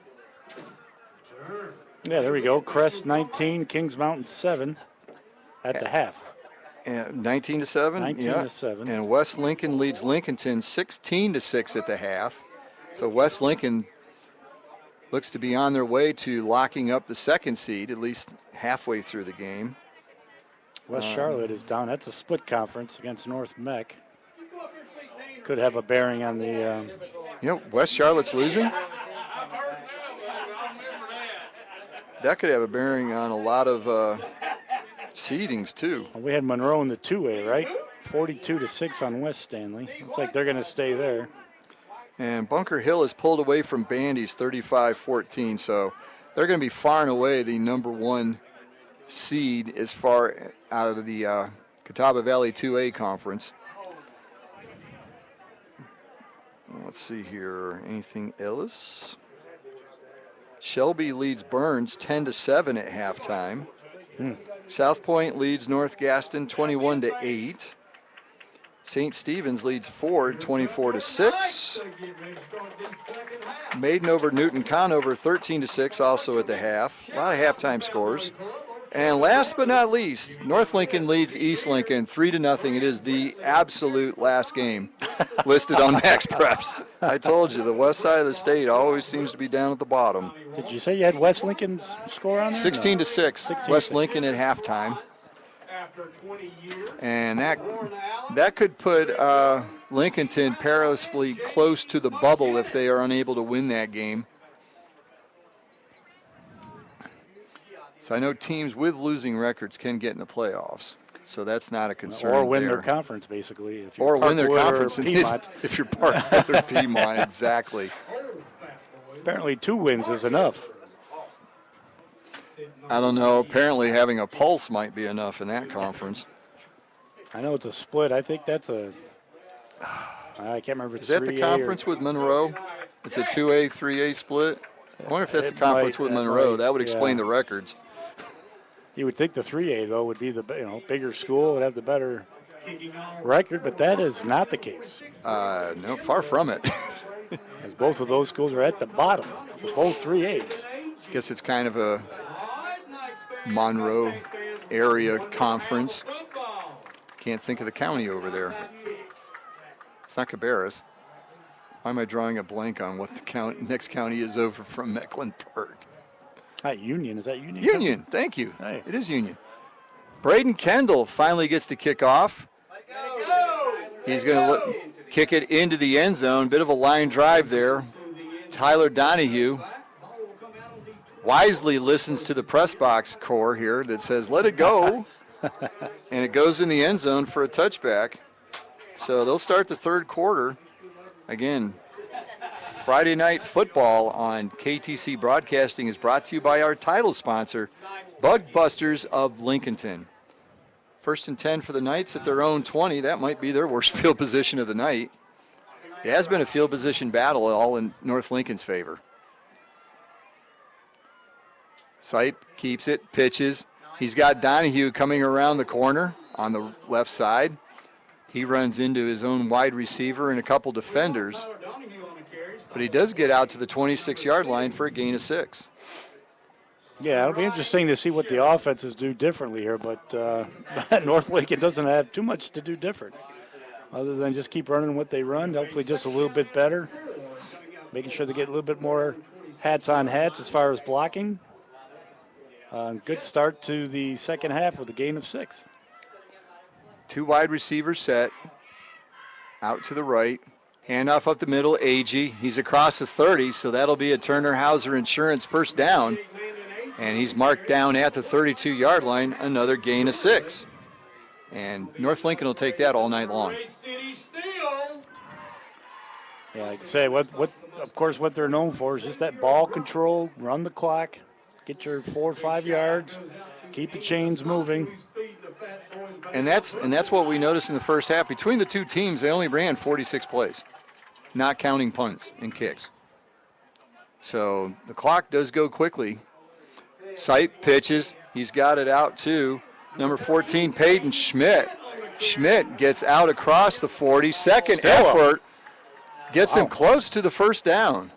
Yeah, there we go. Crest 19, Kings Mountain 7 at the half. And 19-7? 19-7. And West Lincoln leads Lincolnton 16-6 at the half. So West Lincoln looks to be on their way to locking up the second seed, at least halfway through the game. West Charlotte is down. That's a split conference against North Mech. Could have a bearing on the... West Charlotte's losing. That could have a bearing on a lot of seedings, too. We had Monroe in the 2A, right? 42-6 on West Stanley. Looks like they're going to stay there. And Bunker Hill is pulled away from Bandy's 35-14, so they're going to be far and away the number 1 seed as far out of the Catawba Valley 2A conference. Let's see here. Anything else? Shelby leads Burns 10-7 at halftime. South Point leads North Gaston 21-8. St. Stephen's leads Ford 24-6. Maiden over Newton Conover 13-6, also at the half. A lot of halftime scores. And last but not least, North Lincoln leads East Lincoln 3-0. It is the absolute last game listed on Max Preps. I told you, the west side of the state always seems to be down at the bottom. Did you say you had West Lincoln's score on there? 16-6, West Lincoln at halftime. And that could put Lincolnton perilously close to the bubble if they are unable to win that game. So I know teams with losing records can get in the playoffs, so that's not a concern. Or win there. their conference, basically. If or win their conference. If you're Parkwood or Piedmont, exactly. Apparently 2 wins is enough. I don't know. Apparently having a pulse might be enough in that conference. I know it's a split. I think that's a... I can't remember if it's 3A. Is that the conference with Monroe? It's a 2A, 3A split? I wonder if that's the conference with Monroe. That would explain the records. You would think the 3A, though, would be the bigger school, would have the better record, but that is not the case. No, far from it. As both of those schools are at the bottom, both 3As. I guess it's kind of a Monroe area conference. Can't think of the county over there. It's not Cabarrus. Why am I drawing a blank on what the next county is over from Mecklenburg? Union. Is that Union? Union. Thank you. Hey. It is Union. Braden Kendall finally gets to kick off. He's going to kick it into the end zone. Bit of a line drive there. Tyler Donahue wisely listens to the press box corps here that says, let it go. And it goes in the end zone for a touchback. So they'll start the third quarter. Again, Friday Night Football on KTC Broadcasting is brought to you by our title sponsor, Bug Busters of Lincolnton. 1st and 10 for the Knights at their own 20. That might be their worst field position of the night. It has been a field position battle, all in North Lincoln's favor. Sipe keeps it, pitches. He's got Donahue coming around the corner on the left side. He runs into his own wide receiver and a couple defenders. But he does get out to the 26-yard line for a gain of 6. Yeah, it'll be interesting to see what the offenses do differently here, but North Lincoln doesn't have too much to do different other than just keep running what they run, hopefully just a little bit better, making sure they get a little bit more hats on hats as far as blocking. Good start to the second half with a gain of 6. 2 wide receivers set, out to the right. Handoff up the middle, Agee. He's across the 30, so that'll be a Turner Hauser Insurance first down. And he's marked down at the 32-yard line, another gain of 6. And North Lincoln will take that all night long. Yeah, like I say, of course what they're known for is just that ball control, run the clock, get your 4 or 5 yards, keep the chains moving. And that's what we noticed in the first half. Between the two teams, they only ran 46 plays. not counting punts and kicks. So the clock does go quickly. Sipe pitches. He's got it out to number 14, Peyton Schmidt. Schmidt gets out across the 40. Second effort gets him close to the first down.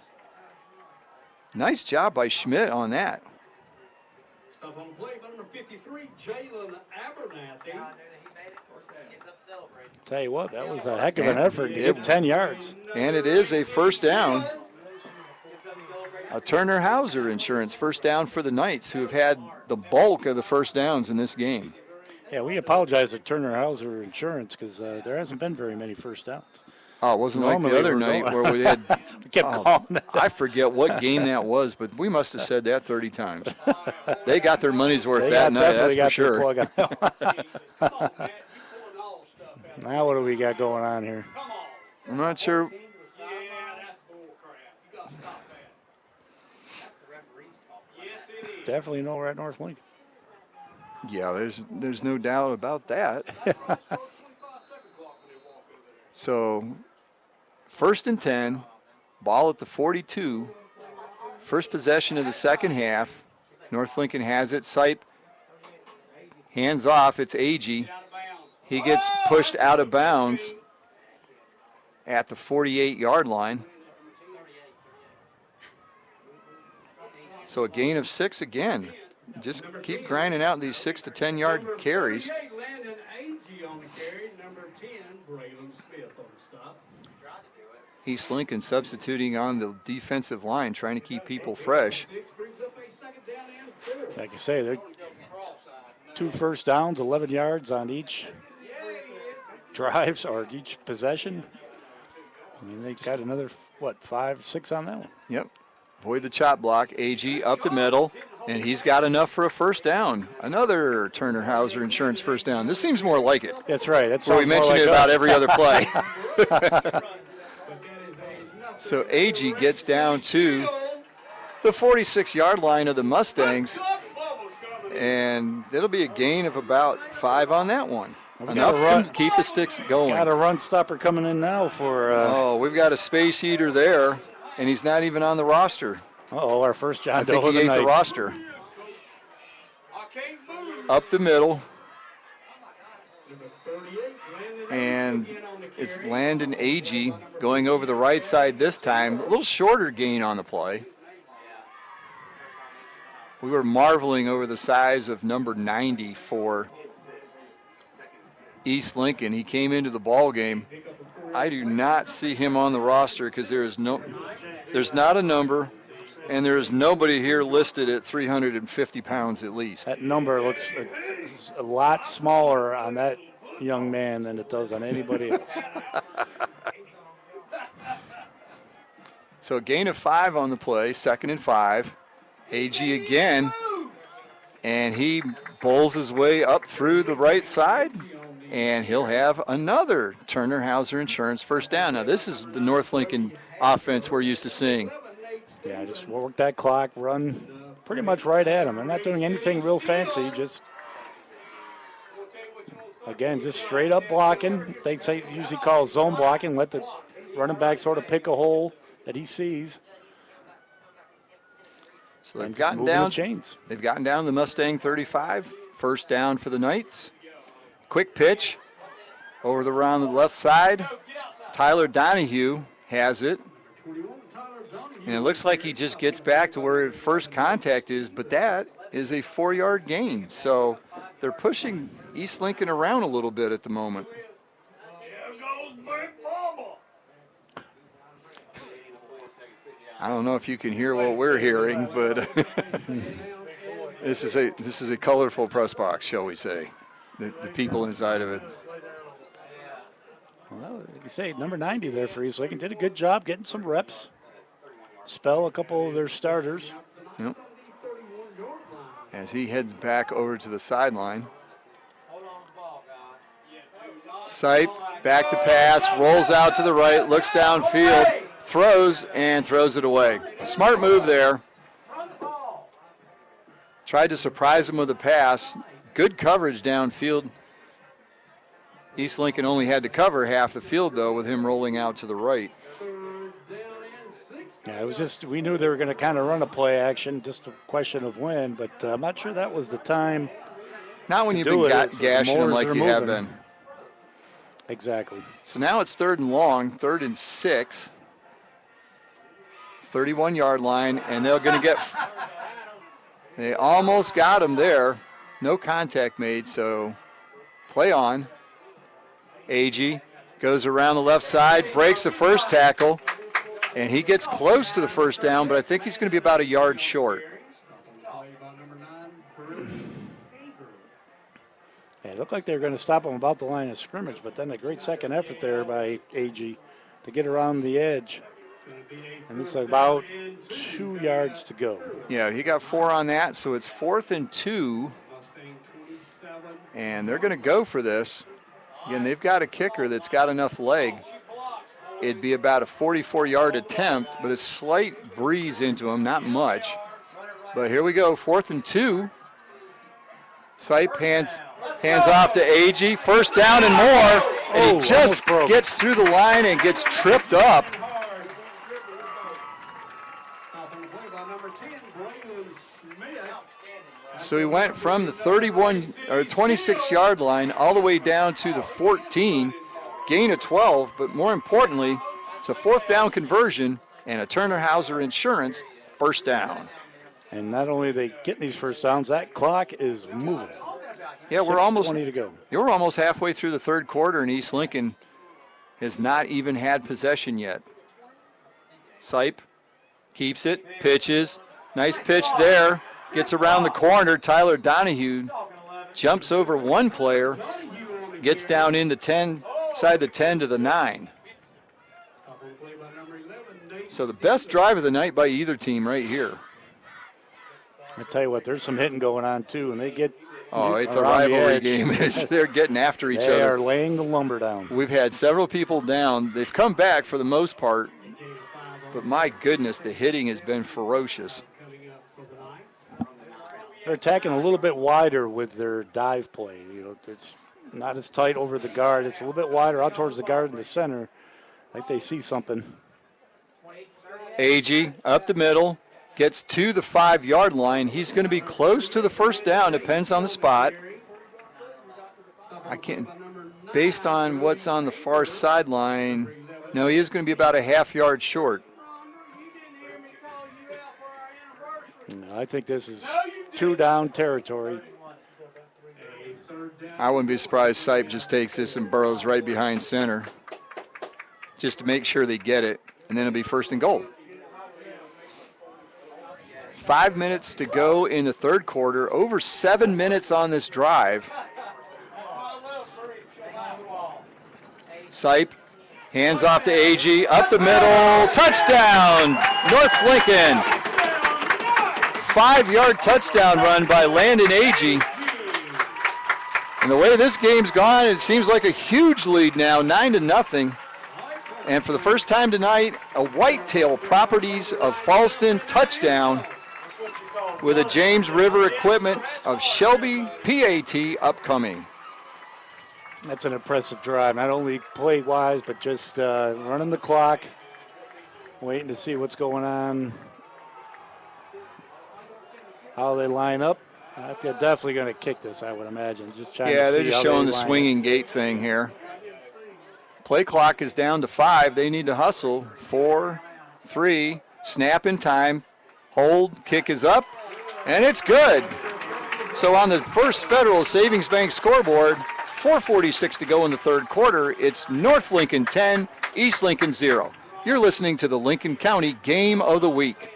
Nice job by Schmidt on that. Stop on play by number 53, Jalen Abernathy. Tell you what, that was a heck of an effort to get 10 yards. And it is a first down. A Turner Hauser Insurance first down for the Knights, who have had the bulk of the first downs in this game. Yeah, we apologize to Turner Hauser Insurance because there hasn't been very many first downs. Oh, it wasn't like the other night where we had. We kept calling it. I forget what game that was, but we must have said that 30 times. They got their money's worth that night, that's for sure. Now what do we got going on here? I'm not sure. Definitely know we're at North Lincoln. Yeah, there's no doubt about that. So, 1st and 10, ball at the 42. First possession of the second half. North Lincoln has it. Sipe hands off. It's Agee. He gets pushed out of bounds at the 48-yard line. So a gain of 6 again. Just keep grinding out these 6 to 10-yard carries. East Lincoln substituting on the defensive line, trying to keep people fresh. Like you say, they're 2 first downs, 11 yards on each drives or each possession. I mean, they got another, 5, 6 on that one. Yep. Avoid the chop block. Agee up the middle, and he's got enough for a first down. Another Turner Hauser Insurance first down. This seems more like it. That's right. That's where we mention it about every other play. So Agee gets down to the 46-yard line of the Mustangs, and it'll be a gain of about 5 on that one. Enough to keep the sticks going. Got a run stopper coming in now for. We've got a space heater there, and he's not even on the roster. Uh-oh, our first John Doe I think he ate the roster. Up the middle. And it's Landon Agee going over the right side this time. A little shorter gain on the play. We were marveling over the size of number 90 for East Lincoln. He came into the ball game. I do not see him on the roster because there's not a number, and there is nobody here listed at 350 pounds at least. That number looks a lot smaller on that young man than it does on anybody else. So a gain of 5 on the play, 2nd and 5. Agee again, and he bowls his way up through the right side, and he'll have another Turner Hauser Insurance first down. Now this is the North Lincoln offense we're used to seeing. Yeah, just work that clock, run pretty much right at him. I'm not doing anything real fancy, just again, just straight up blocking. They usually call zone blocking, let the running back sort of pick a hole that he sees. So they've gotten down the Mustang 35. First down for the Knights. Quick pitch over around the left side. Tyler Donahue has it. And it looks like he just gets back to where first contact is, but that is a 4-yard gain. So they're pushing East Lincoln around a little bit at the moment. I don't know if you can hear what we're hearing, but this is a colorful press box, shall we say? The people inside of it. Well, like you say, number 90 there for East Lincoln did a good job getting some reps. Spell a couple of their starters. Yep. As he heads back over to the sideline. Sipe, back to pass, rolls out to the right, looks downfield, throws it away. Smart move there. Tried to surprise him with a pass. Good coverage downfield. East Lincoln only had to cover half the field, though, with him rolling out to the right. It was just, we knew they were going to kind of run a play action, just a question of when, but I'm not sure that was the time. Not when you've been gashing them like you have been. Exactly. So now it's 3rd and long, 3rd and 6. 31-yard line, and they're going to get, they almost got him there. No contact made, so play on. Agee goes around the left side, breaks the first tackle, and he gets close to the first down, but I think he's going to be about a yard short. Yeah, it looked like they were going to stop him about the line of scrimmage, but then a great second effort there by Agee to get around the edge. And it's about 2 yards to go. Yeah, he got 4 on that, so it's 4th and 2. And they're going to go for this. Again, they've got a kicker that's got enough leg. It'd be about a 44-yard attempt, but a slight breeze into him, not much. But here we go, 4th and 2. Sipe hands off to Agee. First down and more. And he just gets through the line and gets tripped up. So he went from the 26-yard line all the way down to the 14, gain of 12, but more importantly, it's a 4th down conversion and a Turner Hauser Insurance first down. And not only are they getting these first downs, that clock is moving. Yeah, we're almost 20 to go. You're almost halfway through the 3rd quarter, and East Lincoln has not even had possession yet. Sipe keeps it, pitches, nice pitch there. Gets around the corner. Tyler Donahue jumps over one player, gets down in the 10, side the 10 to the 9. So the best drive of the night by either team right here. I tell you what, there's some hitting going on too, and they get. Oh, it's a rivalry game. They're getting after each other. They are laying the lumber down. We've had several people down. They've come back for the most part, but my goodness, the hitting has been ferocious. They're attacking a little bit wider with their dive play. You know, it's not as tight over the guard. It's a little bit wider out towards the guard in the center. Like they see something. Agee up the middle, gets to the 5-yard line. He's going to be close to the first down. Depends on the spot. I can't, based on what's on the far sideline, no, he is going to be about a half-yard short. I think this is 2-down territory. I wouldn't be surprised Sipe just takes this and burrows right behind center just to make sure they get it, and then it'll be 1st and goal. 5 minutes to go in the 3rd quarter, over 7 minutes on this drive. Sipe, hands off to Agee, up the middle, touchdown, North Lincoln. 5-yard touchdown run by Landon Agee. And the way this game's gone, it seems like a huge lead now, 9-0. And for the first time tonight, a Whitetail Properties of Falston touchdown with a James River Equipment of Shelby PAT upcoming. That's an impressive drive, not only play-wise, but just running the clock, waiting to see what's going on, how they line up. They're definitely going to kick this, I would imagine. Just trying to see they're just showing the swinging gate thing here. Play clock is down to 5. They need to hustle. 4, 3, snap in time, hold, kick is up, and it's good. So on the First Federal Savings Bank scoreboard, 4:46 to go in the 3rd quarter, it's North Lincoln 10, East Lincoln 0. You're listening to the Lincoln County Game of the Week.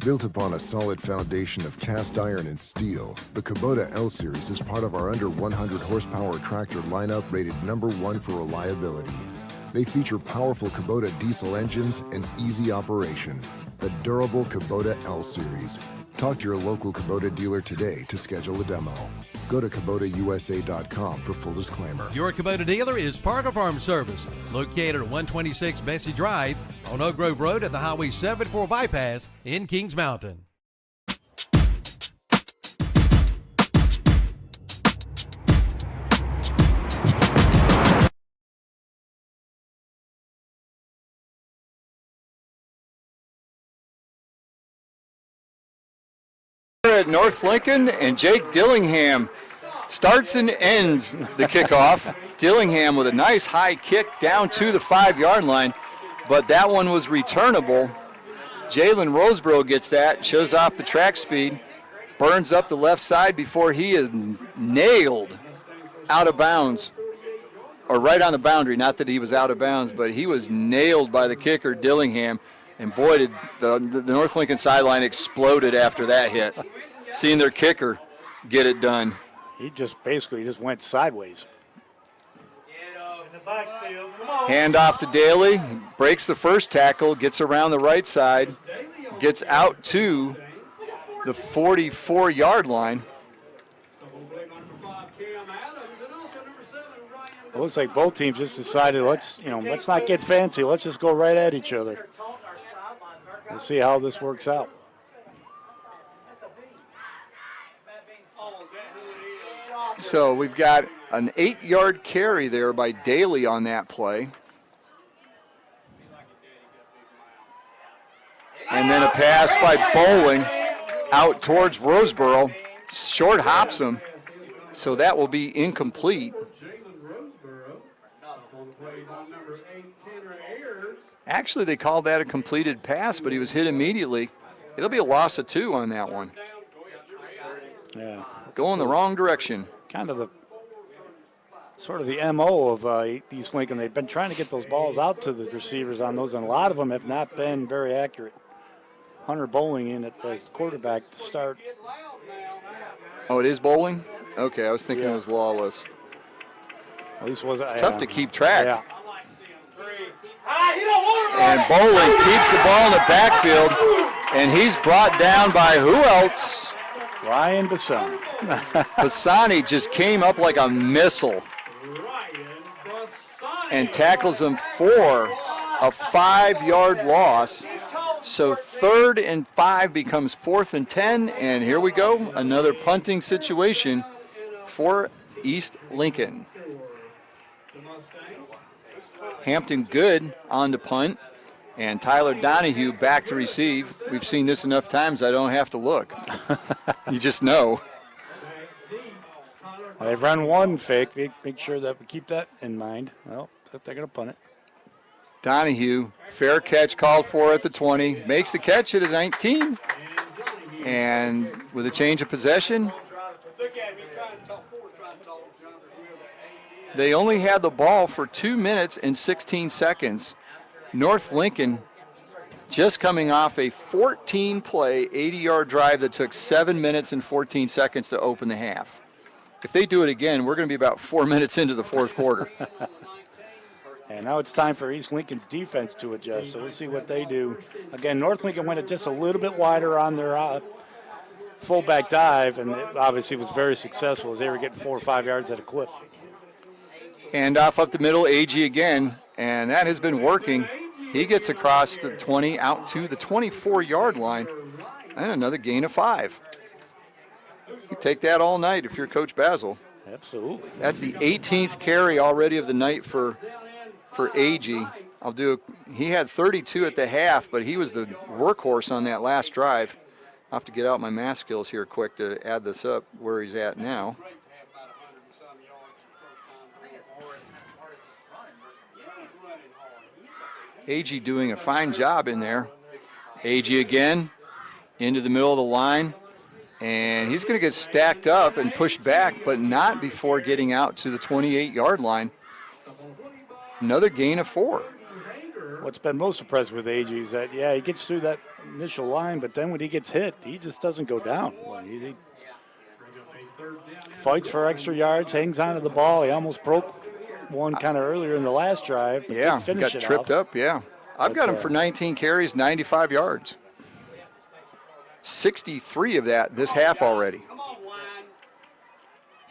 Built upon a solid foundation of cast iron and steel, the Kubota L-Series is part of our under 100 horsepower tractor lineup rated #1 for reliability. They feature powerful Kubota diesel engines and easy operation. The durable Kubota L Series. Talk to your local Kubota dealer today to schedule a demo. Go to KubotaUSA.com for full disclaimer. Your Kubota dealer is Parker Farm Service, located at 126 Bessie Drive on Oak Grove Road at the Highway 74 bypass in Kings Mountain. At North Lincoln, and Jake Dillingham starts and ends the kickoff. Dillingham with a nice high kick down to the 5-yard line, but that one was returnable. Jalen Roseborough gets that, shows off the track speed, burns up the left side before he is nailed out of bounds, or right on the boundary. Not that he was out of bounds, but he was nailed by the kicker, Dillingham. And boy, did the North Lincoln sideline exploded after that hit. Seeing their kicker get it done. He just basically went sideways. Hand off to Daly, breaks the first tackle, gets around the right side, gets out to the 44-yard line. It looks like both teams just decided let's not get fancy. Let's just go right at each other. We'll see how this works out. So we've got an 8-yard carry there by Daly on that play. And then a pass by Bowling out towards Roseborough. Short hops him. So that will be incomplete. Actually, they called that a completed pass, but he was hit immediately. It'll be a loss of 2 on that one. Yeah. Going the wrong direction. Kind of the MO of East Lincoln. They've been trying to get those balls out to the receivers on those, and a lot of them have not been very accurate. Hunter Bowling in as quarterback to start. Oh, it is Bowling? Okay, I was thinking it was Lawless. At least was it's tough to keep track. Yeah. And Bowling keeps the ball in the backfield, and he's brought down by who else? Ryan Bassani. Bassani just came up like a missile and tackles him for a 5-yard loss. So 3rd and 5 becomes 4th and 10, and here we go, another punting situation for East Lincoln. Hampton Good on to punt, and Tyler Donahue back to receive. We've seen this enough times I don't have to look. You just know. They've run one fake. They make sure that we keep that in mind. Well, they're going to punt it. Donahue, fair catch called for at the 20, makes the catch at a 19, and with a change of possession, they only had the ball for 2 minutes and 16 seconds. North Lincoln just coming off a 14-play, 80-yard drive that took 7 minutes and 14 seconds to open the half. If they do it again, we're going to be about 4 minutes into the fourth quarter. And now it's time for East Lincoln's defense to adjust, so we'll see what they do. Again, North Lincoln went just a little bit wider on their fullback dive, and it obviously was very successful as they were getting 4 or 5 yards at a clip. Hand off up the middle, AG again, and that has been working. He gets across the 20 out to the 24-yard line, and another gain of 5. You take that all night if you're Coach Basil. Absolutely. That's the 18th carry already of the night for AG. He had 32 at the half, but he was the workhorse on that last drive. I'll have to get out my math skills here quick to add this up where he's at now. AG doing a fine job in there. AG again into the middle of the line, and he's going to get stacked up and pushed back, but not before getting out to the 28-yard line. Another gain of 4. What's been most impressive with AG is that, he gets through that initial line, but then when he gets hit, he just doesn't go down. He fights for extra yards, hangs onto the ball. He almost broke one kind of earlier in the last drive. But Yeah, finish got it tripped off. up, yeah. I've got him for 19 carries, 95 yards. 63 of that this half already.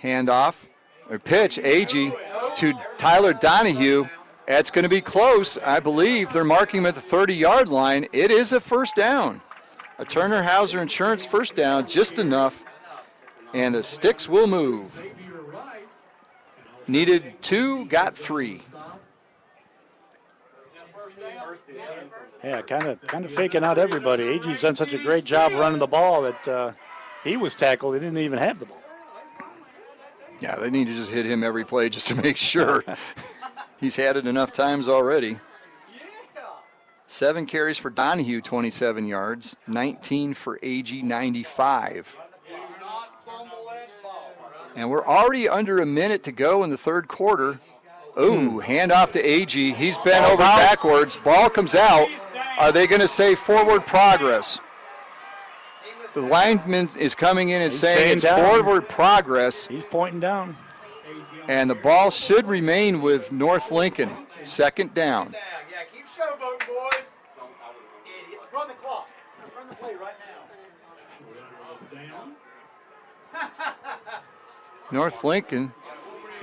Handoff, or pitch, Agee to Tyler Donahue. That's going to be close. I believe they're marking him at the 30-yard line. It is a first down. A Turner Hauser Insurance first down, just enough. And the sticks will move. Needed 2, got 3. Yeah, kind of faking out everybody. Agee's done such a great job running the ball that he was tackled. He didn't even have the ball. Yeah, they need to just hit him every play just to make sure. He's had it enough times already. 7 carries for Donahue, 27 yards. 19 for Agee, 95. And we're already under a minute to go in the third quarter. Ooh, handoff to Agee. He's bent over backwards. Ball comes out. Are they going to say forward progress? The lineman is coming in and saying it's forward progress. He's pointing down. And the ball should remain with North Lincoln. Second down. Yeah, keep showboating, boys. Idiots. Run the clock. Run the play right now. North Lincoln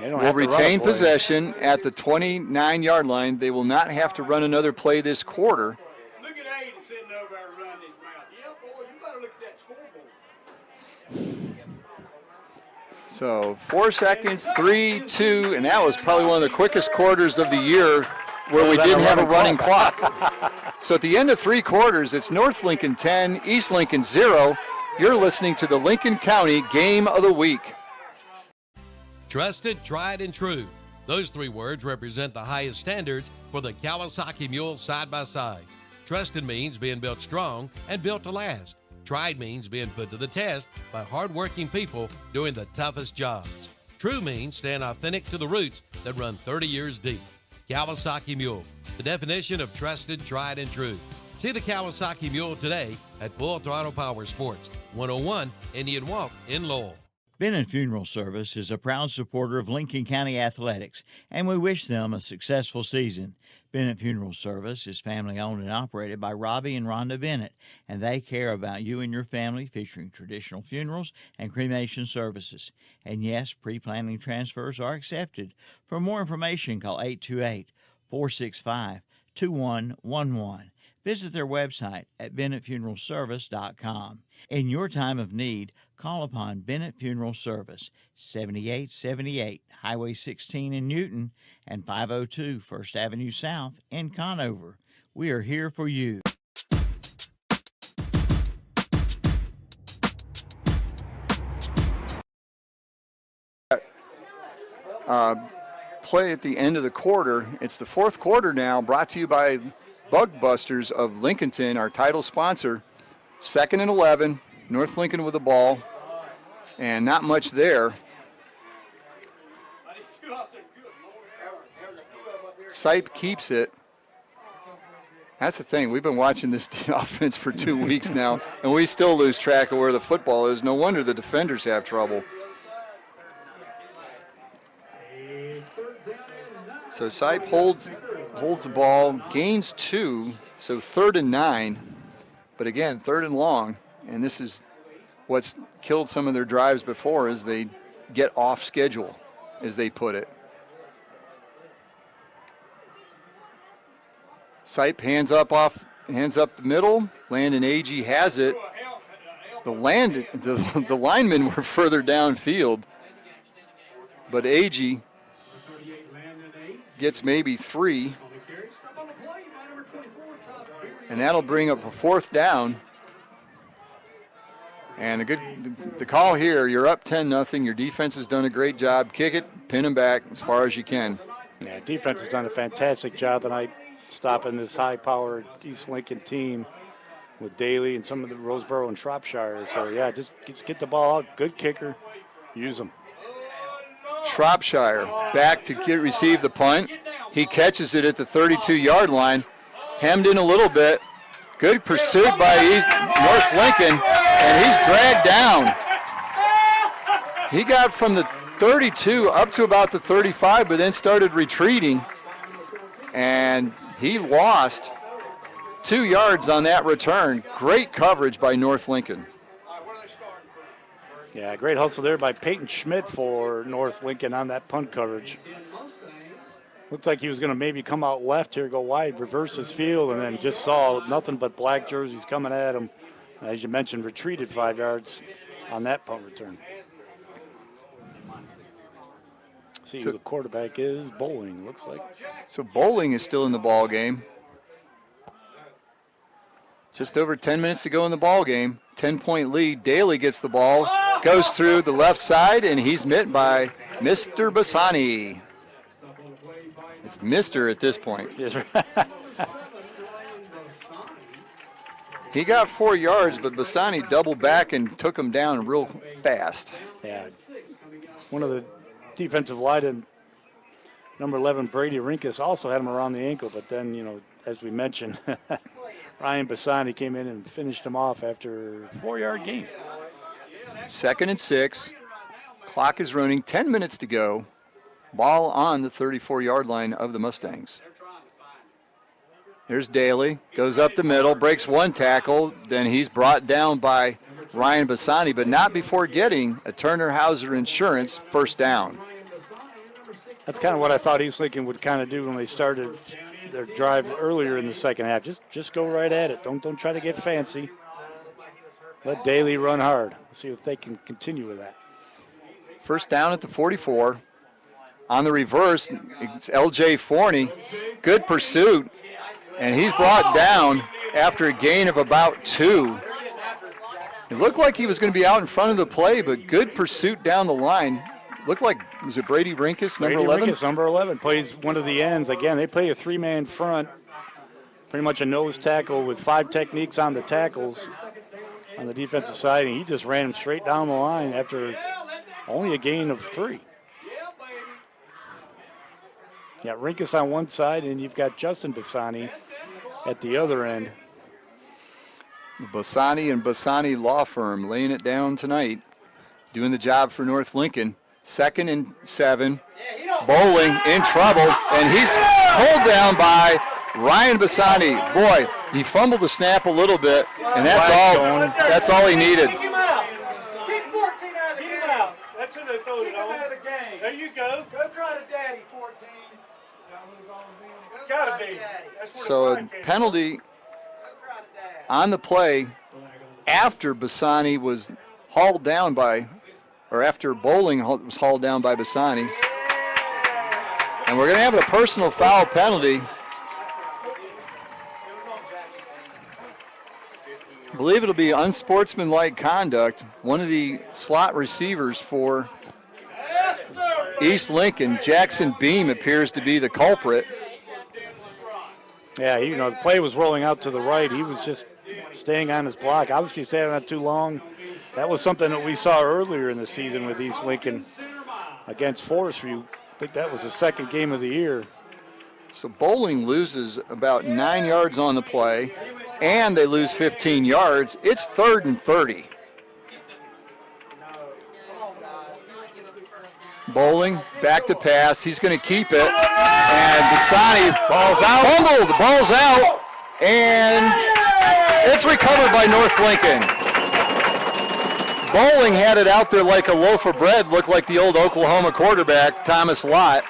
will retain possession at the 29-yard line. They will not have to run another play this quarter. Look at Aiden sitting over there running his mouth. Yeah, boy, you better look at that scoreboard. So 4 seconds, 3, 2, and that was probably one of the quickest quarters of the year where we didn't have a running clock. So at the end of 3 quarters, it's North Lincoln 10, East Lincoln 0. You're listening to the Lincoln County Game of the Week. Trusted, tried, and true. Those 3 words represent the highest standards for the Kawasaki Mule side-by-side. Trusted means being built strong and built to last. Tried means being put to the test by hard-working people doing the toughest jobs. True means staying authentic to the roots that run 30 years deep. Kawasaki Mule, the definition of trusted, tried, and true. See the Kawasaki Mule today at Full Throttle Power Sports, 101 Indian Walk in Lowell. Bennett Funeral Service is a proud supporter of Lincoln County Athletics, and we wish them a successful season. Bennett Funeral Service is family-owned and operated by Robbie and Rhonda Bennett, and they care about you and your family, featuring traditional funerals and cremation services. And yes, pre-planning transfers are accepted. For more information, call 828-465-2111. Visit their website at bennettfuneralservice.com. In your time of need, call upon Bennett Funeral Service, 7878 Highway 16 in Newton and 502 First Avenue South in Conover. We are here for you. Play at the end of the quarter. It's the fourth quarter now, brought to you by Bug Busters of Lincolnton, our title sponsor. 2nd and 11, North Lincoln with the ball, and not much there. Sipe keeps it. That's the thing. We've been watching this offense for 2 weeks now, and we still lose track of where the football is. No wonder the defenders have trouble. So Sipe holds the ball, gains 2, so 3rd and 9. But again, 3rd and long, and this is what's killed some of their drives before, is they get off schedule, as they put it. Sipe hands up the middle. Landon Agee has it. The linemen were further downfield, but Agee gets maybe 3, and that'll bring up a 4th down. And the call here, you're up 10-0. Your defense has done a great job. Kick it, pin them back as far as you can. Yeah, defense has done a fantastic job tonight stopping this high-powered East Lincoln team with Daly and some of the Roseboro and Shropshire. So, yeah, just get the ball out. Good kicker. Use them. Shropshire back to receive the punt. He catches it at the 32-yard line, hemmed in a little bit. Good pursuit by North Lincoln, and he's dragged down. He got from the 32 up to about the 35, but then started retreating. And he lost 2 yards on that return. Great coverage by North Lincoln. Yeah, great hustle there by Peyton Schmidt for North Lincoln on that punt coverage. Looked like he was going to maybe come out left here, go wide, reverse his field, and then just saw nothing but black jerseys coming at him. As you mentioned, retreated 5 yards on that punt return. See who the quarterback is. Bowling, looks like. So Bowling is still in the ball game. Just over 10 minutes to go in the ball game. 10-point lead. Daly gets the ball, goes through the left side, and he's met by Mr. Bassani. It's Mr. at this point. Yes, right. He got 4 yards, but Bassani doubled back and took him down real fast. Yeah. One of the defensive linemen, number 11, Brady Rinkus, also had him around the ankle, but then, you know, as we mentioned, Ryan Bassani came in and finished him off after a 4-yard gain. 2nd and 6. Clock is running. 10 minutes to go. Ball on the 34-yard line of the Mustangs. Here's Daly. Goes up the middle, breaks one tackle. Then he's brought down by Ryan Bassani, but not before getting a Turner Hauser Insurance first down. That's kind of what I thought East Lincoln would kind of do when they started their drive earlier in the second half. Just go right at it. Don't try to get fancy. Let Daly run hard. See if they can continue with that. First down at the 44. On the reverse, it's L.J. Forney. Good pursuit, and he's brought down after a gain of about 2. It looked like he was going to be out in front of the play, but good pursuit down the line. Looked like, was it Brady Rinkus, number 11? Brady Rinkus, number 11, plays one of the ends. Again, they play a 3-man front, pretty much a nose tackle with 5 techniques on the tackles on the defensive side, and he just ran him straight down the line after only a gain of 3. You got Rinkus on one side, and you've got Justin Bassani at the other end. The Bassani and Bassani Law Firm laying it down tonight, doing the job for North Lincoln. 2nd and 7. Bowling in trouble, and he's pulled down by Ryan Bassani. Boy, he fumbled the snap a little bit, and that's all he needed. Kick him out. Kick 14 out of the game. That's who they throw it on. Out of the game. There you go. Go cry to daddy, 14. Gotta be. So a penalty on the play after Bassani was hauled down by, or after Bowling was hauled down by Bassani. And we're going to have a personal foul penalty. I believe it'll be unsportsmanlike conduct. One of the slot receivers for East Lincoln, Jackson Beam, appears to be the culprit. Yeah, you know, the play was rolling out to the right. He was just staying on his block. Obviously staying on it too long. That was something that we saw earlier in the season with East Lincoln against Forest View. I think that was the second game of the year. So Bowling loses about 9 yards on the play, and they lose 15 yards. It's 3rd and 30. Bowling back to pass. He's going to keep it. And Bassani ball's out. Fumble. The ball's out. And it's recovered by North Lincoln. Bowling had it out there like a loaf of bread. Looked like the old Oklahoma quarterback, Thomas Lott.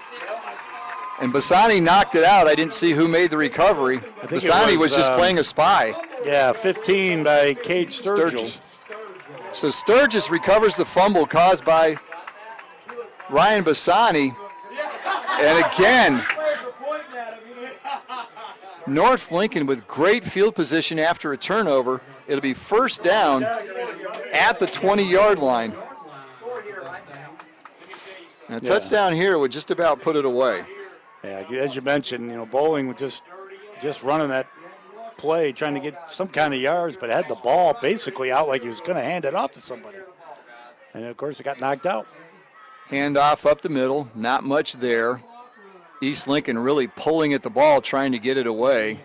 And Bassani knocked it out. I didn't see who made the recovery. Bassani was just playing a spy. Yeah, 15 by Cade Sturgill. So Sturgis recovers the fumble caused by Ryan Bassani. And again, North Lincoln with great field position after a turnover. It'll be first down at the 20-yard line. And a touchdown here would just about put it away. Yeah, as you mentioned, you know, Bowling was just running that play, trying to get some kind of yards, but had the ball basically out like he was going to hand it off to somebody. And, of course, it got knocked out. Handoff up the middle, not much there. East Lincoln really pulling at the ball, trying to get it away.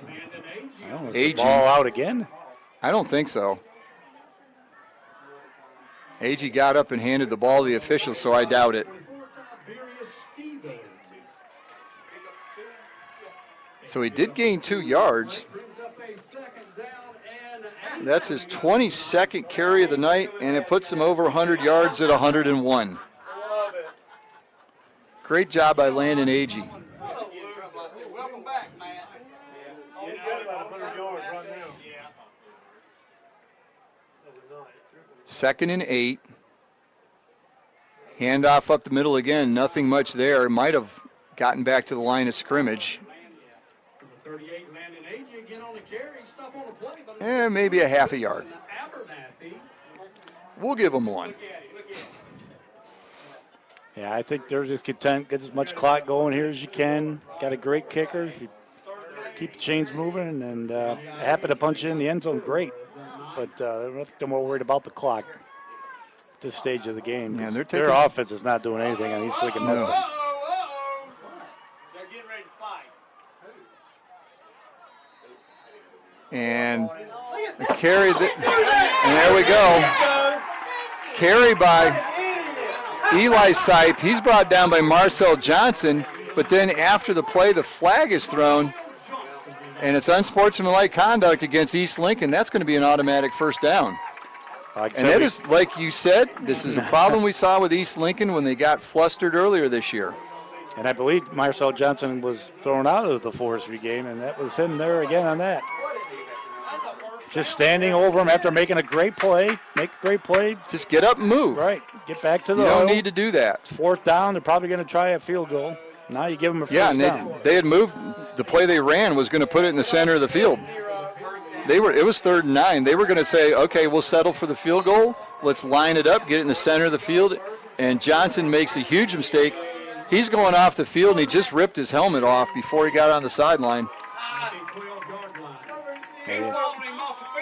Oh, is the ball out again? I don't think so. Agee got up and handed the ball to the official, so I doubt it. So he did gain 2 yards. That's his 22nd carry of the night, and it puts him over 100 yards at 101. Great job by Landon Agee. Welcome back, man. He's got about 100 yards right now. Second and 8. Handoff up the middle again. Nothing much there. Might have gotten back to the line of scrimmage. 38, Landon Agee again on the carry. Stop on the play. Maybe a half a yard. We'll give him 1. Yeah, I think they're just content. Get as much clock going here as you can. Got a great kicker. If you keep the chains moving and happen to punch in the end zone, great. But they're more worried about the clock at this stage of the game. Yeah, their offense is not doing anything on East Lincoln Mustangs. They're getting ready to fight. And the carry, and there we go. Carry by Eli Sipe. He's brought down by Marcel Johnson, but then after the play, the flag is thrown, and it's unsportsmanlike conduct against East Lincoln. That's going to be an automatic first down. And that is, like you said, this is a problem we saw with East Lincoln when they got flustered earlier this year. And I believe Marcel Johnson was thrown out of the forestry game, and that was him there again on that. Just standing over him after making a great play. Make a great play. Just get up and move. Right. Get back to the You don't huddle. need to do that. 4th down. They're probably going to try a field goal. Now you give them a first down. They had moved. The play they ran was going to put it in the center of the field. It was 3rd and 9. They were going to say, okay, we'll settle for the field goal. Let's line it up, get it in the center of the field. And Johnson makes a huge mistake. He's going off the field, and he just ripped his helmet off before he got on the sideline.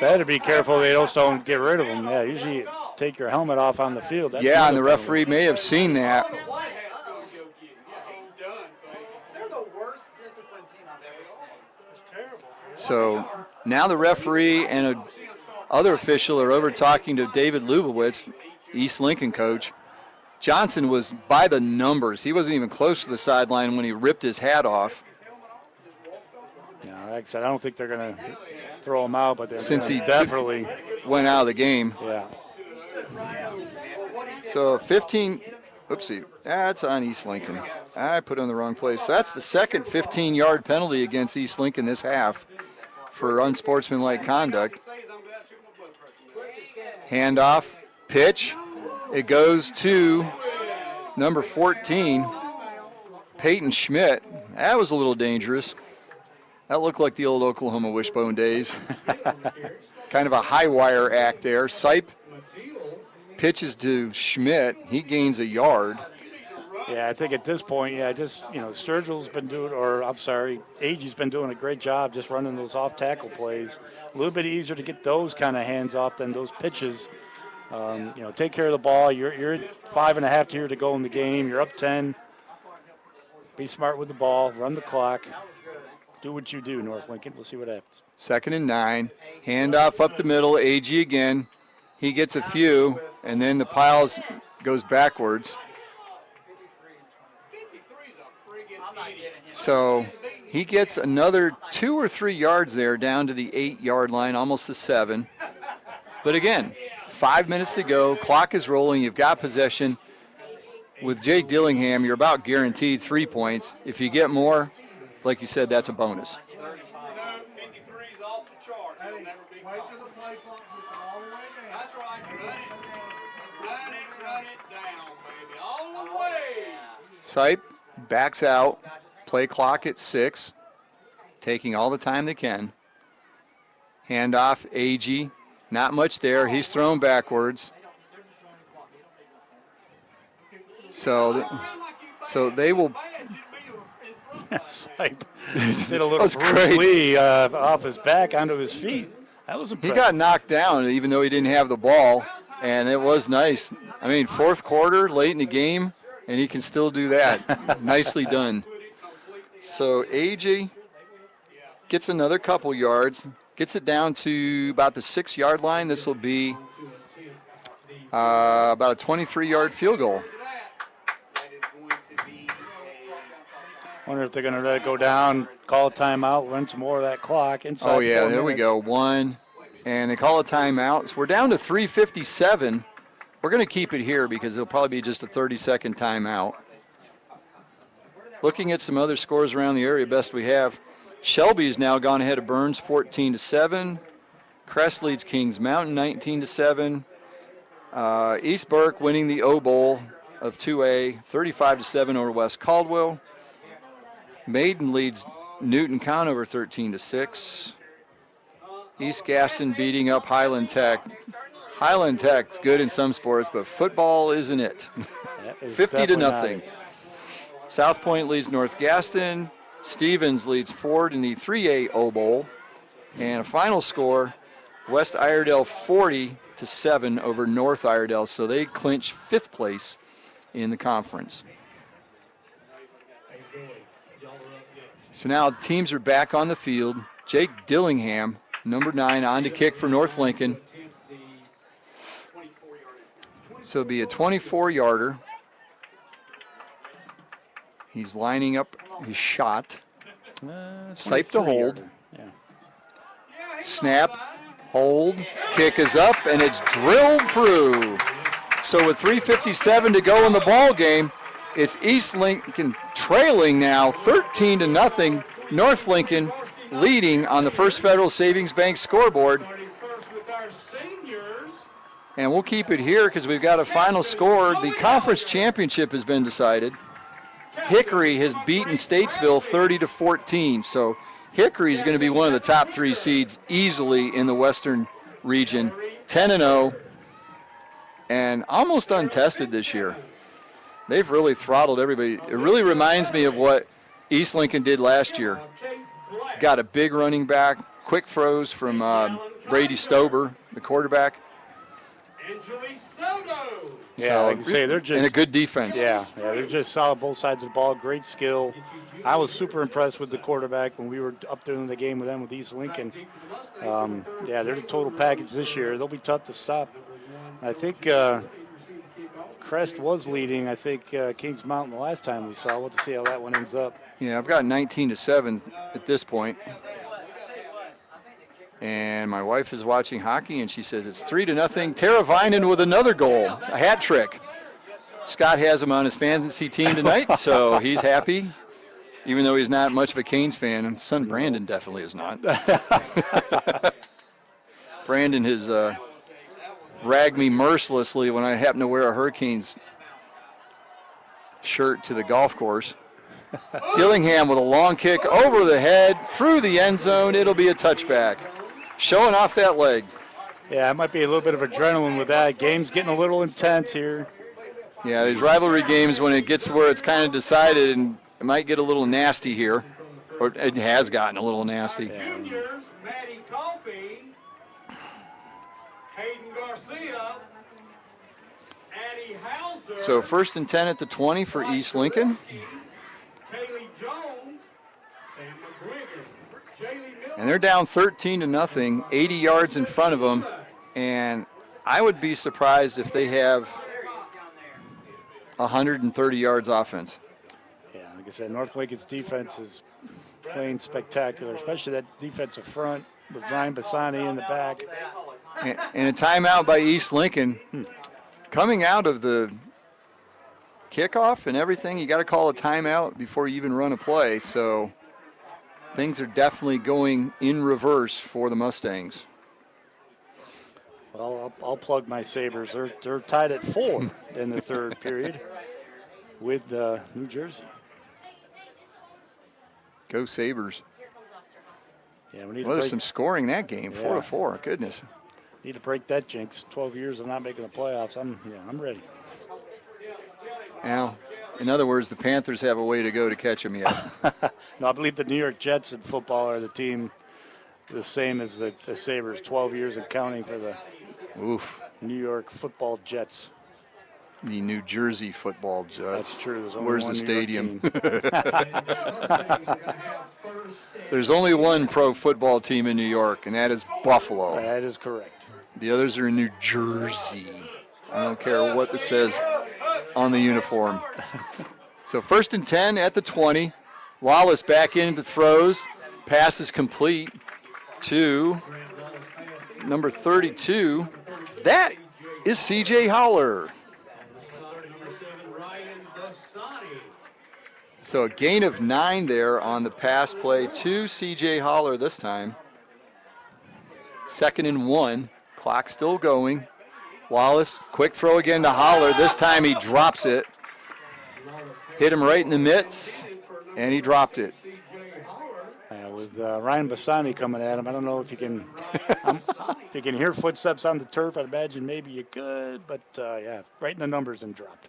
Better be careful they don't get rid of him. Yeah, usually you take your helmet off on the field. That's yeah, and the another referee may have seen that. They're the worst disciplined team I've ever seen. It's terrible. So now the referee and other official are over talking to David Lubowitz, East Lincoln coach. Johnson was by the numbers. He wasn't even close to the sideline when he ripped his hat off. Yeah, like I said, I don't think they're going to throw him out, but Since he definitely went out of the game. Yeah. So 15, oopsie, that's on East Lincoln. I put it in the wrong place. That's the second 15-yard penalty against East Lincoln this half for unsportsmanlike conduct. Handoff, pitch. It goes to number 14, Peyton Schmidt. That was a little dangerous. That looked like the old Oklahoma Wishbone days. Kind of a high wire act there. Sipe pitches to Schmidt. He gains a yard. Yeah, I think at this point, Sturgill's been doing, Agee's been doing a great job just running those off tackle plays. A little bit easier to get those kind of hands off than those pitches. Take care of the ball. You're 5.5 here to go in the game. You're up 10. Be smart with the ball. Run the clock. Do what you do, North Lincoln. We'll see what happens. 2nd and 9. Handoff up the middle. Agee again. He gets a few, and then the piles goes backwards. So he gets another 2 or 3 yards there down to the 8-yard line, almost the 7. But again, 5 minutes to go. Clock is rolling. You've got possession. With Jake Dillingham, you're about guaranteed 3 points. If you get more, like you said, that's a bonus. 53 is off the chart. He'll never be caught. That's right. Run it down, baby. All the way. Sipe backs out. Play clock at 6. Taking all the time they can. Handoff, Agee. Not much there. He's thrown backwards. So they will. Sipe did a little That was Bruce great. Lee off his back onto his feet. That was impressive. He got knocked down even though he didn't have the ball, and it was nice. I mean, 4th quarter, late in the game, and he can still do that. Nicely done. So Agee gets another couple yards, gets it down to about the 6-yard line. This will be about a 23-yard field goal. Wonder if they're going to let it go down, call a timeout, run some more of that clock inside. Oh, yeah, 4 there we minutes. go. 1, and they call a timeout. So we're down to 3:57. We're going to keep it here because it'll probably be just a 30-second timeout. Looking at some other scores around the area, best we have. Shelby's now gone ahead of Burns 14-7. Crest leads Kings Mountain 19-7. East Burke winning the O Bowl of 2A 35-7 over West Caldwell. Maiden leads Newton Conover 13-6. East Gaston beating up Highland Tech. Highland Tech's good in some sports, but football isn't it. 50-0. South Point leads North Gaston. Stevens leads Ford in the 3A O Bowl. And a final score, West Iredell 40-7 over North Iredell. So they clinch 5th place in the conference. So now teams are back on the field. Jake Dillingham, number 9, on to kick for North Lincoln. So it'll be a 24-yarder. He's lining up his shot. Sipe to hold. Yeah. Snap, hold, kick is up, and it's drilled through. So with 3:57 to go in the ball game, it's East Lincoln trailing now 13-0. North Lincoln leading on the First Federal Savings Bank scoreboard. And we'll keep it here because we've got a final score. The conference championship has been decided. Hickory has beaten Statesville 30-14. So Hickory is going to be one of the top 3 seeds easily in the Western region. 10-0 and almost untested this year. They've really throttled everybody. It really reminds me of what East Lincoln did last year. Got a big running back, quick throws from Brady Stober, the quarterback. Yeah, So, like I say, they're just and a good defense. Yeah, they're just solid both sides of the ball. Great skill. I was super impressed with the quarterback when we were up there in the game with them with East Lincoln. Yeah, they're the total package this year. They'll be tough to stop. I think Crest was leading. I think Kings Mountain the last time we saw. We'll have to see how that one ends up. Yeah, I've got 19-7 at this point. And my wife is watching hockey, and she says it's 3-0. Tara Vinen with another goal, a hat trick. Scott has him on his fantasy team tonight, so he's happy, even though he's not much of a Canes fan. And son Brandon definitely is not. Brandon has ragged me mercilessly when I happen to wear a Hurricanes shirt to the golf course. Dillingham with a long kick over the head, through the end zone. It'll be a touchback. Showing off that leg. Yeah, it might be a little bit of adrenaline with that. Game's getting a little intense here. Yeah, these rivalry games, when it gets where it's kind of decided, and it might get a little nasty here, or it has gotten a little nasty. Juniors, Maddie Coffey, Hayden Garcia, Addie Hauser. So 1st and 10 at the 20 for East Lincoln. Kaylee Jones, Sam McGuigan, Jaylee Miller. And they're down 13-0, 80 yards in front of them. And I would be surprised if they have 130 yards offense. Yeah, like I said, North Lincoln's defense is playing spectacular, especially that defensive front with Ryan Bassani in the back. And a timeout by East Lincoln. Coming out of the kickoff and everything, you got to call a timeout before you even run a play. So things are definitely going in reverse for the Mustangs. Well, I'll plug my Sabres. They're tied at 4 in the third period with New Jersey. Go Sabres. Yeah, we need Well, there's some scoring that game, 4-4. Goodness. Need to break that jinx. 12 years of not making the playoffs. I'm ready. Now, in other words, the Panthers have a way to go to catch them yet. No, I believe the New York Jets in football are the team the same as the Sabres. 12 years and counting for the New York football Jets. The New Jersey football Jets. That's true. There's only Where's one the New York stadium? There's only one pro football team in New York, and that is Buffalo. That is correct. The others are in New Jersey. I don't care what it says on the uniform. So 1st and 10 at the 20. Wallace back into throws. Pass is complete to number 32. That is C.J. Howler. So a gain of 9 there on the pass play to C.J. Howler this time. 2nd and 1. Clock still going. Wallace, quick throw again to Howler. This time he drops it. Hit him right in the mitts, and he dropped it. With Ryan Bassani coming at him, I don't know if you can if you can hear footsteps on the turf. I'd imagine maybe you could, but yeah, right in the numbers and dropped.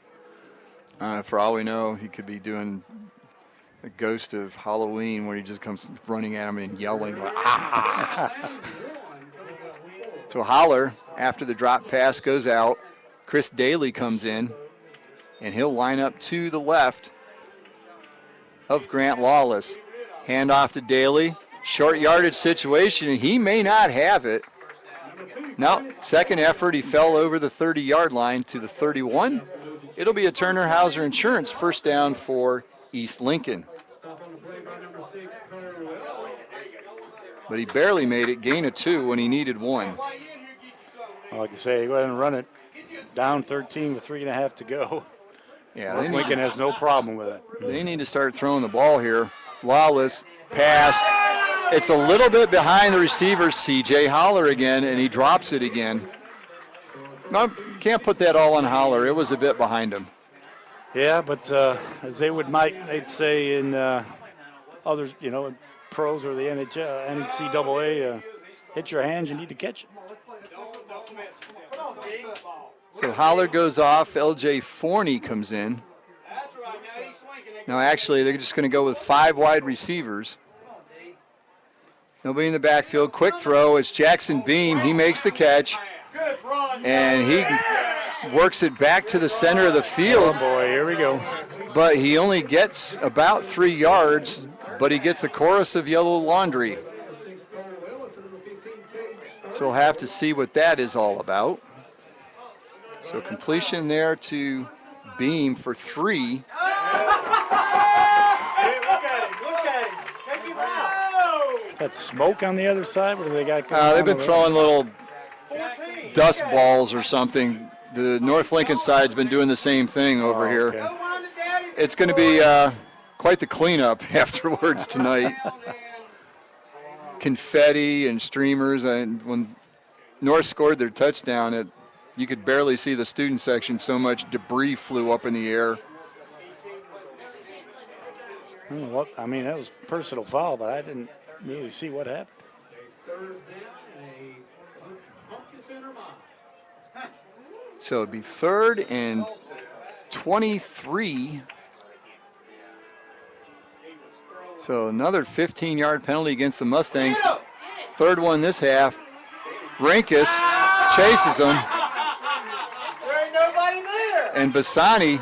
For all we know, he could be doing a ghost of Halloween where he just comes running at him and yelling, like, ah! So Holler, after the drop pass goes out, Chris Daly comes in, and he'll line up to the left of Grant Lawless. Hand off to Daly. Short yardage situation. He may not have it. Now, second effort, he fell over the 30-yard line to the 31. It'll be a Turner Hauser Insurance first down for East Lincoln. But he barely made it. Gain of 2 when he needed 1. Like I say, go ahead and run it. Down 13 with 3.5 to go. Yeah, Lincoln has no problem with it. They need to start throwing the ball here. Lawless pass. It's a little bit behind the receiver, C.J. Howler again, and he drops it again. No, can't put that all on Howler. It was a bit behind him. Yeah, but as they'd say in others, pros or the NCAA, hit your hands, you need to catch it. So Howler goes off. L.J. Forney comes in. Now, actually, they're just going to go with 5 wide receivers. Nobody in the backfield. Quick throw. It's Jackson Beam. He makes the catch. And he works it back to the center of the field. Oh, boy, here we go. But he only gets about 3 yards, but he gets a chorus of yellow laundry. So we'll have to see what that is all about. So completion there to Beam for 3. Got smoke on the other side? What do they got going on? They've been throwing little dust balls or something. The North Lincoln side's been doing the same thing over here. It's going to be quite the cleanup afterwards tonight. Confetti and streamers. And when North scored their touchdown, you could barely see the student section, so much debris flew up in the air. I mean, that was a personal foul, but I didn't really see what happened. So it'd be 3rd and 23. So another 15-yard penalty against the Mustangs. 3rd one this half. Rinkus chases him. There ain't nobody there. And Bassani,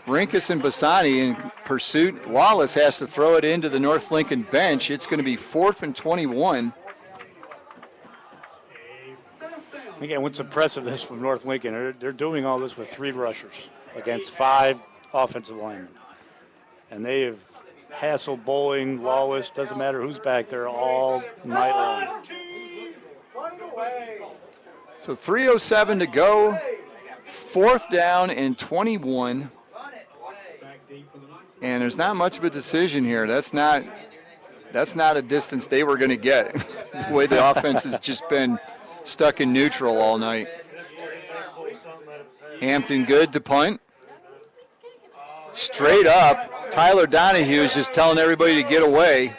Rinkus and Bassani in pursuit. Wallace has to throw it into the North Lincoln bench. It's going to be 4th and 21. Again, what's impressive this from North Lincoln, they're doing all this with 3 rushers against 5 offensive linemen. And they have hassled Bowling, Lawless, doesn't matter who's back there all night long. So 3:07 to go. 4th down and 21. And there's not much of a decision here. That's not a distance they were going to get. The way the offense has just been stuck in neutral all night. Hampton good to punt. Straight up. Tyler Donahue is just telling everybody to get away.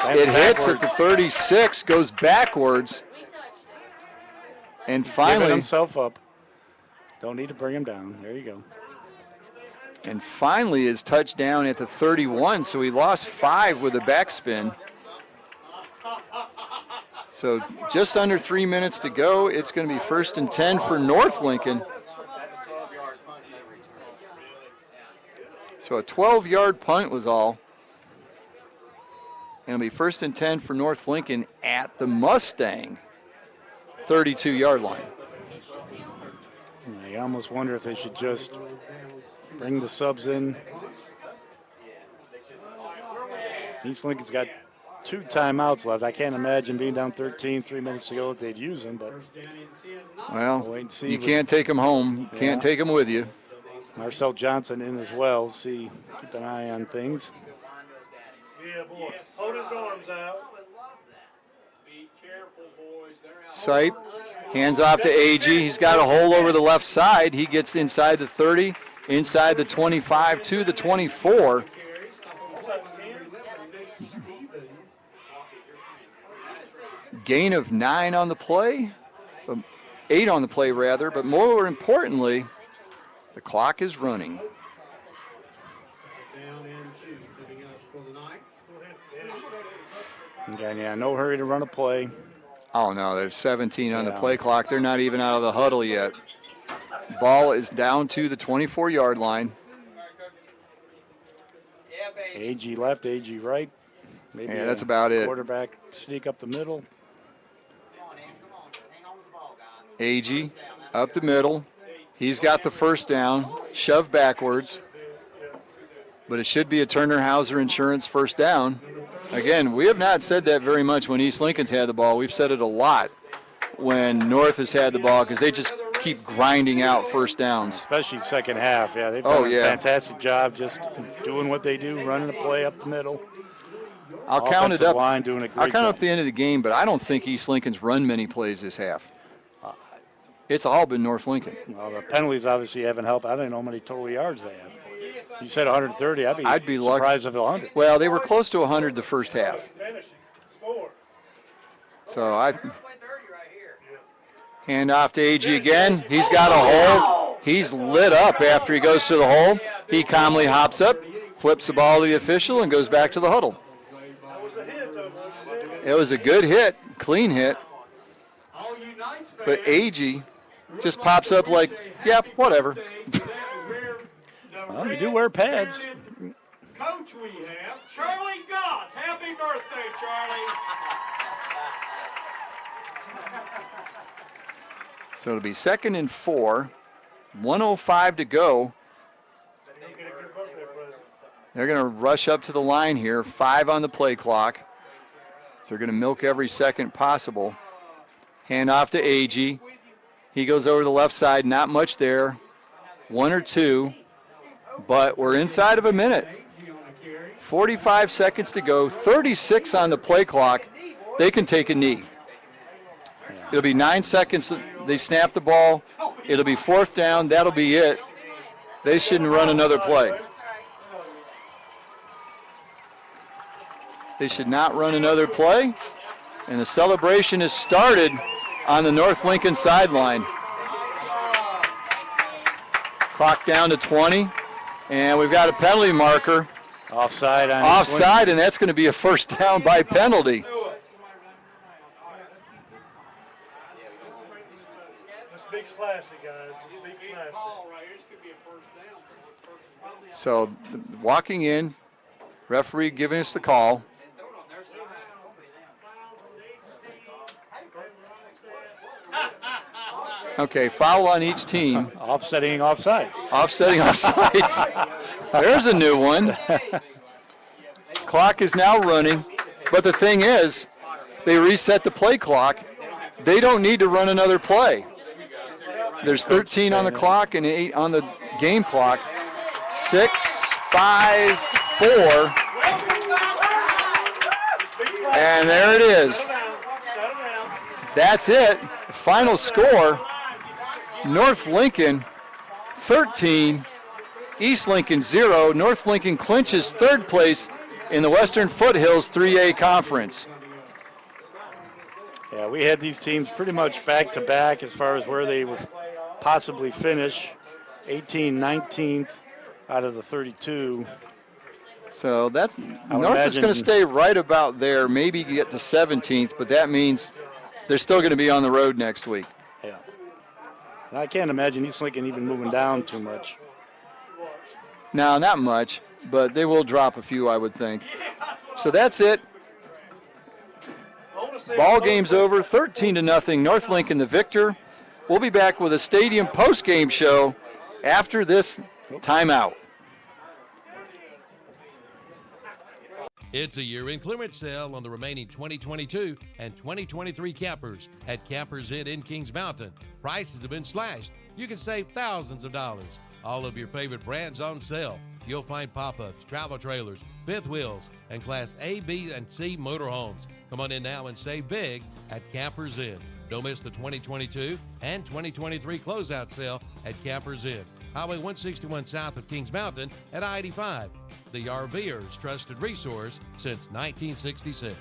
It hits at the 36, goes backwards. And finally, giving himself up. Don't need to bring him down. There you go. And finally his touchdown at the 31, so he lost 5 with a backspin. So just under 3 minutes to go. It's going to be 1st and 10 for North Lincoln. So a 12-yard punt was all. And it'll be 1st and 10 for North Lincoln at the Mustang 32-yard line. I almost wonder if they should just bring the subs in. East Lincoln's got 2 timeouts left. I can't imagine being down 13, 3 minutes ago if they'd use them, but Well, we'll wait and see. you can't take them home. Can't take them with you. Marcel Johnson in as well. See, keep an eye on things. Yeah, boy. Hold his arms out. Sipe, hands off to AG. He's got a hole over the left side. He gets inside the 30, inside the 25 to the 24. Gain of 9 on the play, 8 on the play rather, but more importantly, the clock is running. Again, yeah, no hurry to run a play. Oh no, there's 17 on the play clock. They're not even out of the huddle yet. Ball is down to the 24-yard line. AG left, AG right. Maybe yeah, that's about it. Quarterback sneak up the middle. AG up the middle. He's got the first down, shoved backwards. But it should be a Turner Hauser Insurance first down. Again, we have not said that very much when East Lincoln's had the ball. We've said it a lot when North has had the ball because they just keep grinding out first downs. Especially second half. Yeah, they've done a fantastic job just doing what they do, running the play up the middle. I'll count it up. Line doing a great I'll count job. up the end of the game, but I don't think East Lincoln's run many plays this half. It's all been North Lincoln. Well, the penalties obviously haven't helped. I don't know how many total yards they have. You said 130. I'd be surprised if 100. Well, they were close to 100 the first half. So I hand off to AG again. He's got a hole. He's lit up after he goes to the hole. He calmly hops up, flips the ball to the official, and goes back to the huddle. It was a good hit, clean hit. But AG just pops up like, yep, whatever. Well, you do wear pads. Coach, we have Charlie Goss. Happy birthday, Charlie. So it'll be 2nd and 4, 1:05 to go. They're going to rush up to the line here, 5 on the play clock. So they're going to milk every second possible. Hand off to AG. He goes over the left side, not much there. 1 or 2, but we're inside of a minute. 45 seconds to go, 36 on the play clock. They can take a knee. It'll be 9 seconds. They snap the ball. It'll be 4th down. That'll be it. They shouldn't run another play. They should not run another play. And the celebration is started on the North Lincoln sideline. Clock down to 20. And we've got a penalty marker. Offside. Offside, and that's going to be a first down by penalty. Just be classy, guys. Just be classy. So walking in, referee giving us the call. Okay, foul on each team. Offsetting offsides. Offsetting offsides. There's a new one. Clock is now running, but the thing is, they reset the play clock. They don't need to run another play. There's 13 on the clock and 8 on the game clock. 6, 5, 4. And there it is. That's it. Final score, North Lincoln 13, East Lincoln 0. North Lincoln clinches 3rd place in the Western Foothills 3A Conference. Yeah, we had these teams pretty much back-to-back as far as where they would possibly finish. 18, 19th out of the 32. So that's North is going to stay right about there, maybe get to 17th, but that means they're still going to be on the road next week. Yeah. And I can't imagine East Lincoln even moving down too much. No, not much, but they will drop a few, I would think. So that's it. Ball game's over, 13-0. North Lincoln the victor. We'll be back with a stadium post-game show after this timeout. It's a year-end clearance sale on the remaining 2022 and 2023 campers at Campers Inn in Kings Mountain. Prices have been slashed. You can save thousands of dollars. All of your favorite brands on sale. You'll find pop-ups, travel trailers, fifth wheels, and Class A, B, and C motorhomes. Come on in now and save big at Campers Inn. Don't miss the 2022 and 2023 closeout sale at Campers Inn. Highway 161 south of Kings Mountain at I-85. The RVer's trusted resource since 1966.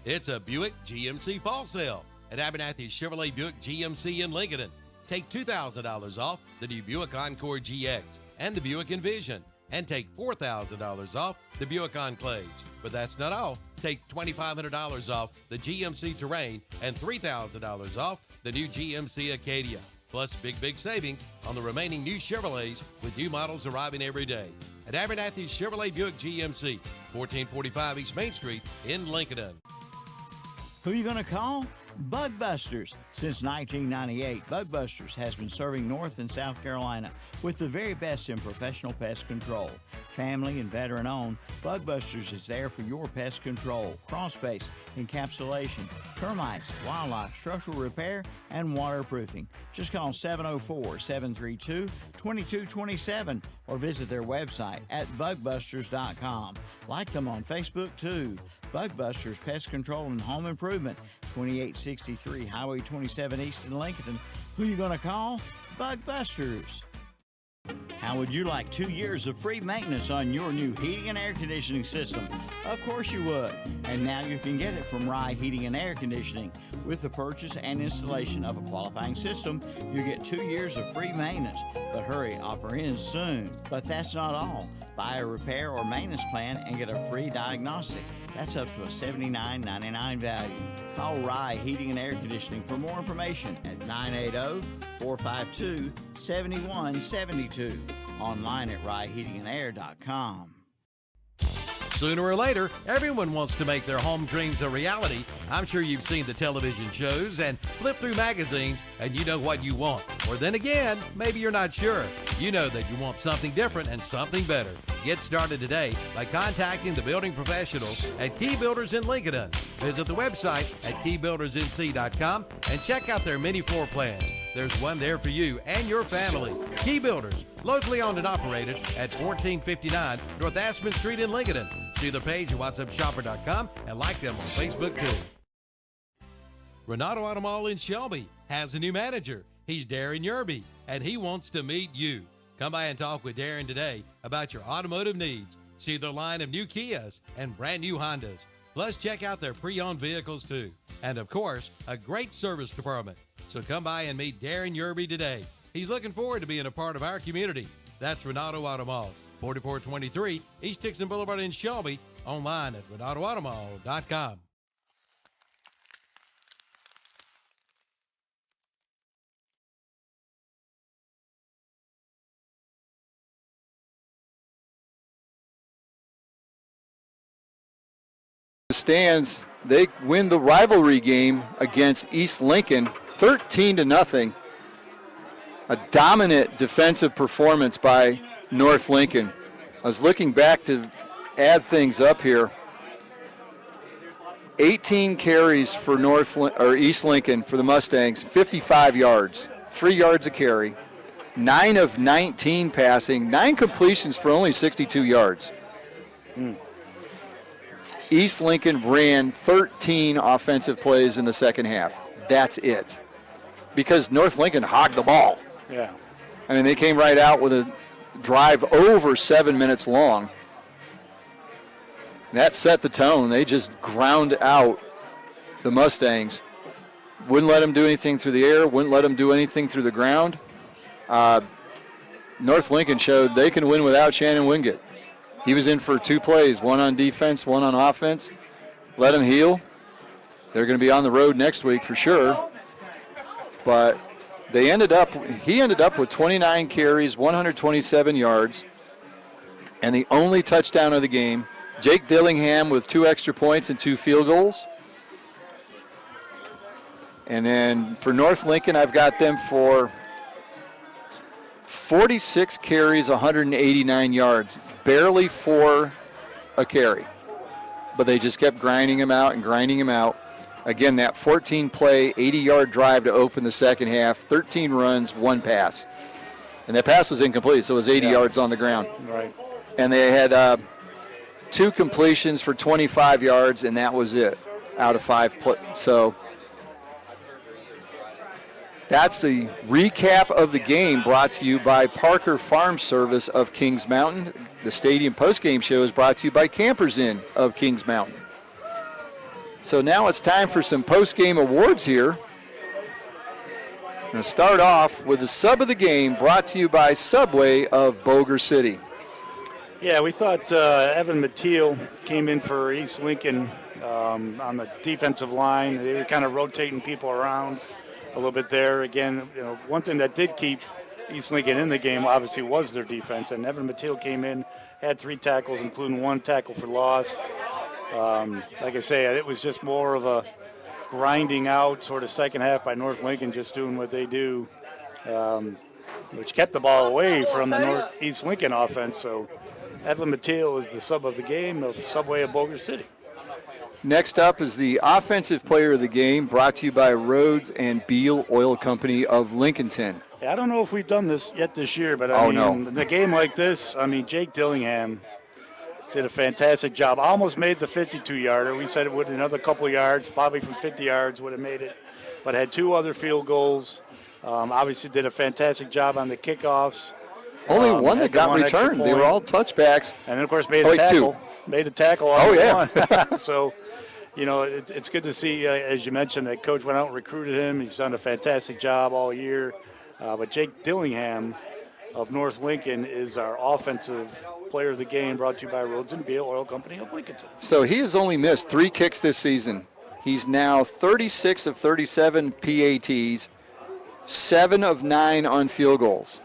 It's a Buick GMC fall sale at Abernathy Chevrolet Buick GMC in Lincoln. Take $2,000 off the new Buick Encore GX and the Buick Envision, and take $4,000 off the Buick Enclave. But that's not all. Take $2,500 off the GMC Terrain and $3,000 off the new GMC Acadia. Plus big savings on the remaining new Chevrolets with new models arriving every day. At Abernathy Chevrolet Buick GMC, 1445 East Main Street in Lincoln. Who are you going to call? Bug Busters. Since 1998, Bug Busters has been serving North and South Carolina with the very best in professional pest control. Family and veteran owned, Bug Busters is there for your pest control, crawl space, encapsulation, termites, wildlife, structural repair, and waterproofing. Just call 704-732-2227 or visit their website at bugbusters.com. Like them on Facebook too. Bug Busters Pest Control and Home Improvement, 2863 Highway 27 East in Lincoln. Who you going to call? Bug Busters. How would you like 2 years of free maintenance on your new heating and air conditioning system? Of course you would. And now you can get it from Rye Heating and Air Conditioning. With the purchase and installation of a qualifying system, you get 2 years of free maintenance. But hurry, offer ends soon. But that's not all. Buy a repair or maintenance plan and get a free diagnostic. That's up to a $79.99 value. Call Rye Heating and Air Conditioning for more information at 980-452-7172. Online at ryeheatingandair.com. Sooner or later, everyone wants to make their home dreams a reality. I'm sure you've seen the television shows and flipped through magazines and you know what you want. Or then again, maybe you're not sure. You know that you want something different and something better. Get started today by contacting the building professionals at Key Builders in Lincoln. Visit the website at keybuildersnc.com and check out their many floor plans. There's one there for you and your family. Key Builders, locally owned and operated at 1459 North Aspen Street in Lincoln. See their page at whatsupshopper.com and like them on Facebook too. Renato Auto Mall in Shelby has a new manager. He's Darren Yerby, and he wants to meet you. Come by and talk with Darren today about your automotive needs. See their line of new Kias and brand new Hondas. Plus, check out their pre-owned vehicles too. And of course, a great service department. So come by and meet Darren Yerby today. He's looking forward to being a part of our community. That's Renato Auto Mall, 4423 East Dixon Boulevard in Shelby. Online at renatoautomall.com. Stands, they win the rivalry game against East Lincoln 13-0. A dominant defensive performance by North Lincoln. I was looking back to add things up here. 18 carries for East Lincoln for the Mustangs, 55 yards, 3 yards a carry, 9 of 19 passing, 9 completions for only 62 yards. East Lincoln ran 13 offensive plays in the second half. That's it. Because North Lincoln hogged the ball. Yeah. I mean, they came right out with a drive over 7 minutes long. That set the tone. They just ground out the Mustangs. Wouldn't let them do anything through the air, wouldn't let them do anything through the ground. North Lincoln showed they can win without Shannon Wingate. He was in for 2 plays, one on defense, one on offense. Let him heal. They're going to be on the road next week for sure. But he ended up with 29 carries, 127 yards, and the only touchdown of the game. Jake Dillingham with 2 extra points and 2 field goals. And then for North Lincoln, I've got them for 46 carries, 189 yards, barely 4 a carry. but they just kept grinding him out and grinding him out. Again, that 14-play, 80-yard drive to open the second half, 13 runs, 1 pass. And that pass was incomplete, so it was 80 yards on the ground. Right. And they had 2 completions for 25 yards, and that was it out of 5 So that's the recap of the game brought to you by Parker Farm Service of Kings Mountain. The stadium postgame show is brought to you by Campers Inn of Kings Mountain. So now it's time for some postgame awards here. I'm going to start off with the sub of the game brought to you by Subway of Boger City. Yeah, we thought Evan Mateel came in for East Lincoln on the defensive line. They were kind of rotating people around a little bit there. Again, one thing that did keep East Lincoln in the game obviously was their defense. And Evan Mateel came in, had 3 tackles, including 1 tackle for loss. Like I say, it was just more of a grinding out sort of second half by North Lincoln, just doing what they do, which kept the ball away from the East Lincoln offense. So Evan Mateel is the sub of the game of Subway of Boger City. Next up is the offensive player of the game brought to you by Rhodes and Beal Oil Company of Lincolnton. Yeah, I don't know if we've done this yet this year, but in a game like this, Jake Dillingham did a fantastic job. Almost made the 52-yarder. We said it would another couple of yards, probably from 50 yards would have made it, but had 2 other field goals. Obviously did a fantastic job on the kickoffs. Only one that got returned. They were all touchbacks. And then, of course, made a tackle. 2. Made a tackle on one. So, it's good to see, as you mentioned, that coach went out and recruited him. He's done a fantastic job all year. But Jake Dillingham of North Lincoln is our offensive player of the game, brought to you by Rhodes and Beal Oil Company of Lincolnton. So he has only missed 3 kicks this season. He's now 36 of 37 PATs, 7 of 9 on field goals.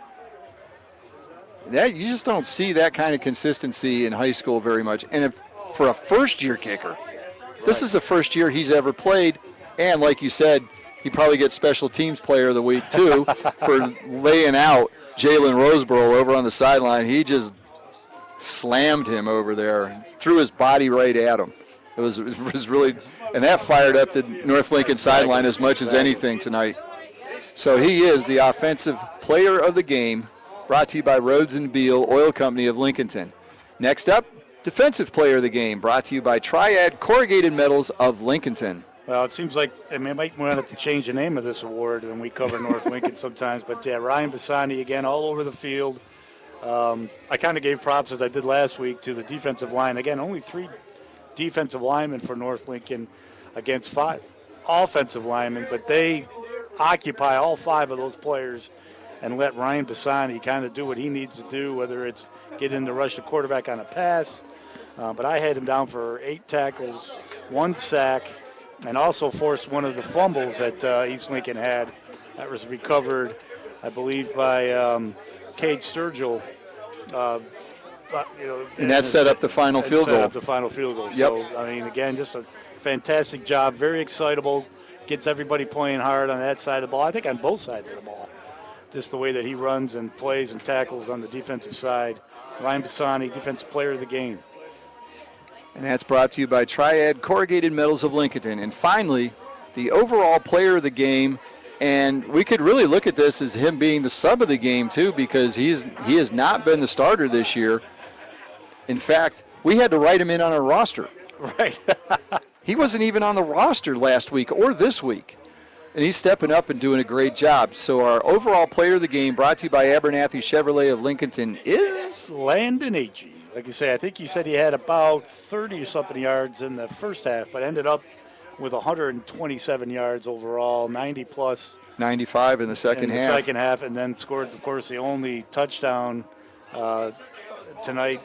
That you just don't see that kind of consistency in high school very much. And for a first-year kicker, this is the first year he's ever played. And like you said, he probably gets Special Teams Player of the Week, too, for laying out Jalen Roseborough over on the sideline. He just slammed him over there, threw his body right at him. It was really, and that fired up the North Lincoln sideline as much as anything tonight. So he is the offensive player of the game, brought to you by Rhodes and Beal Oil Company of Lincolnton. Next up, defensive player of the game, brought to you by Triad Corrugated Metals of Lincolnton. Well, it seems like I might have to change the name of this award when we cover North Lincoln sometimes. But yeah, Ryan Bassani again all over the field. I kind of gave props, as I did last week, to the defensive line. Again, only 3 defensive linemen for North Lincoln against 5 offensive linemen, but they occupy all 5 of those players and let Ryan Bassani kind of do what he needs to do, whether it's get in to rush the quarterback on a pass. But I had him down for 8 tackles, 1 sack, and also forced one of the fumbles that East Lincoln had. That was recovered, I believe, by Cade Sturgill. And that set up the final field goal. Set up the final field goal. Yep. So, again, just a fantastic job. Very excitable. Gets everybody playing hard on that side of the ball. I think on both sides of the ball. Just the way that he runs and plays and tackles on the defensive side. Ryan Bassani, defensive player of the game. And that's brought to you by Triad Corrugated Metals of Lincolnton. And finally, the overall player of the game. And we could really look at this as him being the sub of the game, too, because he has not been the starter this year. In fact, we had to write him in on our roster. Right. He wasn't even on the roster last week or this week. And he's stepping up and doing a great job. So our overall player of the game, brought to you by Abernathy Chevrolet of Lincolnton, is Landon Agee. Like you say, I think you said he had about 30-something yards in the first half, but ended up with 127 yards overall, 90-plus. 95 in the second half. And then scored, of course, the only touchdown tonight,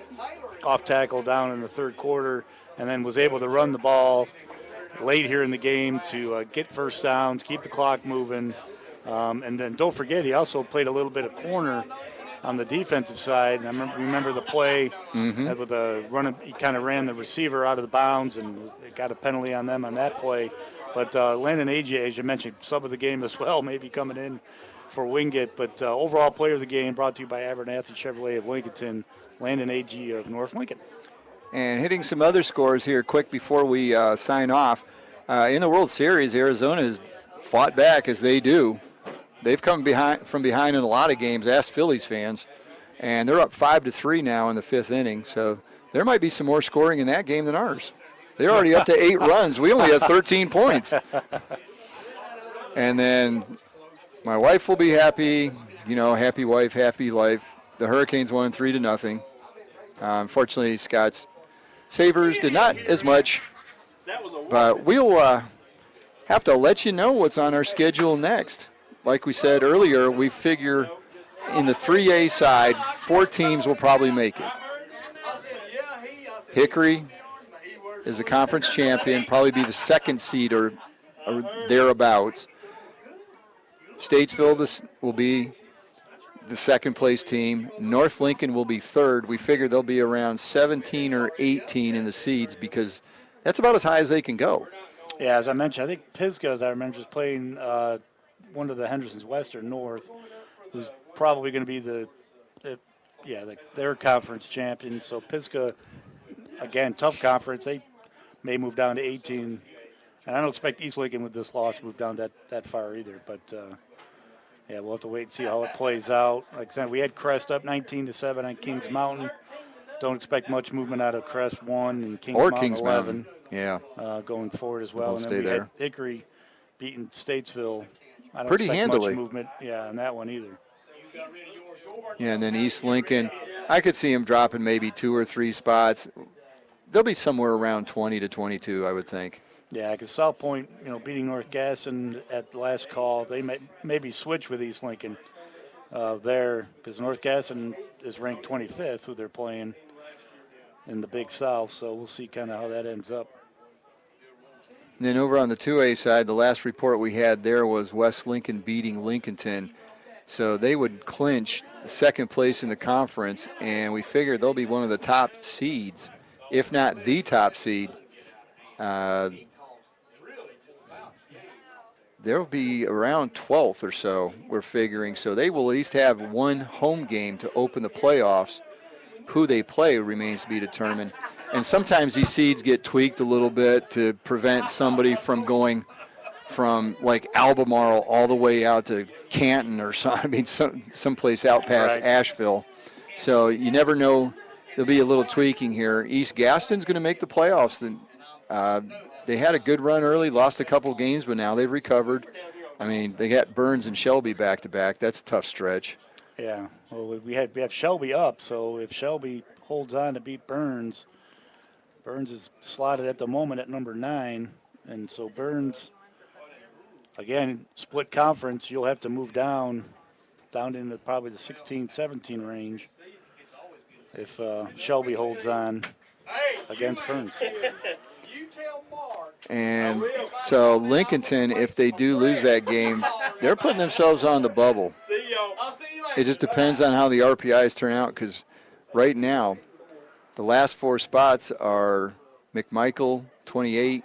off tackle down in the third quarter, and then was able to run the ball late here in the game to get first downs, keep the clock moving. And then don't forget, he also played a little bit of corner on the defensive side. And I remember the play with a run. He kind of ran the receiver out of the bounds and got a penalty on them on that play. But Landon Agee, as you mentioned, sub of the game as well, maybe coming in for Wingate. But overall player of the game, brought to you by Abernathy Chevrolet of Lincolnton, Landon Agee of North Lincoln. And hitting some other scores here quick before we sign off. In the World Series, Arizona has fought back as they do. They've come from behind in a lot of games. Ask Phillies fans. And they're up 5-3 now in the 5th inning. So there might be some more scoring in that game than ours. They're already up to 8 runs. We only have 13 points. And then my wife will be happy. You know, happy wife, happy life. The Hurricanes won 3-0. Unfortunately, Scott's Sabres did not as much. But we'll have to let you know what's on our schedule next. Like we said earlier, we figure in the 3A side, 4 teams will probably make it. Hickory is a conference champion, probably be the 2nd seed or thereabouts. Statesville will be the 2nd place team. North Lincoln will be 3rd. We figure they'll be around 17 or 18 in the seeds because that's about as high as they can go. Yeah, as I mentioned, I think Pisgah, as I remember, is playing one of the Henderson's Western North, who's probably going to be their conference champion. So Pisgah, again, tough conference. They may move down to 18. And I don't expect East Lincoln with this loss to move down that far either. But, yeah, we'll have to wait and see how it plays out. Like I said, we had Crest up 19-7 on Kings Mountain. Don't expect much movement out of Crest 1 and Kings Mountain 11. Yeah. Going forward as well. They'll And then stay there. had Hickory beating Statesville. I don't Pretty expect handily. much movement, on that one either. Yeah, and then East Lincoln, I could see them dropping maybe 2 or 3 spots. They'll be somewhere around 20 to 22, I would think. Yeah, because South Point, beating North Gaston at the last call, they may maybe switch with East Lincoln there because North Gaston is ranked 25th, who they're playing in the Big South. So we'll see kind of how that ends up. And then over on the 2A side, the last report we had there was West Lincoln beating Lincolnton. So they would clinch 2nd place in the conference, and we figure they'll be one of the top seeds, if not the top seed. They'll be around 12th or so, we're figuring. So they will at least have one home game to open the playoffs. Who they play remains to be determined. And sometimes these seeds get tweaked a little bit to prevent somebody from going from like Albemarle all the way out to Canton or someplace out past Asheville. So you never know. There'll be a little tweaking here. East Gaston's going to make the playoffs. They had a good run early, lost a couple games, but now they've recovered. I mean, they got Burns and Shelby back-to-back. That's a tough stretch. Yeah, well, we have Shelby up, so if Shelby holds on to beat Burns is slotted at the moment at number 9, and so Burns, again, split conference, you'll have to move down into probably the 16-17 range if Shelby holds on against Burns. And so Lincolnton, if they do lose that game, they're putting themselves on the bubble. It just depends on how the RPIs turn out because right now the last 4 spots are McMichael, 28,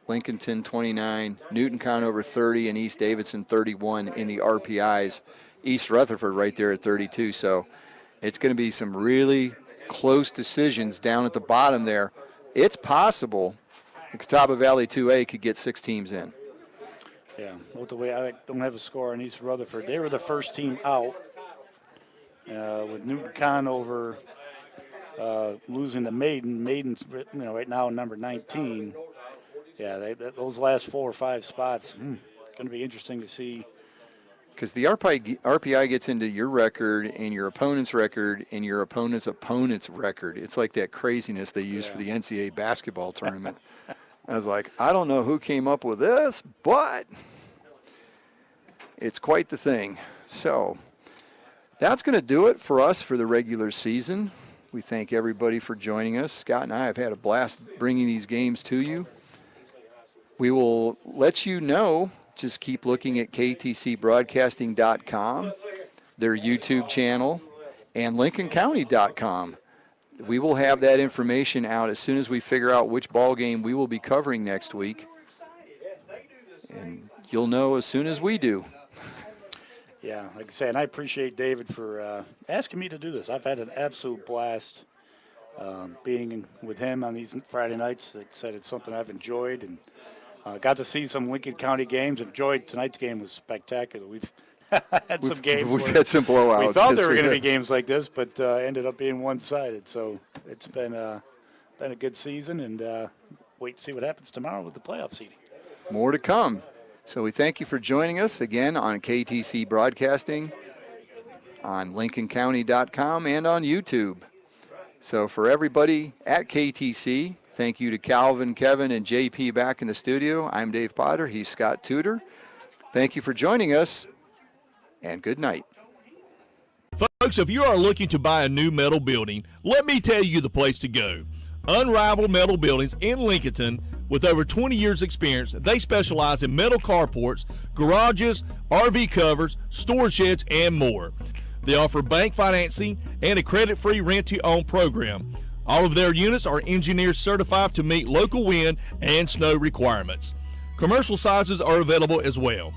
Lincolnton, 29, Newton Conover, 30, and East Davidson, 31 in the RPIs. East Rutherford right there at 32. So it's going to be some really close decisions down at the bottom there. It's possible the Catawba Valley 2A could get 6 teams in. Yeah, well, the way I don't have a score on East Rutherford. They were the first team out with Newton Conover losing to Maiden. Maiden's right now number 19. Yeah, those last 4 or 5 spots, going to be interesting to see. Because the RPI gets into your record and your opponent's record and your opponent's record. It's like that craziness they use for the NCAA basketball tournament. I was like, I don't know who came up with this, but it's quite the thing. So that's going to do it for us for the regular season. We thank everybody for joining us. Scott and I have had a blast bringing these games to you. We will let you know. Just keep looking at ktcbroadcasting.com, their YouTube channel, and lincolncounty.com. We will have that information out as soon as we figure out which ball game we will be covering next week. And you'll know as soon as we do. Yeah, like I say, and I appreciate David for asking me to do this. I've had an absolute blast being with him on these Friday nights, like I said, it's something I've enjoyed, and got to see some Lincoln County games. Enjoyed tonight's game. Was spectacular. We've had some games. We've had some blowouts. We thought there were going to be games like this, but ended up being one-sided. So it's been a good season, and wait to see what happens tomorrow with the playoff seeding. More to come. So we thank you for joining us again on KTC Broadcasting, on LincolnCounty.com, and on YouTube. So for everybody at KTC, thank you to Calvin, Kevin, and JP back in the studio. I'm Dave Potter. He's Scott Tudor. Thank you for joining us, and good night. Folks, if you are looking to buy a new metal building, let me tell you the place to go. Unrivaled Metal Buildings in Lincolnton. With over 20 years experience, they specialize in metal carports, garages, RV covers, storage sheds, and more. They offer bank financing and a credit-free rent-to-own program. All of their units are engineer certified to meet local wind and snow requirements. Commercial sizes are available as well.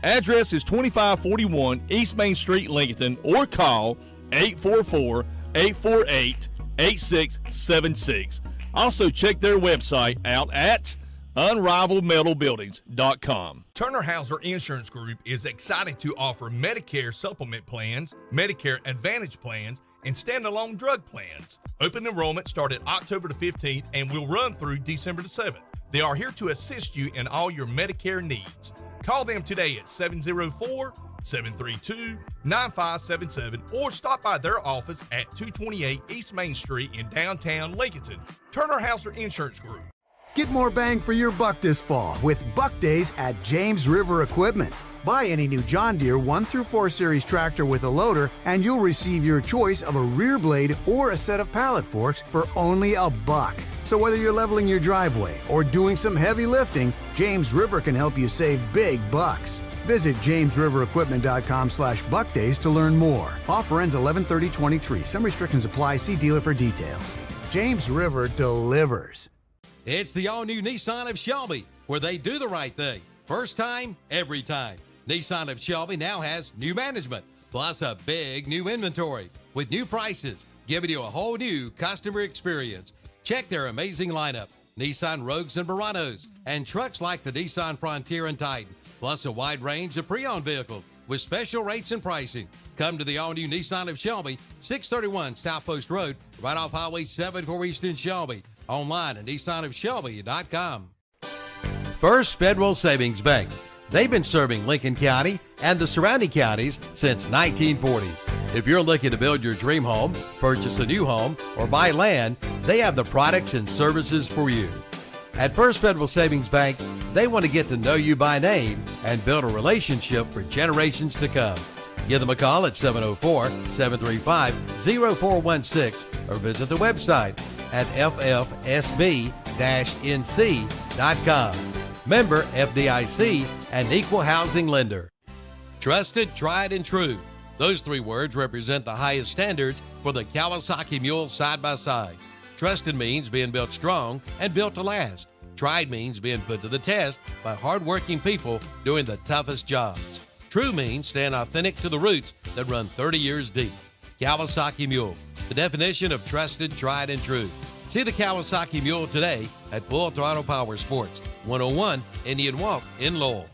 Address is 2541 East Main Street, Lincolnton, or call 844-848-8676. Also check their website out at unrivalledmetalbuildings.com. Turner Hauser Insurance Group is excited to offer Medicare supplement plans, Medicare Advantage plans, and standalone drug plans. Open enrollment started October the 15th and will run through December the 7th. They are here to assist you in all your Medicare needs. Call them today at 704-732-9577 or stop by their office at 228 East Main Street in downtown Lincolnton. Turner Hauser Insurance Group. Get more bang for your buck this fall with Buck Days at James River Equipment. Buy any new John Deere 1 through 4 Series tractor with a loader and you'll receive your choice of a rear blade or a set of pallet forks for only $1. So whether you're leveling your driveway or doing some heavy lifting, James River can help you save big bucks. Visit jamesriverequipment.com/buckdays to learn more. Offer ends 11/30/23. Some restrictions apply. See dealer for details. James River delivers. It's the all-new Nissan of Shelby, where they do the right thing. First time, every time. Nissan of Shelby now has new management, plus a big new inventory with new prices, giving you a whole new customer experience. Check their amazing lineup, Nissan Rogues and Muranos, and trucks like the Nissan Frontier and Titan, plus a wide range of pre-owned vehicles with special rates and pricing. Come to the all-new Nissan of Shelby, 631 South Post Road, right off Highway 74 East in Shelby. Online at nissanofshelby.com. First Federal Savings Bank. They've been serving Lincoln County and the surrounding counties since 1940. If you're looking to build your dream home, purchase a new home, or buy land, they have the products and services for you. At First Federal Savings Bank, they want to get to know you by name and build a relationship for generations to come. Give them a call at 704-735-0416 or visit the website at ffsb-nc.com. Member FDIC and equal housing lender. Trusted, tried, and true. Those three words represent the highest standards for the Kawasaki Mule side-by-side. Trusted means being built strong and built to last. Tried means being put to the test by hardworking people doing the toughest jobs. True means staying authentic to the roots that run 30 years deep. Kawasaki Mule, the definition of trusted, tried, and true. See the Kawasaki Mule today at Full Throttle Power Sports, 101 Indian Walk in Lowell.